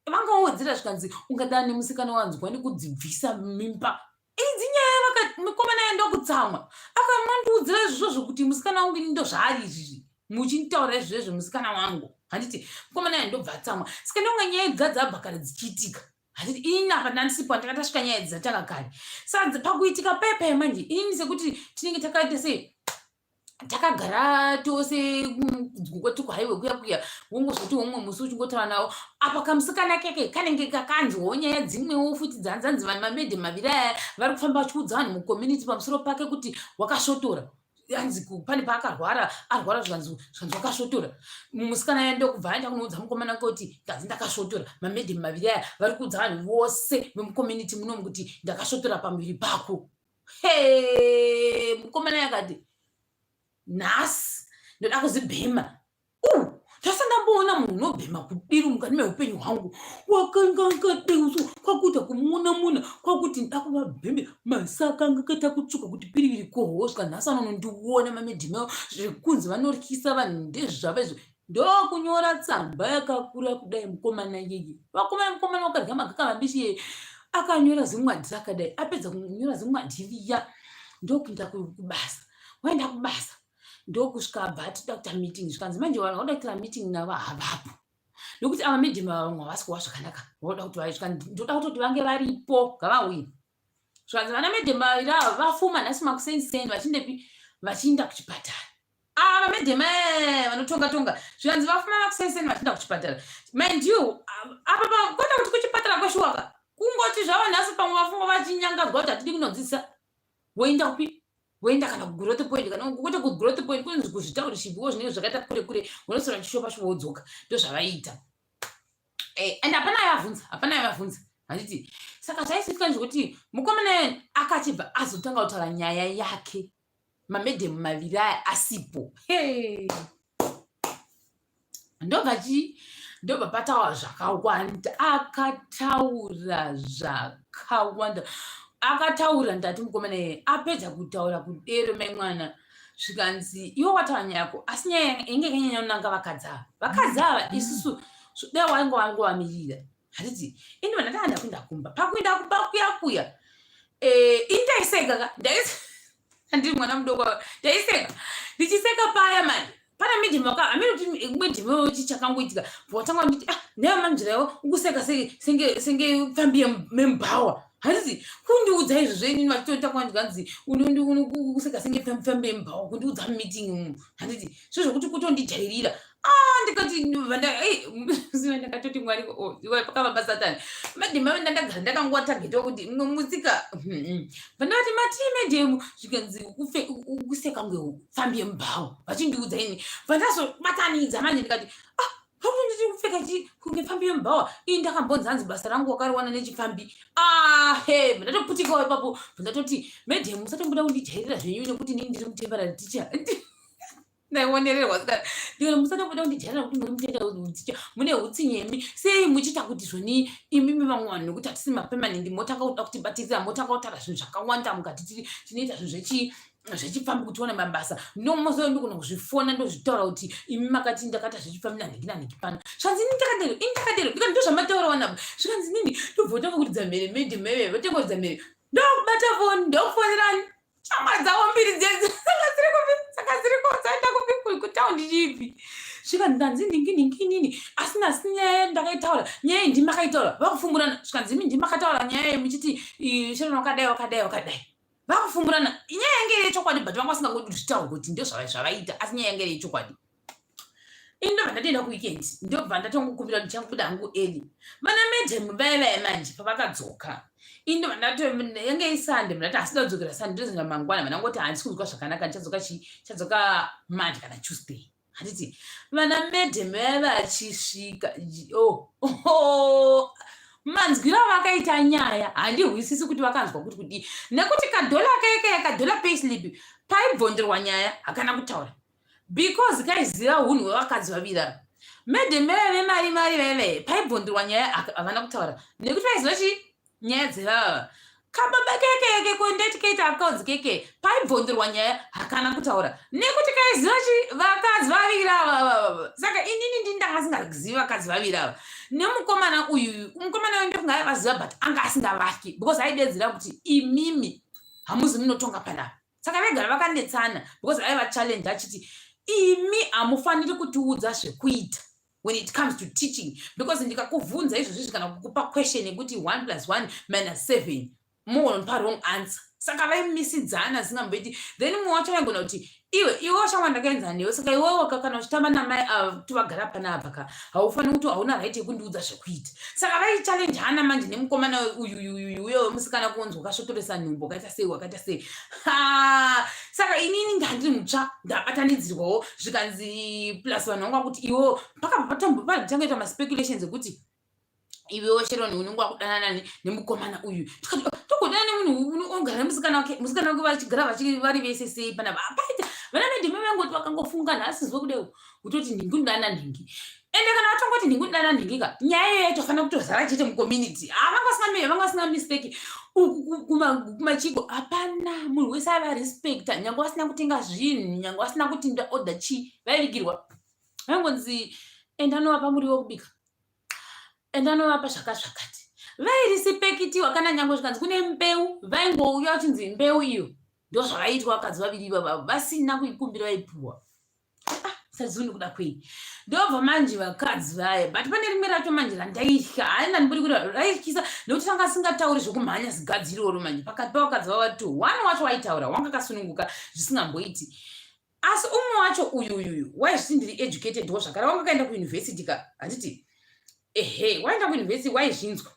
S1: vangawedzera zvikanzi ungadana nemusikana wanzwa nekudzibvisa mimba. Idzi nyaya mukomana ayo ndokutsamwa, akamwandiudzira izvozvo zvokuti musikana wangu ini ndozvaari izvizvi, muchintaura izvozvo musikana wangu. Handiti mukomana ayo ndobva atsamwa. Saka ndonga nyaya idzi dzabva kare dzichiitika. Handiti ini apa ndandisipo ndakatasvika nyaya idzi dzatanga kare. Saka pakuitika pepe manje ini sekuti tinenge takaita sei takagara tose kwetu kuhighway kuya wongozoti umwe musi uchingotaura nawo, apa kamusikana keke kanenge kakanzwawo nyaya dzimwewo futi dzanzanzi vanhu mamedhe maviri aya vari kufamba vachiudza vanhu mucommunity pamusoro pake kuti wakasvotora. Yanzi pane paakarwara, arwara zvikanzi wakasvotora. Musikana aya ndokubva aenda kunoudza mukomana wake kuti kanzi ndakasvotora. Mamedhe maviri aya vari kuudza vanhu vose vemucommunity munomu kuti ndakasvotora pamuviri pako. Mukomana aya akati nhasi ndoda kuzibhema. Ndasandamboona munhu unobhema kudiri mukati meupenyu hwangu, wakanga angadeuswa kwakuita kumuona kwakuti ndakuvabheme masaka angakaita kutsvuka kuti piriviri kohoswa. Nhasi anonondiona mamedhema zvekunzi vanoryisa vanhu ndezvavo izvo. Ndokunyora tsamba yakakura kudai mukomana yeye. Mukomana wakarya magaka mambishi akanyora zimwadhi rakadai. Apedza kunyora zimwadhi riya ndokuenda kubasa. Waenda kubasa ndokusvika abva atida kuita meeting, zvikanzi manje vanhu vanoda kuita meeting navo havapo nokuti ava medhema vamwe havasi kuva zvakanaka, voda kuti vaisvikanzi ndoda kutoti vange varipo ngavauye. Zvikanzi vana medhema vaviri ava vafuma nhasi makuseniseni vachindepi, vachiinda kuchipatara. Ava medhema vanotonga-tonga zvikanzi vafuma makuseniseni vachiinda kuchipatara. Mind you, apa kwenda kuti kuchipatara kweshuwaka kungoti zvava nhasi pamwe vafunga vachinyangadzwa kuti hatidi kunodzidzisa. Woinda kupi? Woenda kana kugrowth point, kana kwete kugrowth point kunzi kuzvitaurishibhiwo zvinenge zvakaita kure unosora chishopa wodzoka. Ndozvavaita. And hapana yavabvunza. Handiti saka zvaizivikanwa zvekuti mukomana akachibva azotanga kutaura nyaya yake mamedhemu maviri aya asipo. Ndobva pataura zvakawanda, akataura zvakawanda. Akataura ndati mukomana iye apedza kutaura kudero mai mwana zvikanzi iwe wataura nyaya yako, asi nyaya inge kanyanya kunanga vakadzi ava isusu dai wangovamirira. Handiti ini vanhu ndakanda kuenda kumba, pakuenda kumba kuya ini ndaiseka handiri mwana mudoko, ndaiseka ndichiseka paya mani. Pana medhema amene kuti medhema chichakangoitika watanga nditi nayo manjirayo ukuseka senge fambi membhawa. Handiti kundiudza izvozvo inini vachitoita kwandikanzi unoseka senge fambi membhawa kundiudza mumeeting. Handiti zvo zvokuti kutondijairira. Ndikati ndakatoti mwari pakavamba Satani. Medhema ave ndandagara ndakangowatageta kuti musika vandavati mati medhemu zvikanzi ukuseka ngefambi yemubhawa vachindiudza ini vandazobatanidza manje ndikati nditi kupfeka kunge fambi yemubhawa ini ndakambonzanzi basa rangu wakariwana nechifambi. Ndatoputikawo ipapo ndatoti medhemu musatomboda kundijairira zvenyu nekuti inini ndiri mutemporary teacher. Ndaionererwa saka ndikati musatomboda kundijairira kuti muri mutemporary teacher mune utsinyemi sei muchiita kuti zvoni imimi vamwe vanhu nekuti hatisi mapermanent motanga kuda kutibatirira motanga kutaura zvinhu zvakawanda mukati tinoita zvinhu zvichifamba kuti wane mabasa nomumozo ndikona kuzvifona ndozvitaura kuti imi makati ndakata zvichifambira ndiki pano zvanzi ini ndakadero ndikati ndozvamataura wanapo zvikanzi nini ndobva tanga kuti dzamhere medhe meve vatenga kuti dzamhere ndokubata foni ndokufonerani shamwari dzavo mbiri dzedzi saka dziri kodzaenda kupi kutaundi chipi zvikanzi ndanzi nini asina nyaya ndakaitaura nyaya iyi ndimakaitaura vakufungurana zvikanzi imi ndimakataura nyaya iyi muchiti chirona wakadai vakufungurana nyaya yange iri yechokwadi but vanga vasingangodi kuzvitaura kuti ndo zvavaita asi nyaya yange iri yechokwadi ini ndobva ndatoenda kuweekend ndobva ndatongokumbira kuti changubuda hangu eli vana medhem vaya manje pavakadzoka ini ndobva yange isande ndati asida kudzokera sande ndozinga mangwana vanangoti handisi kuzwa zvakanaka ndichadzoka manje kana tuesday handiti vana medhem vaya vachisvika manzwiro vakaita nyaya handihwisisi kuti vakanzwa kuti kudii nekuti kadhola kadhola payslip paibvonderwa nyaya hakana kutaura because kaiziva unhu hwevakadzi vaviri medhem veve mari veve paibvonderwa nyaya havana kutaura nekuti vaiziva chi nyaya dzevava kababa keke kuindicate accounts keke paibvonderwa nyaya hakana kutaura nekuti kaiziva chi vakadzi vaviri ava saka inini ndindangasingazivi vakadzi vaviri ava nemukomana uyu mukomana uyu ndokunga aivaziva but anga asingavatyi because aidedzera kuti imimi hamuzi munotonga panapa saka vegara vakandetsana because aiva challenge achiti imi hamufaniri kutiudza zvekuita when it comes to teaching because ndikakuvhunza izvozvi kana kukupa question yekuti 1+1 - 7 munopa wrong answer saka vaimisidzana zvingamboiti then mumwe wacho vaigona kuti iwe washamwa ndakaenzana newe saka iwewo kana uchitamba namai tivagara panapa ka haufaniri kuti hauna right yekundiudza zvekuita saka vaichallenjana manje nemukomana uyo musikana kunzwa ukasvotoresa nhumbo wakaita sei saka inini ngandiri mutsva ndabatanidzirwawo zvikanzi plus vanhu vanga kuti iwewo pakatanga maspeculations ekuti iwewo sheroni unenge wakudanana nemukomana uyu tokodana nemunhu ogara musikana wake vachigara vari vese sei panapa apaita vana medhema vangoti vakangofungana asizwe kudeo kutoti ndingi ndana ndingi ende kana vatongoti ndingi ndana ndingi ka nyaya iyoyo tofanira kutozara chete mucommunity vanga vasina mistake kumachiko hapana munhu wese aiva respecta nyange vasina kutenga zvinhu nyange vasina kuti order chi vaivigirwa vangonzi endanovapa muriwo kubika endanovapa zvakati vairispekitiwa kana nyange zvikanzi kune mbeu vaingouya vachinzi mbeu iyo ndozvakaitwa vakadzi vaviri ivava vasina kuikumbira vaipuwa sazuni kuda kwei ndobva manje vakadzi vaya but pane rimwe racho manje randaitya haina ndiburi kuti raityisa nekuti vanga asingatauri zvokumhanya zigadziriro manje pakati pavakadzi vavatu one wacho waitaura wanga akasununguka zvisingamboiti asi umwe wacho uyu waizviti ndiri educatedwo zvakare wanga akaenda kuyunivhesiti ka handiti waenda kuyunivhesiti waizvinzwa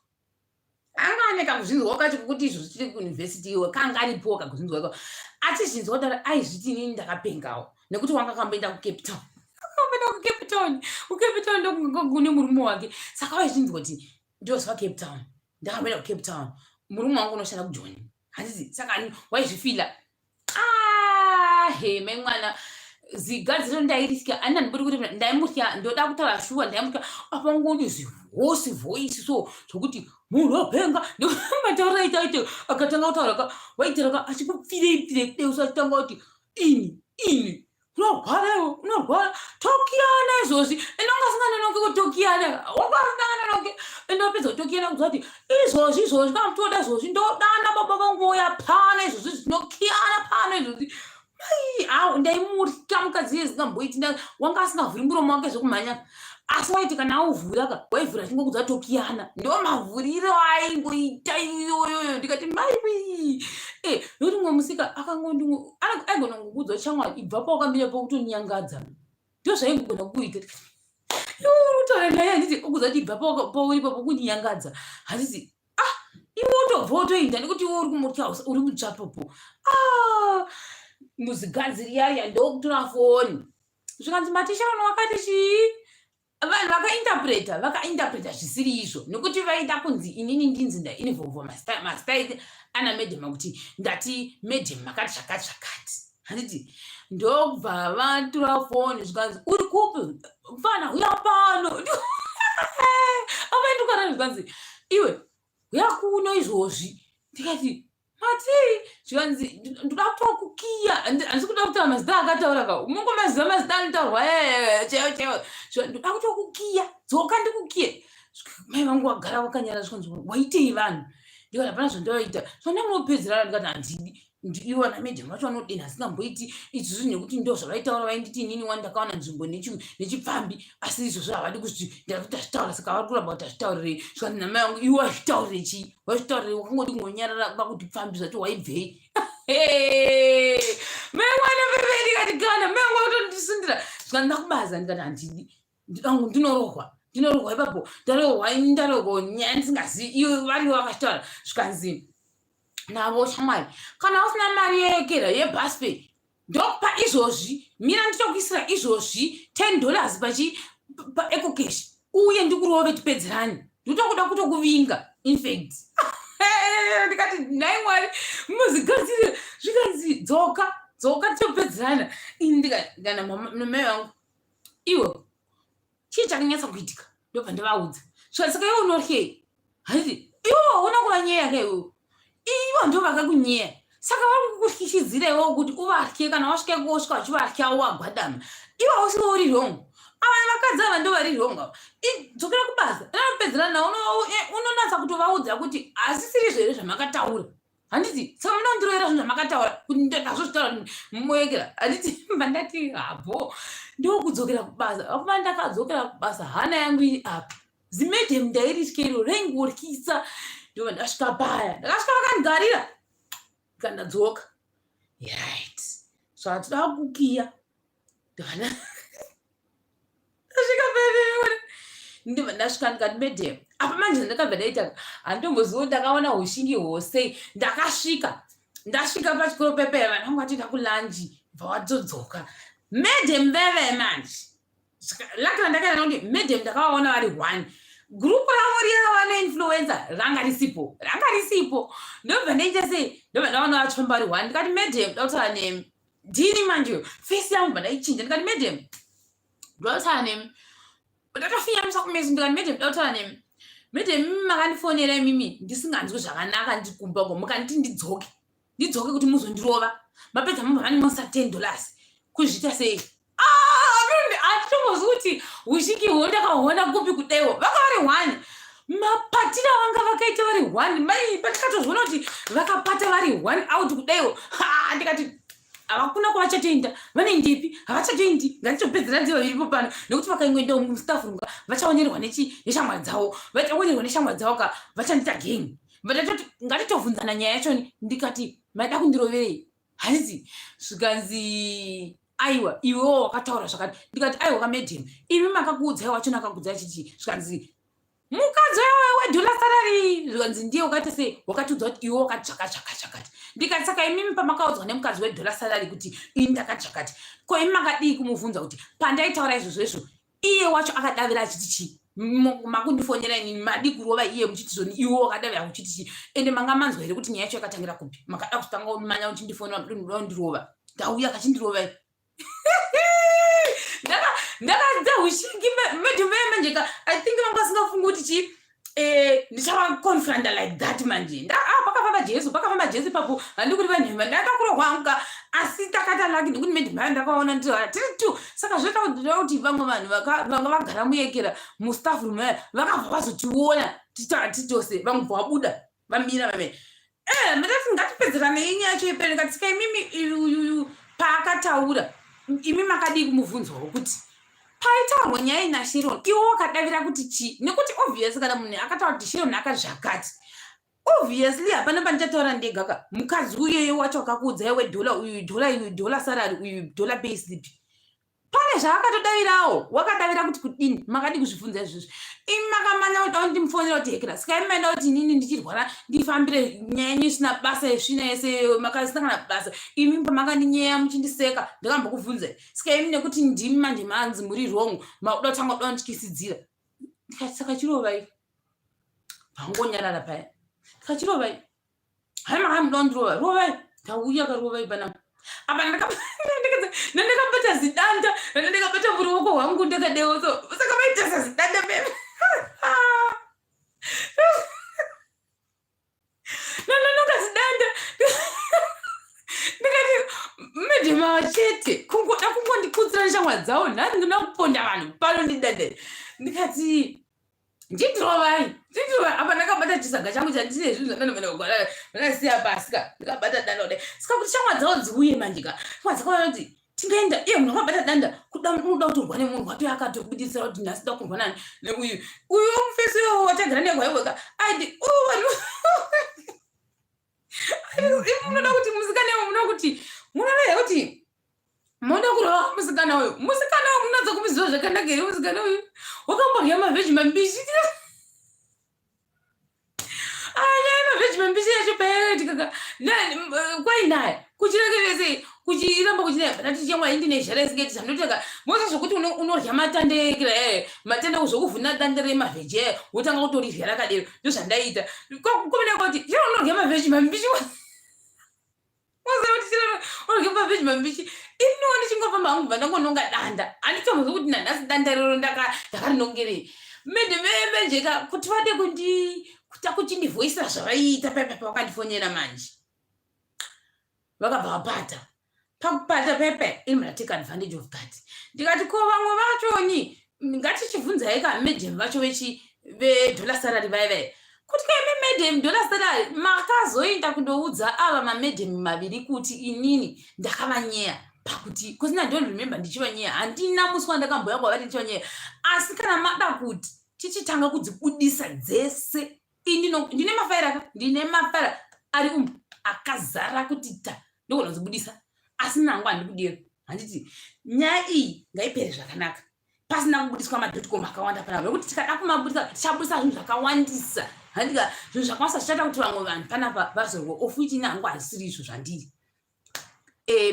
S1: anga ane kakuzvinzwa wakati kuti izvozvi tiri kuyunivhesiti iwe kanga aripowo kakuzvinzwa iko achizvinzwa kuti aizviti inini ndakapengawo nekuti wanga akamboenda kucape town ndokune murume wake saka waizvinzwa kuti ndozva cape town ndakamboenda kucape town murume wangu unoshanda kujoni handiti saka waizvifila mai mwana zigadziro ndairitya handina ndiburi kuti ndaimutya ndoda kutaura shuwa ndaimutya apangoni zivosi voisi so zvokuti munhu wapenga ndmataura itaite akatanga kutaura waitiraka achikupfirei deusa achitanga kuti ini unorwara tokiyana izvozvi ende wangasinganonoke kutokiyana wangasinanganonoke ende wapedza kutokiyana kuziva kuti izvozvi kana mutoda izvozvi ndodana baba vangu voya pana izvozvi zvinokiyana pana izvozvi ndaimutya mukadzi yezingamboiti wanga asingavhuri muromo wake zvokumhanya asi waiti kana auvhura waivhura chingokudziva tokiyana ndo mavhuriro aingoita iyoyoyo ndikati maiwi nokuti mwe musika aigona kukudzwa chamwa ibvapo wakamira pokutonyangadza ndo zvaingogona kuita utaura naye handiti okudziva kuti ibvapo pauripo pokunyangadza handiti iwe utobva wotoinda nekuti iwe uri kumutya uri mutsvapopo muzigadziri yaya ndokutora foni zvikanzi matisha vanhu vakati chii vanhu vakainterpreta zvisiri izvo nekuti vaida kunzi inini ndinzi ndainvolva mastaiti ana medhem kuti ndati medhem makati zvakati handiti ndobva vatora foni zvikanzi uri kupi mfana uya pano avaindukana zvikanzi iwe uya kuno izvozvi ndikati mati zvikanzi ndoda kutokukiya handisi kuda kutaura mazita akataura ka mungu mazita anotaurwa chaiwo chaiwo ndoda kutokukiya dzoka ndikukiye mai vangu vagara vakanyara zvikanzi waitei vanhu ndikati hapana zvandavaita so ndamunopedzerana ndikati handidi iwo namedhamu vacho vanodini asingamboiti izvozvo nekuti ndo zvavaitaura vainditi inini wani ndakawana nzvimbo nechipfambi asi izvozvo havadi kuti ndakuti azvitaura saka vari kuramba kuti azvitaurirei zvikanzi namai vangu iwo azvitaurire chii wazvitaurire wakangoti ngonyarara kwakuti pfambi zvati waibvei mai wana pepei ndikati gana mai vangu vakutondisundira zvikanzi ndakubaza ndikati handidi angu ndinorohwa ipapo ndarohwa nyaya ndisingazivi iwo variwo vakataura zvikanzi navo shamwari kana usina mari yekera yebhasipei ndokupa izvozvi mira nditokuisira izvozvi $10 paecocash uye ndikurove tipedzerani ndotokuda kutokuvinga infact ndikati nhai mwari muzigadzire zvikanzi dzoka titopedzerana ini ndikati kana namai vangu iwo chii chakanyatsa kuitika ndobva ndavaudza saka iwo unoryei handiti iwo una kuvanyaya kaiwewo ivo ndo vakakunyeya saka vari kukutyishidzirewo kuti uvarye kana wasvike kosvika vachivaryawo wagwadama ivo usiwo uri wrong ava vakadzi ava ndo vari wrong ava dzokera kubasa anopedzerana navo unonatsa kutovaudza kuti hasisiri zvere zvamakataura handiti saka munondirovera zvinhu zvamakataura kuti ndazvozvitaura mumoyekera handiti mba ndati hapo ndokudzokera kubasa akuva ndakadzokera kubasa hana yangu iri apa zimedhemu ndairityero raingoryisa ndova ndasvika paya ndakasvika vakandigarira ndikandadzoka right zvatoda kukiya ndosvika pepei ndobva ndasvika ndikati medhemu apa manje ndakabva ndaita handitombozivo ndakaona hoshingi hosei ndasvika pachikoro pepei vanhu vangu vatoenda kulanji bva watodzoka medhemu veve manje lakira ndakaenda kuti medhemu ndakavaona vari 1 gurupu ravo riya vanoinfluenza ranga risipo ndobva ndaita sei ndobva ndaona vachomba vari 1 ndikati medhemu ndautaura nemi ndini manje fesi yangu bva ndaichinja ndikati medhemu ndautaura nemi ndatofinyamisa kumesi ndikati medhemu ndautaura nemi medhemu makandifonera imimi ndisinganzwi zvakanaka ndikumba ko mukanditi ndidzoke kuti muzondirova mapedza mubva vanimosa $10 kuzviita sei hatitombozi kuti ushikiwo ndakaona kupi kudaiwo vaka vari 1 mapatira vanga vakaita vari 1 mai patikatozvona kuti vakapata vari 1 out kudaiwo ndikati havakuna kwavachatoenda vanendepi havachatoendi ngatitopedzera ndivo viripo pano nekuti vakaingoendawo mustaff room vachaonerwa neshamwari dzavo vachaonerwa neshamwari dzavo ka vachandita gengi vatati ngatitovhunzana nyaya yachoni ndikati maida kundiroverei handiti zvikanzi aiwa iwewo wakataura zvakati ndikati aiwa kamedhemu imi makakuudzai wachona akakuudzai chichi zvikanzi mukadzi wedola sarari zvikanzi ndiye wakati sei wakatiudza kuti iwe wakati chakati ndikati saka imimi pamakaudzwa nemukadzi wedola sarari kuti ini ndakati chakati ko imi makadii kumubvunza kuti pandaitaura izvozvo iye wacho akadavira achiti chii makundifonera inini madi kurova iye muchiti zvoni iwe wakadavira kuchiti chii ende manga manzwa here kuti nyaya yacho yakatangira kupi makada kutanga manya kuti ndifonera ndirova ndauya kachindirova ndakadza ushingi medhemu manjeka I think vanga vasingafungi kuti chii ndichavaconfranta like that manje pakafamba jesu papo handi kuti vanhema ndakakurohwanga asi takata laki nekuti medhemu ayo ndakaona tiri 2 saka zvoita kuti vamwe vanhu vanga vagara muyekera mustaff room ayo vakabva vazotiona titose vamwe bva vabuda vamira vame matati ngatipedzerane inyaya yacho ipere katika imimi paakataura imi makadii kumubvunzwawo kuti paitaurwa nyaya inashiron iwo wakadavira kuti chii nekuti obviously kana munhu akataura kuti shiron akazvakati obviously hapana pandichataura ndegaka mukadzi uyeyo wacho akakuudzai wedhola uyu dhola sarari uyu dhola payslip pane zvaakatodavirawo wakadavira kuti kudini makadi kuzvibvunza izvozvo imi makamanya kuti ndimfonera kuti hekera saka imi maenda kuti inini ndichirwara ndifambire nyaya yenyu isina basa yesvina yese makasangana basa imi pamakandinyeya muchindiseka ndakambokubvunzai saka imi nekuti ndimi manje manzi muri wrong makuda kutanga kuda kundityisidzira ndikati saka chirovai pangonyarara paya ndikachirovai hai makamuda kundirova rovai ndauya karovai panapa apa ndakabata zidanda ndakabata muruoko hwangu ndakadewo saka vaita sazidanda meme nanonoka zidanda kungoda kungondikudzira shamwa dzawo nhasi ndina kuponda vanhu pano ndidadai ndikati ndidirovai apa ndakabata chisaga changu chandine zvinhu zvandanofanira kugara vandasiya pasi ka ndikabata danda kudai saka kuti shamwa dzawo dziuye manje ka shamwa dzakaona kuti tingaenda iye munhu akabata danda unoda kutorwa nemunhu wato akatobudisira kuti nhasi da kurwa nani neuyu mufesi iwowo watagara negwaiweka aiti munoda kuti musikana iwo munoda kuti munoda kuti munoda kurova musikana uyu munodza kumuziva zvakanaka here musikana uyu wakamborya mavheji mambishi mavheji mambishi yacho payakatikaka kwainaya kuchirekevese kuchiramba kuchinaya patati chamwa indine zhara isingeti zandoteka mosa zvokuti unorya matande matande kuzokuvhuna dande remavheji aya wotanga kutorirya rakadero ndozvandaita kumeneka kuti chero unorya mavheji mambishi orya mavheji mambishi inoo ndichingofamba hangu bva ndangononga danda handitombozi kuti nanhasi danda rero ndakarinongerei mendemejeka kuti vade kuta kuchindivhoisira zvavaiita pepepe vakandifonyera manje vakabva vapata pakupata pepe ini mnatake advantage of that ndikati ko vamwe vachoni ngatichibvunzai kamedhem vacho vedollar salary vaivai kuti kaimemedhem dollar salary makazoenda kundoudza ava mamedhem maviri kuti inini ndakavanyeya pakuti kusina don't remember ndichivanyeya handina musi wandakamboya kwavari ndichivanyeya asi kana mada kuti tichitanga kudzibudisa dzese ndine mafaira ari akazara kuti ta ndogona kudzibudisa asi nangu handikudiro handiti nyaya iyi ngaipere zvakanaka pasina kubudiswa madotcom akawanda panapa nokuti tikada kumabudisa tichabudisa zvinhu zvakawandisa handika zvinhu zvakawandisa zvichata kuti vamwe vanhu panapa vazorwa ofu ichini hangu hazvisiri izvo zvandiri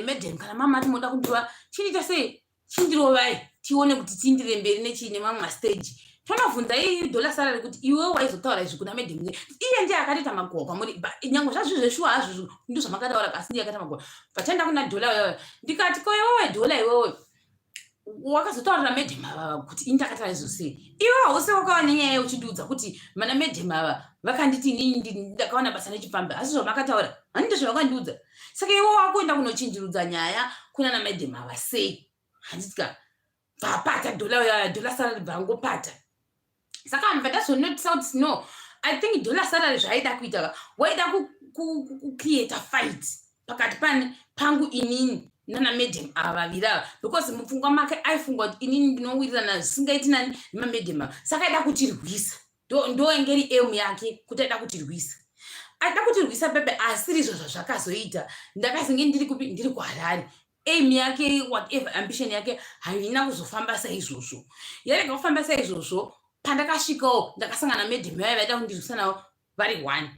S1: medhem kana mamati moda kundiva chiniita sei chindirovai tione kuti tiindire mberi nechiine mamwe mastage tonobvunza dollar salary kuti iwe waizotaura izvi kuna medhem iye ndiye akatoita magwa kwamuri nyange zvazvo zveshuwa hazvo ndo zvamakataura asi ndiye akaita magwa pataenda kuna dhola iyoyo ndikati ko iwewe dhola iwewe wakazotaurira medhem ava kuti ini takataura izvosei iwe hause wakawa nenyaya uchindiudza kuti mana medhem ava vakanditi inini ndakawana basa nechipambe asi zvamakataura handito zvavakandiudza saka iwe wakuenda kunochinjirudza nyaya kunana medhem ava sei handitika vapata dollar salary bvangopata saka mva ndazonotisa kuti no I think dollar salary zvaida kuita waida kucreata fight pakati pangu inini nana medhem ava vaviri ava because mupfungwa make aifunga kuti inini ndinowirirana zvisingaiti nani nemamedhem ava saka aida kutirwisa ndoengeri emu yake kuti aida kutirwisa pepe asiri izvo zvazvakazoita ndakazinge ndiri kupi ndiri kuharare aim yake whatever ambition yake haina kuzofamba saizvozvo yarega kufamba saizvozvo pandakasvikawo ndakasangana medhem yavo vaida kundirwisa navo vari one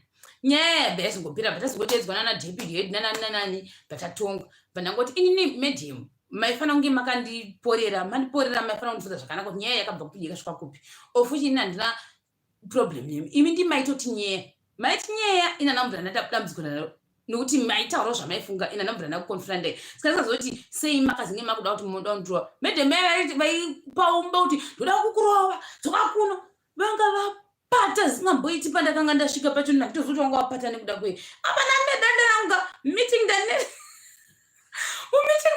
S1: nyaya yabva yazingopera patazingotedzwa nana deputy head nanani patatonga pandangoti inini medhem maifanira kunge makandiporera maifanira kundifudza zvakanaka kuti nyaya yakabva kupi yakasvika kupi ofuchini handina problem nemi imi ndimaitoti nyaya maiti nyaya ina nambura ndadambudziko naro nokuti maitaurawo zvamaifunga ina nambura ndakukonfira ndai sikazazoti sei makazinge makuda kuti munoda kundirova medhem vaipaumba kuti ndoda kukurova dzoka kuno vanga vapata zisingamboiti pandakanga ndasvika pacho nakutozoti wanga wapata nekuda kwei apana nedanda ranga meeting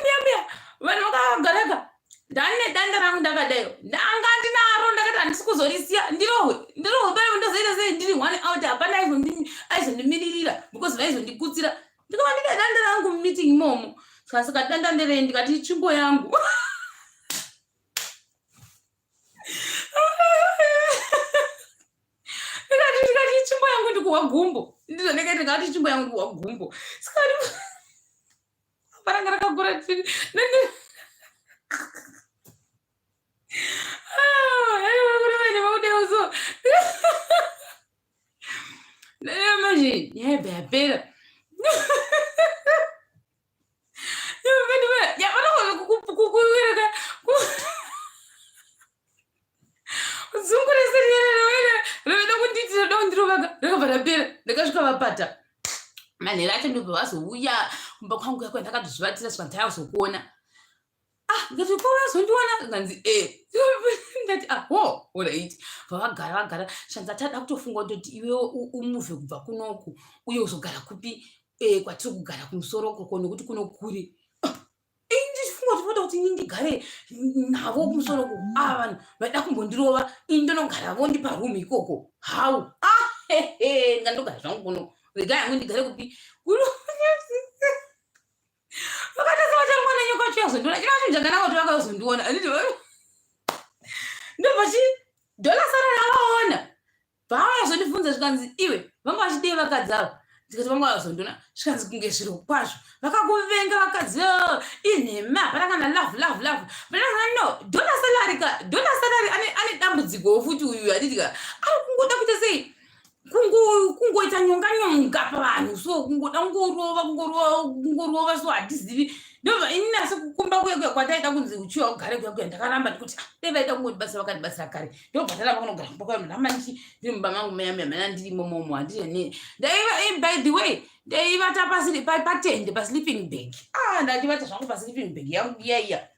S1: muyamuya vanhu vakavagaraka ndane danda rangu ndakadayo ndanga ndinaro ndakati handisi kuzorisiya ndirohwe paivo ndozoita sei ndiri one out hapana aizondimiririra because vaizondikutsira ndikava ndine danda rangu mumeeting imomo saka danda nderei ndikati itsvimbo yangu ndikati itsvimbo yangu ndikuhwagumbo ndizonekaiti ndikati itsvimbo yangu ndikuhwagumbo sikati paranga rakagura imagine yabva yapera kukuwereka zungureseriraveda kunditi roda kundirovaga rakabva rapera ndakasvika vapata manhero acho ndobva vazouya kumba kwangu yakwe ndakatozvivatira sika ndaakuzokuona ngati kozondiona nganzi ndati alright vagara shanza tada kutofunga kutoti iwewe umuvhe kubva kunoku uye uzogara kupi kwatiri kugara kumusoro koko nokuti kuno kuri kuti ndigare navo kumusoro uku vanhu vaida kumbondirova ini ndonogara ndi parumu ikoko hau ndingandogara zvangu kuno regai hangu ndigare kupi vakatasa vachamwana nyoka chiyazondiona china chinhu chakanaka kuti vakazondiona ndobvachi dola sara ravaona vaazondibvunza zvikanzi iwe vanga vachidei vakadzi ava ndikati vanga vazondiona zvikanzi kunge zviro kwazvo vakakuvenga vakadzi inhema patangana lavhu no dola salari ane dambudziko futi uyu aditika ari kungoda kuita sei kungoita nyonga pavanhu so kungoda kungorova so hatizivi ndobva ini nasi kukumba kuya kwataita kunzi uchiwa ugare kuya ndakaramba ndikuti dai vaita kungodibasa vakandibatsira kare ndobva taramba kunogara pakaramba ndiri mumba mangu mana ndiri momo handiri by the way ndaivata patende pasleeping bag ndachivata zvangu pasleeping bag yangu iya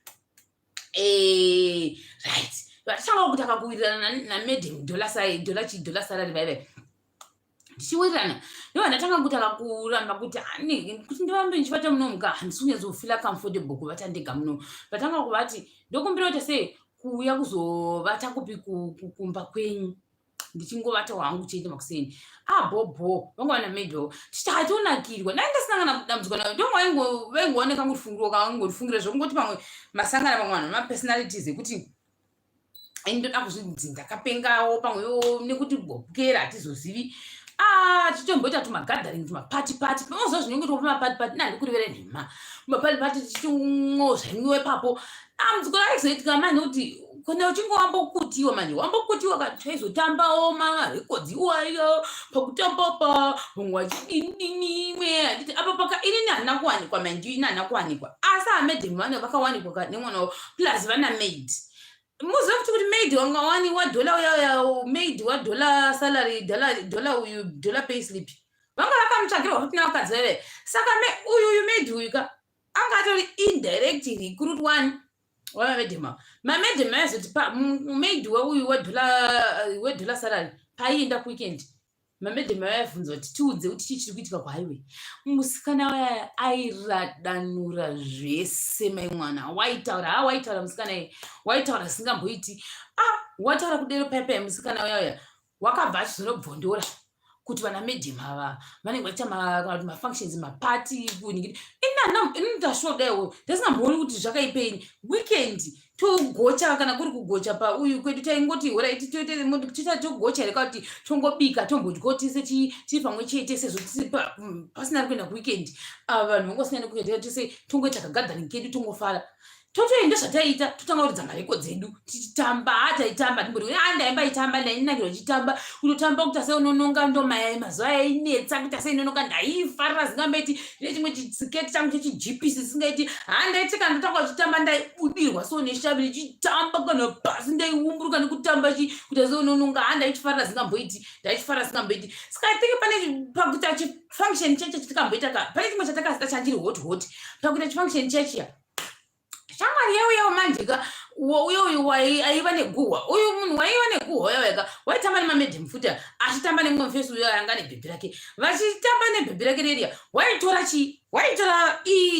S1: right vachanga kutaka kuwirirana namadam dola salari vaivai ndichiwirirana ndo ndatanga kutaka kuramba kuti kuti ndivambe ndichivata muno muka handisi kunyazofila comfortable kuvata ndega muno vatanga kuvati ndokumbira kuti sei kuuya kuzovata kupi kumba kwenyu ndichingovata wangu chete makuseni bhobho vanga vana medho tichatonakirwa dai ndasangana kudambudzwa nayo ndo vaingooneka ngofungiro kangongofungira zvokungoti pamwe masangana pamwe vanhu vemapersonalities ekuti ndoda kuzvidzi ndakapengawo pamwewo nekuti bhokera hatizozivi tichomboita tumagadharing tumapati pamozva zvinenge topa mapati nandikurivere nhema mapati tichingozvaniwe papo dambudziko raizoitika mani kuti kana uchinge wambokutiwa manje wambokutiwa kuti chaizotambawo marekodzi iwayo pakutamba vamwe vachidinimwe handiti apa paka inini handina kuwanikwa manje ini handina kuwanikwa asi amadam vane vakawanikwa nemwana wavo plus vana maid muziva kuti maid wangawaniwa dola uya maid wadola salary dola uyu dola payslip vanga vakamutsvakirwa kuti navakadzi veve saka uyu maid uyu ka anga atori indirect recruit one wamamadam mamadam aizoti maid weuyu wedola salary paienda kuweekend mamadam aibvunza kuti tiudze kuti chii chiri kuitika kwaiwe musikana waya airadanura zvese maimwana waitaura musikana ye waitaura singamboiti wataura kudero paipai musikana waya wakabva achizonobvondora kuti vana madam ava vanenge vaita mafunctions mapati kuningiri inindashodaiwo ndasingambooni kuti zvakaipeni weekend togocha kana kuri kugocha pauyu kwedu taingoti horaitoita togocha reka kuti tongobika tombodya tese tiri pamwe chete sezvo tisi pasina kuenda kuweekend vanhu vangosina kuenda tese tongoita kagadharing kedu tongofara totoenda zvataita totanga kuridza mareko dzedu tichitamba taitamba timboti ndaimbaitamba ndainakirwa chitamba unotamba kuti ase unononga ndomayai mazuva ainetsa kuti ase inononga ndaifarira zingambaiti ine chimwe chisiketi changu chechijipisi zisingaiti handaitika ndotanga kuchitamba ndaibudirwa so neshavi ndichitamba kana pasi ndaiumburuka nekutamba kuti ase unononga handaichifarira zingamboiti ndaichifarira zingamboiti saka tiki pane pakuita chifunction cheche chitikamboita pane chimwe chatakazita chanjiri hot pakuita chifunction chechiya shamwari yeuyawo manjika uyu aiva neguhwa uyu munhu waiva neguhwa yaweka waitamba nemamadam futi achitamba nemumfesi uyo anga nebhebhi rake vachitamba nebhebhi rake reriya waitora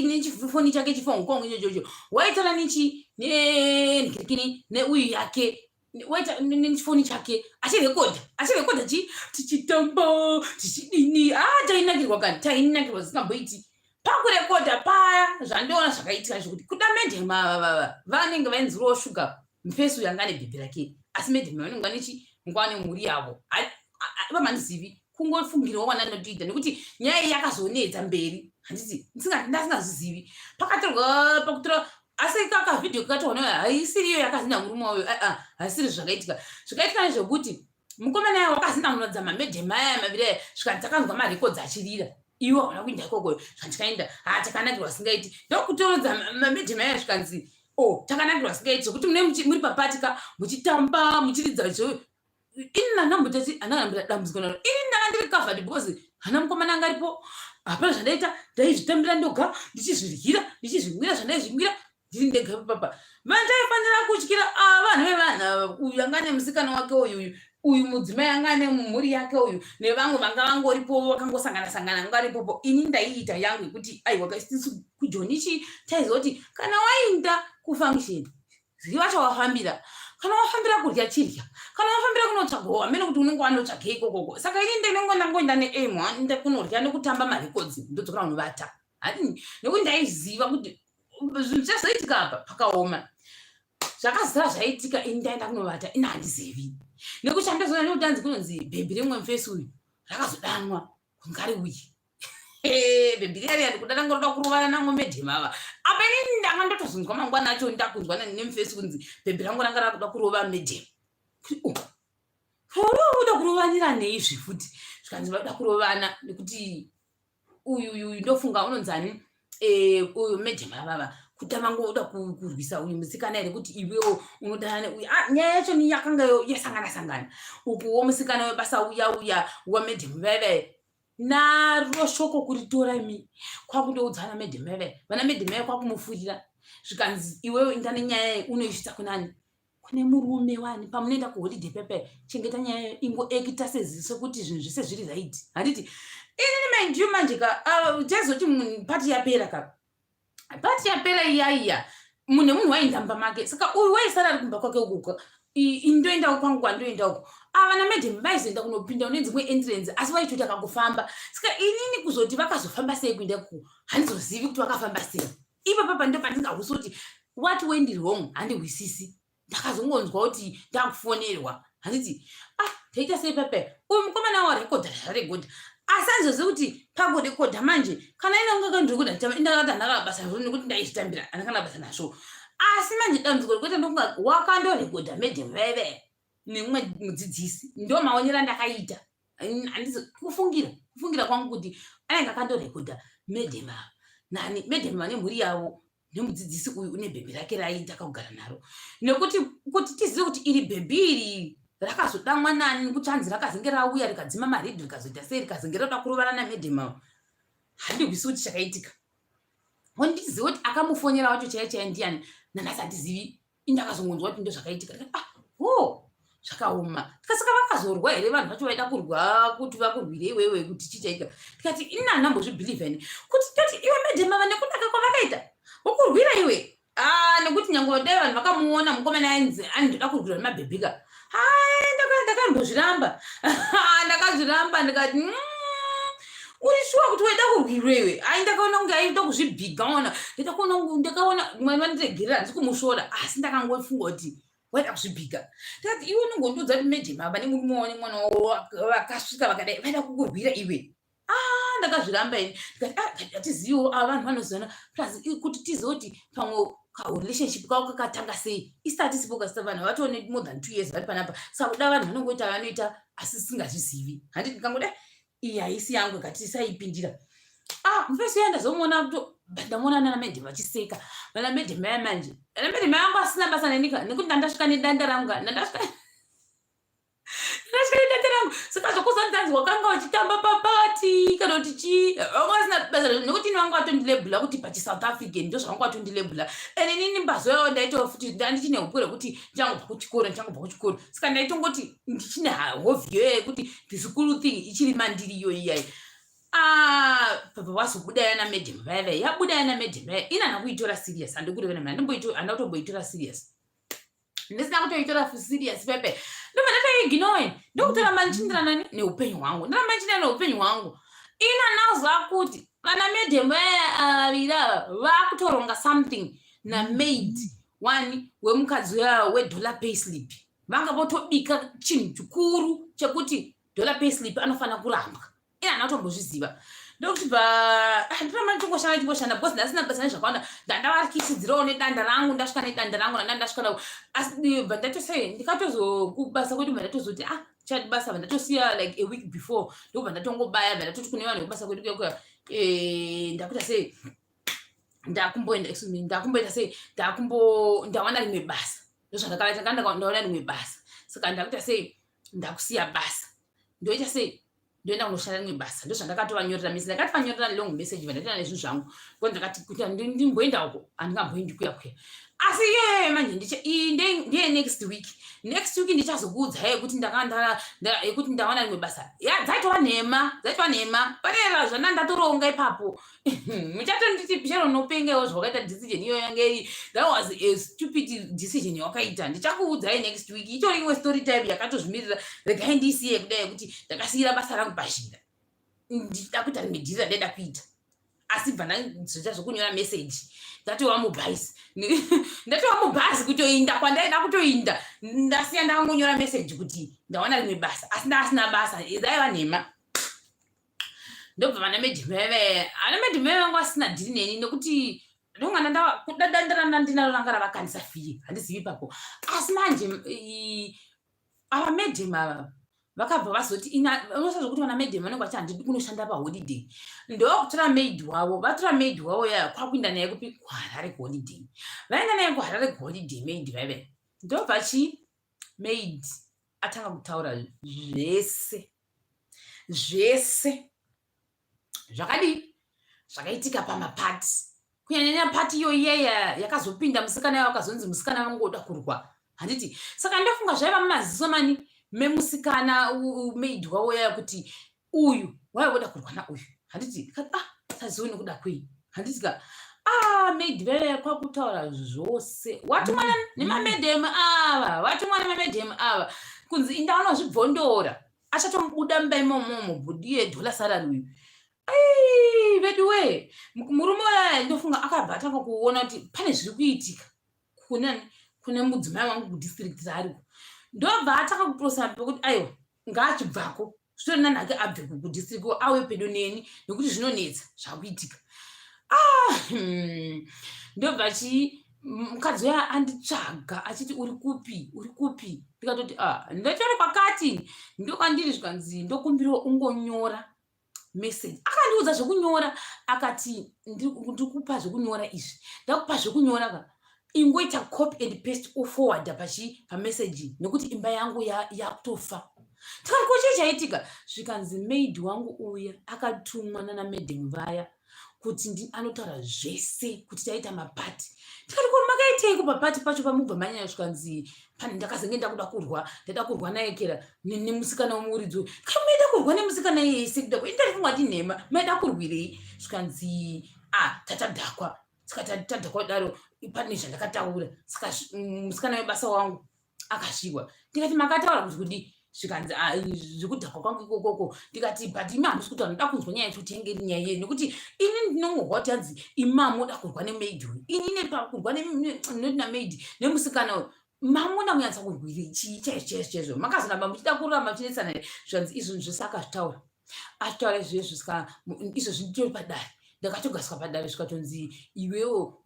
S1: nechifoni chake chifongkong ichocho waitora nenhirikini neuyu yake waita nechifoni chake achirekodha tichitamba tichidini tainakirwa kani tainakirwa zikamboiti pakurekodha paya zvandiona zvakaitika zvokuti kuda madam ava vanenge vainzirawo shuga mufesi uyu anga nebhebhi rake asi madam vanenge vanechimuka nemhuri yavo vamandizivi kungofungirawo wana notiita nekuti nyaya yakazonetsa mberi handiti ndasingazvizivi pakatorwa pakutora asi kaka vhidhiyo kakatoona haisiriyo yakazinda murume wayo haisiri zvakaitika nezvekuti mukomana yawo wakazinda munodza mamadam aya maviri aya zvikanzi takanzwa marekodzi achirira iwe hauna kuenda ikoko zvandikaenda takanakirwa singaiti ndokutorodza mamadam aya zvikanzi takanakirwa singaiti zvokuti muri papatika muchitamba muchiridza ini nandambotati andangambira dambudziko naro ini ndanga ndiri covered because hana mukomana anga aripo hapana zvandaita ndaizvitambira ndoga ndichizvimwira zvandaizvimwira ndiri ndega papa vandaifanira kutyira vanhu vevanhu uyu anga nemusikana wake uyu uyu mudzimai anga ane mhuri yake uyu nevamwe vanga vangoripo vakangosangana ngaripopo. Ini ndaiita yangu yekuti aiwa kaisitisu kujonichi taiziva kuti kana wainda kufunction ziva chawafambira. Kana wafambira kurya chirya, kana wafambira kunotsvaga hamene kuti unenge wanotsvage ikokoko. Saka ini ndinongoenda neaim inde kunorya nekutamba marekodzi ndodzokera unovata. Hadini nekuti ndaiziva kuti zvinhu zvichazoitika apa pakaoma. Zvakazara zvaitika ini ndaenda kunovata ina handizivi. Nekuti chandazoona nekuti kunonzi bhebhi remwe mufesi uyu rakazodanwa kungari uyi. Bhebhi riya ndikuda ndanga ndoda kurovana namwe medhema ava. Apa inini ndanga ndotozonzwa mangwana acho ndakunzwa nemufesi kunzi bhebhi rangu ranga rakuda kurova medhema. Uda kurovanira neizvi futi. Zvikanzi vada kurovana nekuti uyu ndofunga unonzani uyu medhema vava kuti avangoda kurwisa uyu musikana here kuti iwewo unodana neuyu. Nyaya yacho ni yakanga yasangana ukuwo musikana webasa uya wamedhema vava naro shoko kuritora imi kwakundoudzana medhema vava vana medhema kwakumufurira. Zvikanzi iwewo inda nenyaya unoisvitsa kunani kune murume wani pamunoenda kuholidhe pepe chengeta nyaya ingoekita seziso kuti zvinhu zvese zviri right. Handiti inini mandiyo manjika chaizoti pati yapera ka pati yapera iyaiya munhu wainda mumba make. Saka uyu waisara ari kumba kwake ukuko indoendawo kwangu kwandoendawo avana medhema vaizoenda kunopinda nedzimwe entrance asi vaitoti akangofamba. Saka inini kuzoti vakazofamba sei kuenda ku handizozivi kuti vakafamba sei. Ipo papa ndo pandingahusi kuti what went wrong handihwisisi. Ndakazongonzwa kuti ndakufonerwa handiti taita sei pepe uyu mukomana warekodha zvarekodha asi andizozivi kuti pakurekodha manje kana inonga kandiri ndakati ndakabasa nazvo nekuti ndaizvitambira andakana basa nazvo. Asi manje dambudziko rekuti ndokunga wakandorekodha medhema veve nemumwe mudzidzisi ndo maonera ndakaita. Handizi kufungira kwangu kuti ainge akandorekodha medhema nani medhema nemhuri yavo nemudzidzisi uyu une bhebhi rake raiita kugara naro. Nekuti kuti tizive kuti iri bhebhi iri rakazodamwa nani nekuti hanzi rakazenge rauya rikadzima maredhi rikazoita sei rikazenge roda kurovana namedhema. Handihwisi kuti chakaitika. Ndizive kuti akamufonera wacho chaiye ndiani nanhasi handizivi. Indakazongonzwa kuti ndo zvakaitika. Zvakaoma. Saka vakazorwa here vanhu vacho vaida kurwa kuti vakurwire iwewe kuti chichaika. Tikati ini handambozvibhilivha ini kuti toti iwe medhema vanekudaka kwavakaita wokurwira iwe. Nekuti nyange dai vanhu vakamuona mukomana ainzi andoda kurwira nemabhebhika. Ndakambozviramba. Ndakazviramba ndikati uri shuwa kuti waida kurwirwa iwe. Ndakaona kunge aida kuzvibhiga ona. Ndakaona mwari vandiregerera handisi kumushora asi ndakangofunga kuti waida kuzvibhiga. Ndikati iwe unongondiudza kuti medhema vane murume wani mwana vakasvika vakadai vaida kukurwira iwe. Ndakazviramba ini ndikati hatiziviwo ava vanhu vanozivana plus kuti tizive kuti pamwe karelationship kavo kakatanga sei isati sipo kasita vanhu vatone more than 2 years vari panapa. Saka kuda vanhu vanongoita vanoita asi singazvizivi. Handiti ndikangoda iyi haisi yangu ikati isaipindira. Mufesi uya ndazomuona kuto ndamuona namedhema vachiseka vana medhema yamanje. Vana medhema yangu asina basa nenika nekuti ndandasvika nedanda rangu ndandasvika nedanda rangu. Saka zvokuzanzanzi wakanga wachitamba papati kana kuti chii wanga asina basa nekuti ini vanga vatondilebhula kuti pachiSouth African ndo zvavanga vatondilebhula. Ene inini mbazoyawo ndaitawo futi ndandichine upwere kuti ndichangobva kuchikoro. Saka ndaitongoti ndichine hovhiyo yekuti this cool thing ichiri mandiriyo iyai. Papa wazobuda yana medhema vaya yabuda yana medhema vaya ina nakuitora serious. Handikureva namani handautomboitora serious. Ndisina kutoitora serious pepe. Ndobva ndatoiginowe ndokutora manichindirana nani neupenyu hwangu. Ndaramba ndichina neupenyu hwangu. Ina nazwa kuti vana medhema vaya avira vakutoronga something namaid wani wemukadzi wedollar payslip. Vanga votobika chinhu chikuru chekuti dollar payslip anofana kurambwa. Ina ndatombozviziva. Ndokuti ndiramba ndichingoshanda because ndasina basa nezvakawanda ndandavarikisidzirawo nedanda rangu ndasvika nedanda rangu nandasvika nao. Asi vandatosei ndikatozokubasa kwedu vandatozoti chati basa vandatosiya like a week before ndobva ndatongobaya vandatoti kune vanhu vekubasa kwedu kuya ndakuita sei ndakumboenda sei ndawana rimwe basa. Ndozvandakavaita ndaona rimwe basa. Saka ndakuita sei ndakusiya basa ndoita sei ndoenda kunoshanda rimwe basa. Ndozvandakatovanyorera message ndakativanyorera long message vandaita nezvinhu zvangu because ndakati kuti ndimboenda uko handingamboendi kuya. Asi iyoyo manje ndiye next week next week ndichazokuudzai kuti kuti ndawana rimwe basa. Dzaitova nhema panera zvana ndatoronga ipapo. Muchatonditi chero nopengewo zvawakaita decision iyo yange that was a stupid decision yawakaita. Ndichakuudzai next week. Itori imwe story time yakatozvimirira. Regai ndisiye kudai kuti ndakasiyira basa rangu pashira. Ndichida kuita rimwe dhira ndaida kuita. Asi bva ndazoita zvokunyora message ndatova mubhazi kutoinda kwandaida kutoinda ndasiya ndakangonyora message kuti ndawana rimwe basa asi ndasina basa dzaiva nhema. Ndobva vana medhimeve vangu vasina dhiri neni nekuti ndonga ndinaro ranga ravakandisa fiye handizivi ipapo. Asi manje ava medhim ava vakabva vazoti unosaza kuti vana medhim vanenge vachiti handidi kunoshanda paholiday. Ndokutora maid wavo vatora maid wavo yaya kwakuinda naye kupi kuHarare kuholiday. Vaenda naye kuHarare kuholiday maid vaive. Ndobva maid atanga kutaura zvese zvakadii zvakaitika pamapati. Kunyanya pati iyo iyeya yakazopinda musikana yavo akazonzi musikana vangoda kurwa. Handiti saka ndofunga zvaiva mumaziso mani memusikana maid wavo yaya kuti uyu waivoda kurwa nauyu. Handiti sazivi nekuda kwei. Handiti maid veve kwakutaura zvose watumwana nemamedhem ava kunzi indaona zvibvondora achatomubuda mumba imomo bhudi yedola salary uyu. Veduwe murume waya ndofunga akabva atanga kuona kuti pane zviri kuitika kune mudzimai wangu kudistrict raariko. Ndobva atanga kuprosa pekuti aiwa ngaachibvako zvino nanhake abve kudistrict auye pedo neni nekuti zvinonetsa zvakuitika. Ndobva mukadzi uya anditsvaga achiti uri kupi ndikatoti ndatori kwakati ndokwandiri zvikanzi ndokumbiriwa ungonyora message. Akandiudza zvekunyora akati ndikupa zvekunyora izvi ndakupa zvekunyora ka ingoita copy and paste uforwarda pamessage nekuti imba yangu yakutofa. Tikati kochii chaitika zvikanzi maid wangu uya akatumwa nana medhem vaya kuti anotaura zvese kuti taita mapati. Tikati ko makaiteiko papati pacho pamubva manyanya zvikanzi pane ndakazenge ndakuda kurwa naye kera nemusikana womuridzo. Kai maida kurwa nemusikana yese kuda ndarifunga kuti nhema maida kurwirei zvikanzi tatadhakwa. Saka tadhakwa kudaro pane zvandakataura saka musikana webasa wangu akasviwa. Ndikati makataura kuti kudii zvikanzi zvekudhakwa kwangu ikokoko. Ndikati but imi hamusi kutaura ndoda kunzwa nyaya yacho tenge iri nyaya yenu nekuti ini ndinongorwa kuti hanzi imama moda kurwa nemaid uyu inini pakurwa noti namaid nemusikana uyu mamuna kunyatsa kurwirei chii chaizvo makazoramba muchida kuramba muchinetsana zvikanzi izvoni zvose akazvitaura achitaura izvozvo saka izvozvi nditori padare. Ndakatogaswa padare zvikatonzi iwewo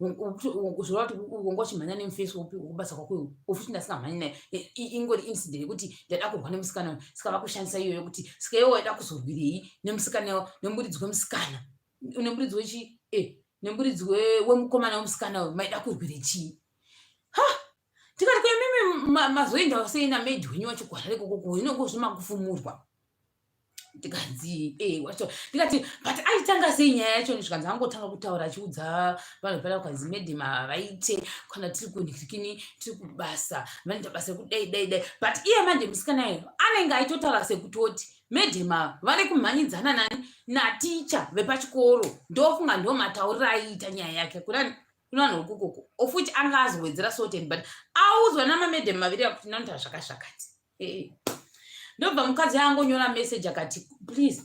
S1: zvova kuti wanga uchimhanya nemufesi wokubasa kwako ofuti ndasingamhanyi naye ingori incident yekuti ndada kurwa nemusikana uyu saka vakushandisa iyoyo kuti saka iwewo waida kuzorwirei nemusikana nemuridzi wemusikana nemuridzi wechi nemuridzi wemukomana wemusikana uyu maida kurwire chii. Tikati kwemimi mazoendawo sei namaid wenyu wacho kuHarare kokoko inongo zvimakufumurwa. Ndikanzi ndikati but aitanga sei nyaya yacho zvikanzi angotanga kutaura achiudza vanhu pala kukanzi medhem vaite kana tiri kunikini tiri kubasa vanoita basa rekudai but iye manje musikana iye anenge aitotaura sekutoti medhem vari kumhanyidzana naticha vepachikoro ndofunga ndo matauriro aiita nyaya yake kuna vanhu ukokoko ofuti anga azowedzera soten but audzwa namamedhem maviri akuti ndanotaura zvakati. Ndobva mukadzi angonyora message akati please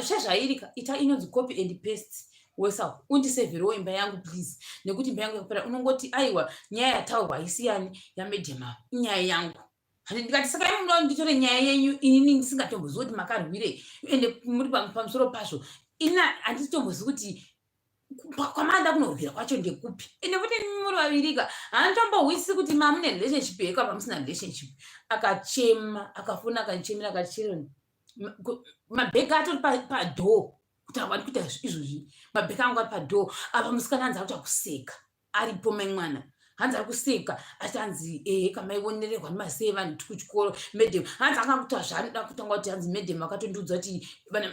S1: sezvairika ita inonzi copy and paste wesa undisevherewo imba yangu please nekuti imba yangu yakupera unongoti aiwa nyaya yataurwa haisiyani yamedhem inyaya yangu. Ndikati saka imi munoda nditore nyaya yenyu inini ndisingatombozivi kuti makarwirei ende muri pamusoro pazvo ina handitotombozivi kuti kwamanda kunorwira kwacho ndekupi ende kuti muri vavirika handitombohwisi kuti mamune relationship yekwa pamusina relationship. Akachema akafona akachemera akachironi mabheki atori padhoo kuti havadi kuita izvozvi mabheki angu ari padhoo apa musikana hanzi akuta kuseka aripo mai mwana hanzi ari kuseka ati hanzi kamaiwonererwa nemasevani kuchikoro medhem hanzi akanguta zvaanoda kutanga kuti hanzi medhem akatondiudza kuti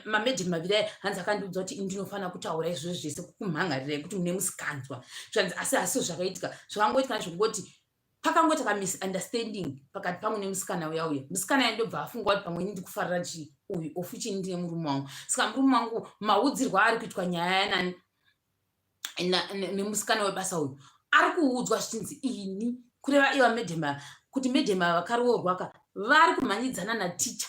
S1: mamedhem maviri aya hanzi akandiudza kuti ndinofanira kutaura izvozvo zvese kumhangarira kuti mune musikanzwa zvanzi asi zvakaitika zvakangoitika zvokungoti pakangoita kamisunderstanding pakati pangu nemusikana uya uya. Musikana uya ndobva afunga kuti pamwe ndiri kufarira uyu ofichi ndine murume wangu. Saka murume wangu maudzirwa ari kuitwa nyaya nemusikana webasa uyu ari kuudzwa zvichinzi ini kureva iva Medhema kuti Medhema vakaroorwa ka vari kumhanyidzana naticha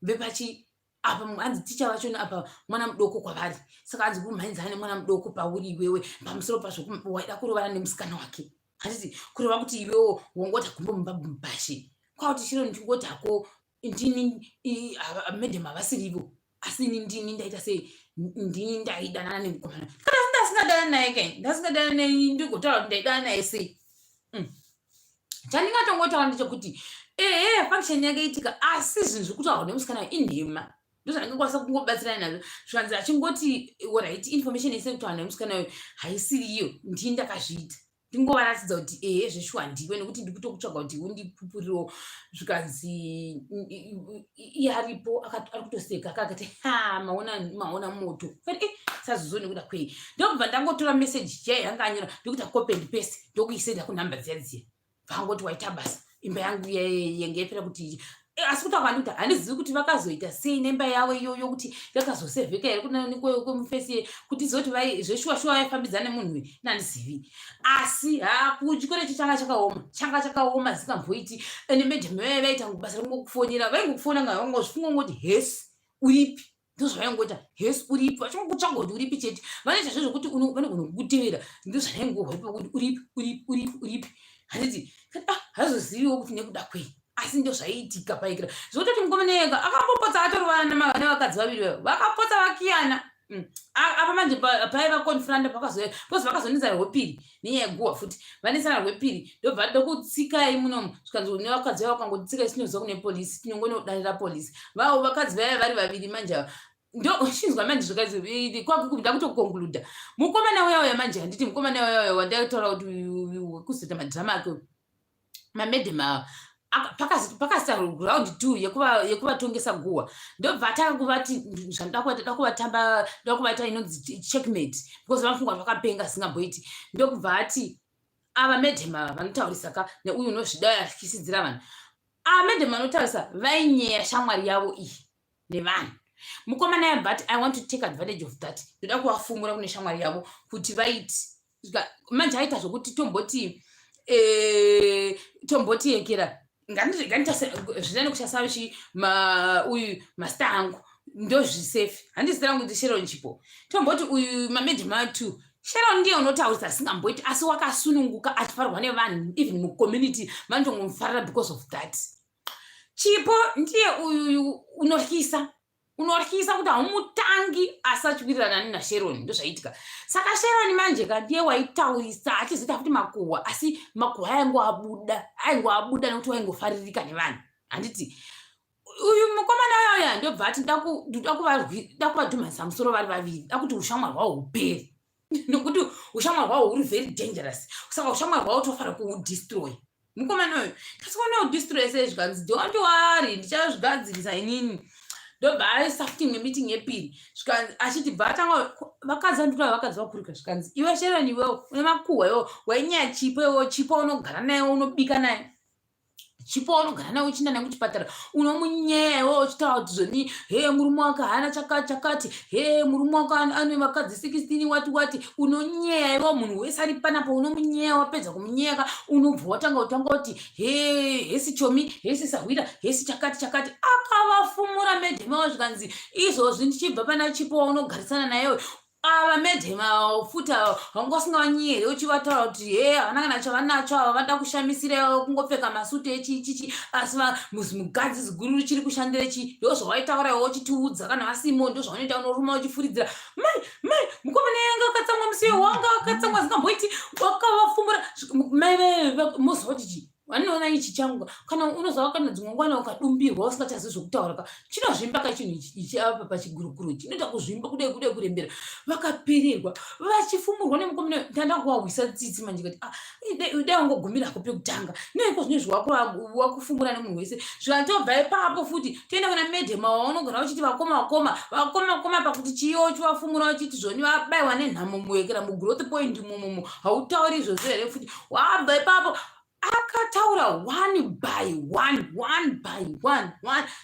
S1: vepachi apa hanzi ticha vacho apa mwana mudoko kwavari. Saka hanzi kumhanyidzana nemwana mudoko pauri iwewe pamusoro pazvo waida kurovana nemusikana wake. Handiti kureva kuti iwewo wongota kumbomumba mubhashi kwauti chiro ndingoti hako ndini Medhema vasirivo asi ndini ndaita sei ndini ndaidanana nemukomana kana ndasingadana naye kai ndasingadana naye ndikotaura kuti ndaidana naye sei. Chandingatongotaura ndechekuti function yake itika asi zvinhu zviri kutaurwa nemusikana uyu inhema ndozvandingakwanisa kungobatsirana nazvo. Zvanzi achingoti right information yese kutaurwa nemusikana uyu haisiriyo ndini ndakazviita ndingovaratidza kuti zveshuwa ndiwe nekuti ndiri kutokutsvaga kuti undipupurirewo. Zvikanzi iye aripo ari kutoseka akati maona moto sazozvo nekuda kwei ndokubva ndangotora meseji chai yanga anyora ndokuita copy and paste ndokuisenda kunhamba dziya vangoti waita basa imba yangu yenge yapera kuti asi kuti akandi kuti handizivi kuti vakazoita sei nemba yavo iyoyo kuti yakazosevheka here kwemufesi kuti zoti zveshuwa vaifambidzana nemunhu uyu nandizivi. Asi kuchikoro ichi changa chakaoma zikamboiti ene Medhema vaya vaita basa ringokufonera vaingokufona nga vangozvifunga ngoti hesi uripi ndozvavaingoita hesi uripi vachingokutsvaga kuti uripi chete vanoita zvezvokuti vanogona kukutevera ndozvavaingohwaipa kuti uripi handiti hazoziviwo kuti nekuda kwei asi ndozvaiitika paikira zvototi mukomana yega akambopotsa atorovana nevakadzi vaviri vavo vakapotsa vakiyana. Apa manje paiva konfranda because vakazonetsana rwepiri nenyaya yeguhwa futi vanetsana rwepiri ndobva ndokutsikai munomu zvikanzi nevakadzi vavo vakangotsika isinoziva kune polisi tinongonodanira polisi vavo vakadzi vaya vari vaviri manje ndochinzwa manje zvakazii kwakuda kutokonkluda mukomana uya manje handiti mukomana uya wandaitaura kuti kuzoita madhirama ake maMedhema pakasita round 2 yekuvatongesa guhwa ndobva atanga kuvati zvandakuda kuvatamba inonzi checkmate because vafunga zvakapenga singamboiti ndokubva ati ava Medhema vanotaurisa ka neuyu unozvida atyisidzira vanhu Medhema anotaurisa vainyeya shamwari yavo iyi nevanhu. Mukomana ya but I want to take advantage of that ndoda kuvafumura kune shamwari yavo kuti vaiti manje aita zvokuti tomboti yekera zvinani kuchasavishi uyu masta angu ndozvisefi handizira kuti Sharon chipo tomboti uyu maMedhema 2 Sharon ndiye unotaurisa singamboiti asi wakasununguka achifarwa nevanhu even mucommunity vanotongomfarira because of that. Chipo ndiye uyu unoryisa kuti haumutangi asatwirirana naSharon ndozvaitika. Saka Sharon manje ndiye waitaurisa achizoita futi makuhwa asi makuhwa aingoabuda nekuti waingofaririka nevanhu handiti uyu mukomana uya ndobva ati nda kuvadhumanisa musoro vari vaviri dakuti ushamwari hwavo huperi nokuti ushamwari hwavo huri very dangerous. Saka ushamwari hwavo tofanira kuudestroy mukomana uyu tasikuonodestroy sei zvikanzi ndowari ndichazvigadzirisa inini ndobva aisa futi meeting yepiri zvikanzi achiti bva atanga vakadzi andura vakadzi vakurika zvikanzi iwe Sharon iwewo une makuhwa iwewo wainyaya chipo iwewo chipo unogara naye unobika naye chipo unogara naye uchienda naye kuchipatara unomunyeya iwewo uchitaura kuti zvoni murume wake haana chakati murume wake ane vakadzi 16 wati unonyeya iwewo munhu wese ari panapo unomunyeya wapedza kumunyeyaka unobva watanga kuti hesi chomi hesi sahwira hesi chakati akavafumura Medhema zvikanzi izvozvi ndichibva pana chipo unogarisana nayewe ava Medhema futa vangosingavanyi uchivataura kuti havana kana chavanacho ava vada kushamisira kungopfeka masuti echichichi asi mugadzi ziguru richiri kushandira chi ndozvawaitaura iwo uchitiudza kana vasimo ndozvaunoita unoruma uchifuridzira mai mukomana yanga akatsamwa musiyo wanga akatsamwa zingamboiti wakavafumura mai mozoti chi vanoona ichi changu kana unozva kana dzimwe ngwana ukadumbirwa usingachazivi zvokutaura ka chinozvimba ka chinhu ichi apa pachigurukuru chinoita kuzvimba kudai kurembera vakapererwa vachifumurwa nemukomana ndanda kuwahwisa tsitsi manje kuti dai wangogumira pekutanga neiko zvinezvi wakufumura nemunhu wese zvikatobva ipapo futi toenda kuna Medhema waunogona uchiti vakoma pakuti chiyo chivafumura uchiti zvoni vabayiwa nenhamo muwekera mugrowth point momo hautauri izvozvo here futi wabva ipapo akataura one by one.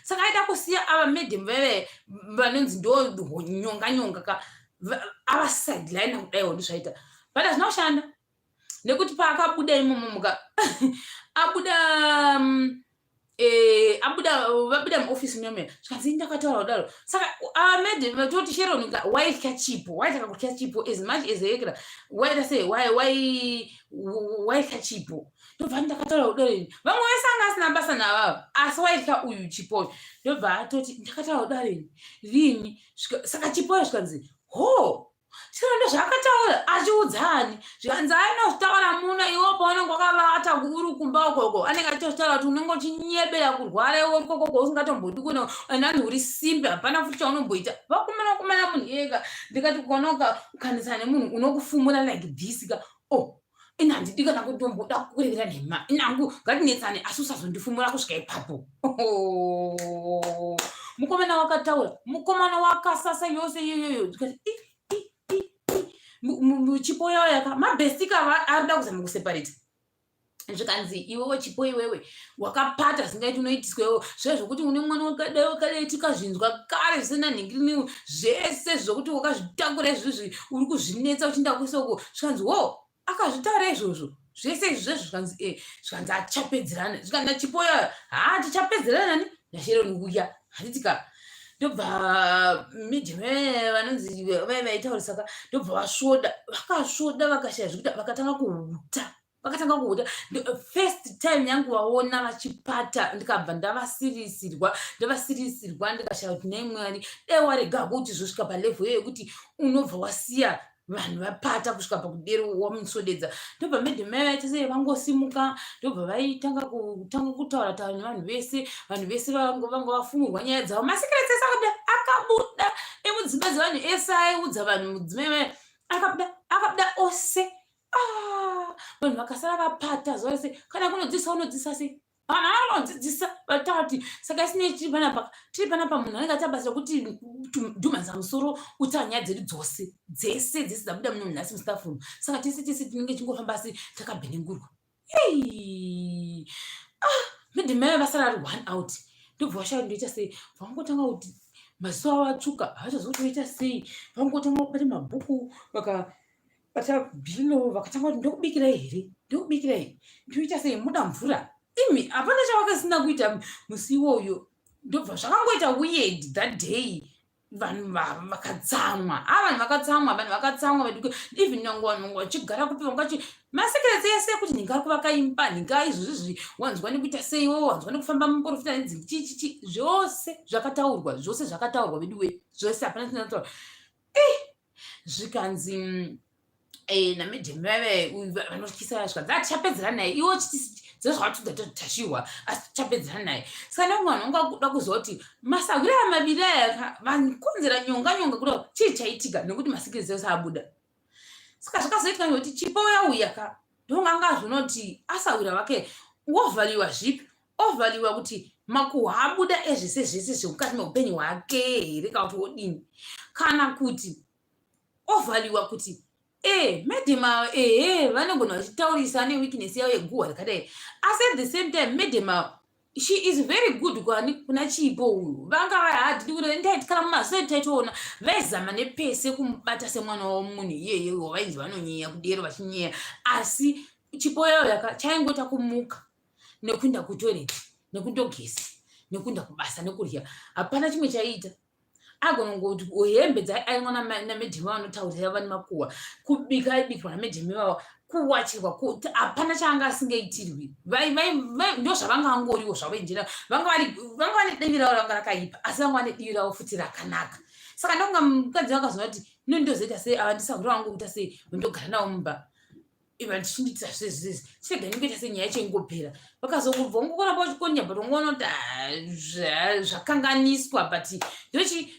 S1: Saka aida kusiya ava medium veve vanonzi ndo nyonga ka ava sideline kudaiwo ndizvaita but zvinoshanda nekuti paakabuda imomo muka vabuda muofisi nyome zvikanzi ndakataura kudaro saka medium toti Sharon waitya chipo waitaka kutya chipo as much as ekera waita sei waitya chipo ndobva ndakataura kudaro vamwe vese anga asina basa navavo asi waitya uyu chipoyo ndobva atoti ndakataura kudaro rini saka chipoyo zvikanzi ho Sharon zvakataura achiudzani zvikanzi ainozvitaura muno iwo paunenge wakavata uri kumba ukoko anenge achitotaura kuti unenge uchinyebera kurwara iwo uri kokoko usingatombodi kuno anani uri simbe hapana futi chaunomboita vakumana munhu ega ndikati ukaonoka ukanisa nemunhu unokufumura like this ka ina handidi kana kutomboda kukurevera nhema inangu ngatinetsane asi usazondifumura kusvika ipapo mukomana wakataura mukomana wakasasa yose iyoyoyo ndikati chipo yawo yaka mabhestika arida kuzama kuseparate zvikanzi iwewe chipo iwewe wakapata zingaiti unoitiswewo zve zvokuti une mwana wakadaitika zvinzwa kare zvisina nhingiriniwo zvese zvokuti wakazvitakura izvizvi uri kuzvinetsa uchienda kusoko zvikanzi akazvitaura izvozvo zvese izvozvo zvikanzi achapedzerana zvikanzi chipo yawo tichapedzerana ni naSharon kuya handitika ndobva midhime vanonzi vaitaura ndobva vakasvoda vakashaya zvekuti vakatanga kuhuta first time yangu vaona vachipata ndikabva ndavasirisirwa ndikashaya kuti nei Mwari dai warega kuti zvosvika palevhel yekuti unobva wasiya vanhu vapata kusvika pakudero wamusodedza ndobva midhime vaita sei vangosimuka ndobva vaitanga kutaura nevanhu vese vanga vafumurwa nyaya dzavo masikireti ese akabuda emudzimba dzevanhu ese aiudza vanhu mudzimai akabuda ose vanhu vakasara vapata zuva rese kana kunodzisa unodzisa sei vanhu vanodzidzisa vatati saka isine tiri panapa munhu anenge atabasa rekuti dhumanza musoro utaura nyaya dzedu dzese dzabuda muno nhasi mustafuru saka tese tinenge chingofamba asi takabhenengurwa midhimai vasara ari one out ndobva vashaya ndoita sei vangotanga kuti maziso avo atsvuka havachazotoita sei vangotanga kubata mabhuku vakabata bhilo vakatanga kuti ndokubikirai here ndoita sei muda mvura imi hapana chavakasina kuita musi iwoyo ndobva zvakangoita weird that day vanhu vakatsamwa even nangu vanhu vachigara kupi vangati masekretsi ese kuti nhinga ari kuvaka imba nhinga izvozvizvi wanzwa nekuita sei wanzwa nekufamba muprofita nedzimwe chichichi zvose zvakataurwa veduwe zvose hapana tinataura zvikanzi namidhemi vave vanotyisa zvikanzi tichapedzerana naye iwo dzezvakatodzatashiwa asi tichapedzerana naye saka nemwe vanhu vangakuda kuziva kuti masagiro amaviri aya vankonzera nyonga kuda chii chaitika nekuti masikirizi ose abuda saka zvakazoitika nekuti chipo yauya ndonganga zvinoti asawira vake wovhaliwa zvipi ovhaliwa kuti makuhwa abuda ezvese zvemukati meupenyu hwake here kana kuti odini kana kuti ovhaliwa kuti medema vanogona vachitaurisa neweakness yavo yeguhwa rakadai asi at the same time medema she is very good kuna chipo uyu vanga ndaitikana mumasoi taitoona vaizama nepese kumubata semwana womunhu iyeye wavainzi vanonyeya kudero vachinyeya asi chipo yavo chaingota kumuka nekuenda kutoireti nekundogesi nekuenda kubasa nekurya hapana chimwe chaiita agonongoti hembe dzaaimwa namedhimi vanotaurira vane makuhwa kubika aibikirwa namedhimi vavo kuwachirwa hapana chaanga asingaitirwi ndo zvavangangoriwo zvavainjira vanga vane divi ravo ranga rakaipa asi vanga vane divi ravo futi rakanaka saka ndonga mukadzi vakaziva kuti nondozoita sei ava ndisagura vangu kuita sei vandogara navo mumba iva ndichinditisa zvezvizvi chega ndingoita senyaya chengopera vakazokubva ungokoramba uchikonya but ungoona kuti zvakanganiswa but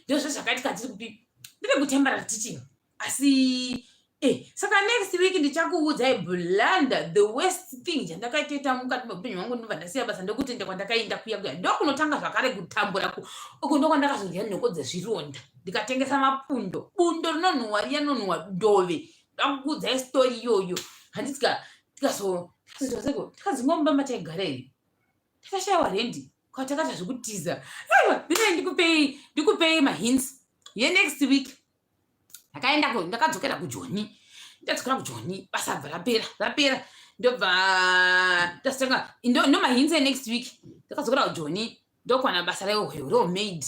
S1: ndozvo zvakaitika tiri kupi ndiri kutemberera teaching asi saka next week ndichakuudzai blunder the worst thing chandakaitoita mukati meupenyu hwangu ndobva ndasiya basa ndokutenda kwandakaenda kuya ndokunotanga zvakare kutambura uku ndokwandakazorya nhoko dzezvironda ndikatengesa mapundo bundo rinonhuhwa riya nonhuhwa dove ndakukuudzai stori iyoyo handiti tikazo Sizoseko tikadzingomba mataigare takashayiwa rendi kwatakata zvekutiza aiwa ndine ndikupei mahints yenext week ndakadzokera kujoni ndadzokera kujoni basa bva rapera ndobva ndasitanga ndo mahints enext week ndakadzokera kujoni ndokwana basa remaid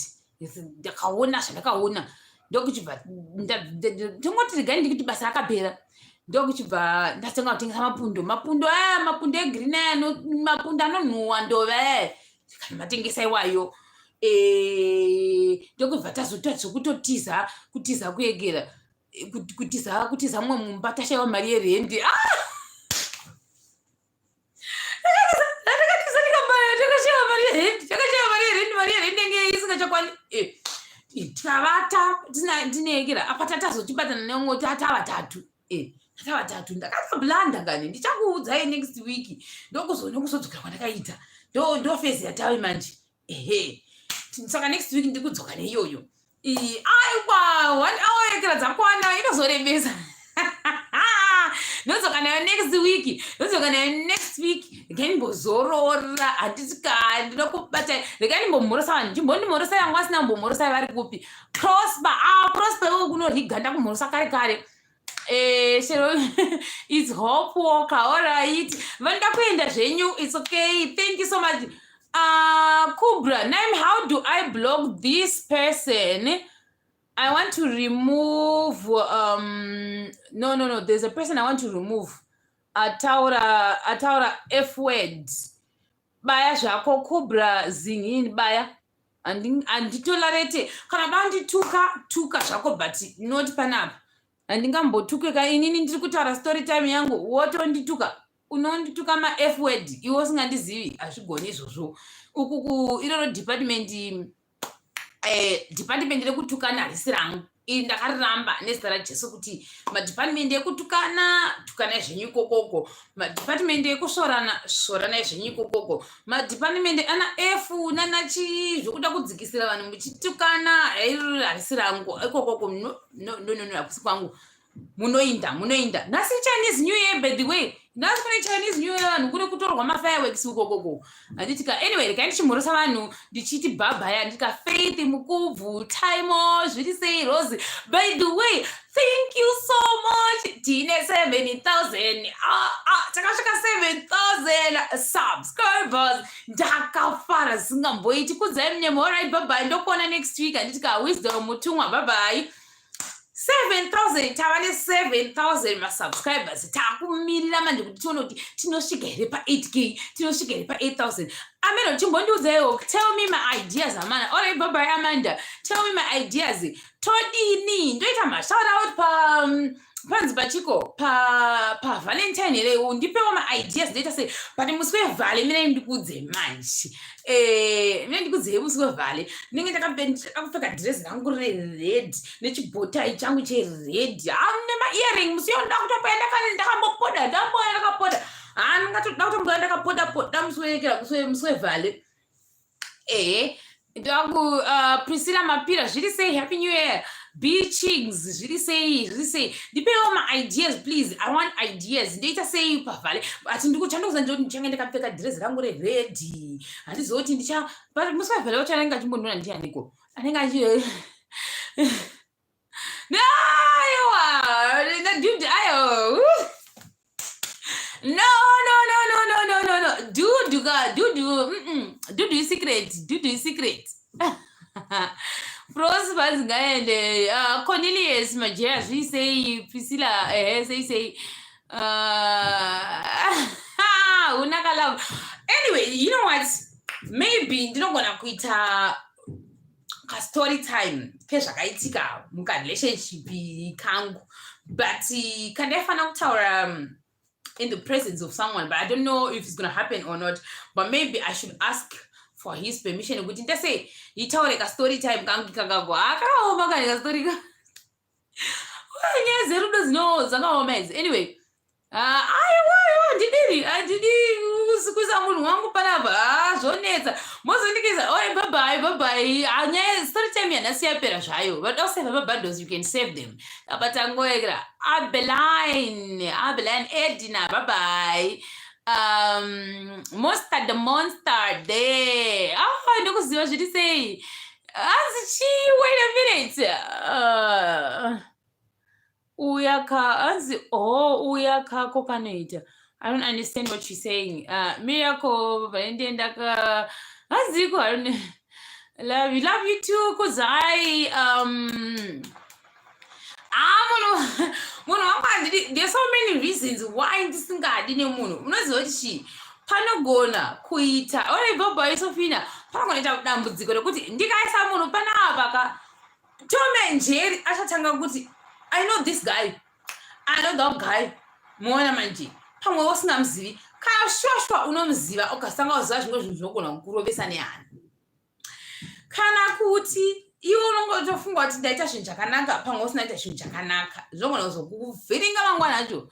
S1: ndakaona zvandakaona ndokuchibva tongoti regai ndikuti basa rakapera ndokuchibva ndatanga kutengesa mapundo egreen aya mapundo anonhuhwa ndove matengesa iwayo ndokubva kutiza kuegera kutiza mumwe mumba tashayiwa mari yerendi mari yerendi enge isingachakwani tikavata tineekera apa tatazochibatana neumwe tata vatatu ndakatoblanda ngani ndichakuudzai next week ndokuzodzokera kwandakaita ndofezi yatawe manje saka next week ndikudzoka neiyoyo aiwa 1 hour yekera dzakwana inozorembesa ndodzoka nayo next week regai ndimbozorora handisika ndinokubatai regai ndimbomhorosa vanhu chimbondimhorosa yangu asina kumbomhorosa vari kupi prosper kunoriganda kumhorosa kare chero it's hope walker all right vanoda kuenda zvenyu it's okay thank you so much Kubra name how do I block this person I want to remove no there's a person I want to remove ataura f words baya zvako Kubra zingini baya anditolarete kana bandituka zvako but not panapa handingambotukeka inini ndiri kutaura story time yangu wotondituka unondituka ma-f word iwe usingandizivi hazvigoni izvozvo uku iroro department rekutukana harisi rangu iri ndakaramba nezita rajesu kuti madepartment ekutukana tukanai zvenyu ikokoko madepartment ekusvoranai zvenyu ikokoko madepartment ana f nanachi zvokuda kudzikisira vanhu muchitukana iroro harisi rangu ikokoko no hakusi kwangu munoinda nhasi Chinese New Year by the way nhasi kune Chinese New Year vanhu kune kutorwa mafireworks ukokoko handitika anyway regai ndichimhorosa vanhu ndichiti bhabhaya ndika Faith Mukubvu Taimo zviri sei Rose by the way thank you so much tine 7,000 takasvika 7,000 subscribers ndakafara zisingamboiti kudzai munyemo alright bhabhai ndokuona next week handitika Wisdom Mutumwa bhabhai 7,000 tava ne7,000 masubscribers takumirira manje kuti tione kuti tinosvika here pa8k tinosvika here pa8,000 ameno chimbondiudzaiwo tell me my ideas amana alright bye bye Amanda tell me my ideas todini ndoita mashout out panzi pachiko pavalentine here undipewo maideas ndoita sei but musi wevhale mina ndikudze manje mina ndikudze musi wevhale ndinenge ndakapfeka dress rangu rered nechibhotai changu chered nema-earring musi yo ndakutopoya ndakambopoda ndakapoda ndingatoda kutomboya ndakapoda musi wekera musi wevhale ndoku Priscilla Mapira zviri sei happy new year Beachings zviri sei ndipewo ma-ideas please I want ideas ndoita sei pavhale ati ndikuchandokuza ndichange ndakapfeka dress rangu rered handizoti but musi wevhale wacho anenge achimbondiona ndianiko anenge achi aiwa nadude ayo no dudu secret Prosper zingaende Cornelius Majera zviri Priscilla sei unakalava anyway you know what maybe ndinogona kuita story time kezvakaitika mukarelationship kangu but kandaifana kutaura in the presence of someone, but I don't know if it's going to happen or not. But maybe I should ask for his permission. Kuti ndase itaure ka story time kangu kakago akaoma kana story ka nyaya zerudo dzakaoma idzi anyway ndidiri usikuisa munhu wangu panapa zvonetsa mozondikiza oi bye nyaya story time yanhasi yapera zvayo but usave mabundles you can save them abatangoekera Abeline Edina bye Monster the Monster there. Ah, ndikuziva zviri sei. Hanzi chii? Wait a minute. Uyaka kokanoita. I don't understand what she's saying. Miracle, Valentine, Haziko, I don't love you too, cause there's so many reasons why ndisingadini munhu unoziva kuti chi panogona kuita ore baba isofina panogonaita dambudziko rekuti ndikaisa munhu panapa ka Tom and Jerry achatanga kuti I know this guy, I know that guy, muona manje pamwe usingamuzivi kana shwashwa unomuziva ukasanga uziva zvimwe zvinhu zvinogona kukurovesa neani kana kuti iwe unongotofunga kuti ndaita zvinhu zvakanaka pamwe usinaita zvinhu zvakanaka zvogona kuzokuvhiringa mangwana acho.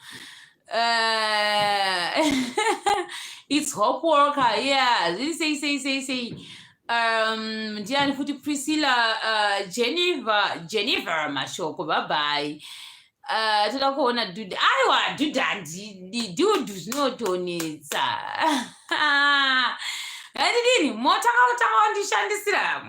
S1: It's hope worker, yeah. Say. Ndiani futi Priscilla, Jennifer mashoko, bye. Toda kuona dude. Aiwa dude andi dude zvinotonetsa. Handidini motanga ndishandisira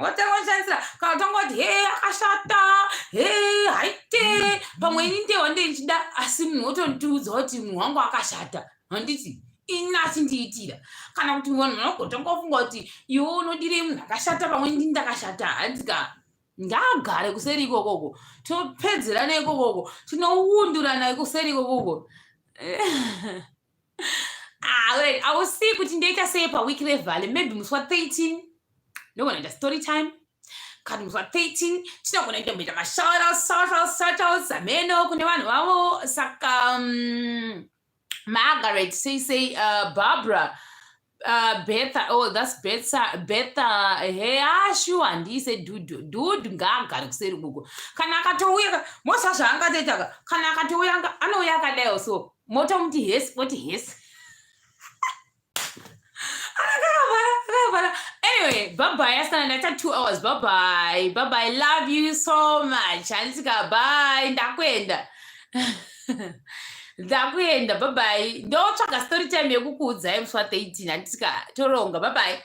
S1: kana tongoti he akashata he haite pamwe ini ndewa ndichida asi munhu otondiudza kuti munhu wangu akashata handiti inasi ndiitira kana kuti munhu unogotongofunga kuti iwe unodire munhu akashata pamwe ndini ndakashata handika ngagare kuseri ikokoko topedzerana ikokoko tinoundurana kuseri ikokoko. Wait, I will see kuti ndaita sei paweekly valley maybe musi wa13 ndogonaita story time kana musi wa13 tinogonaita mboita mashoutouts ameno kune vanhu vavo saka Margaret say Barbara Betha, oh that's Betha hey sure handise dude ngagare kuseri kuko kana akatouya mosa zvaangatoita kana akatouya anouya akadai so motomuti hesi Anyway, bye-bye. I stand at 2 hours. Bye-bye. Bye-bye. Love you so much. Ansika, bye. Ndakwenda. Bye-bye. Ndotsvaga story time yekukuudza musi wa13. Andisika toronga. Bye-bye.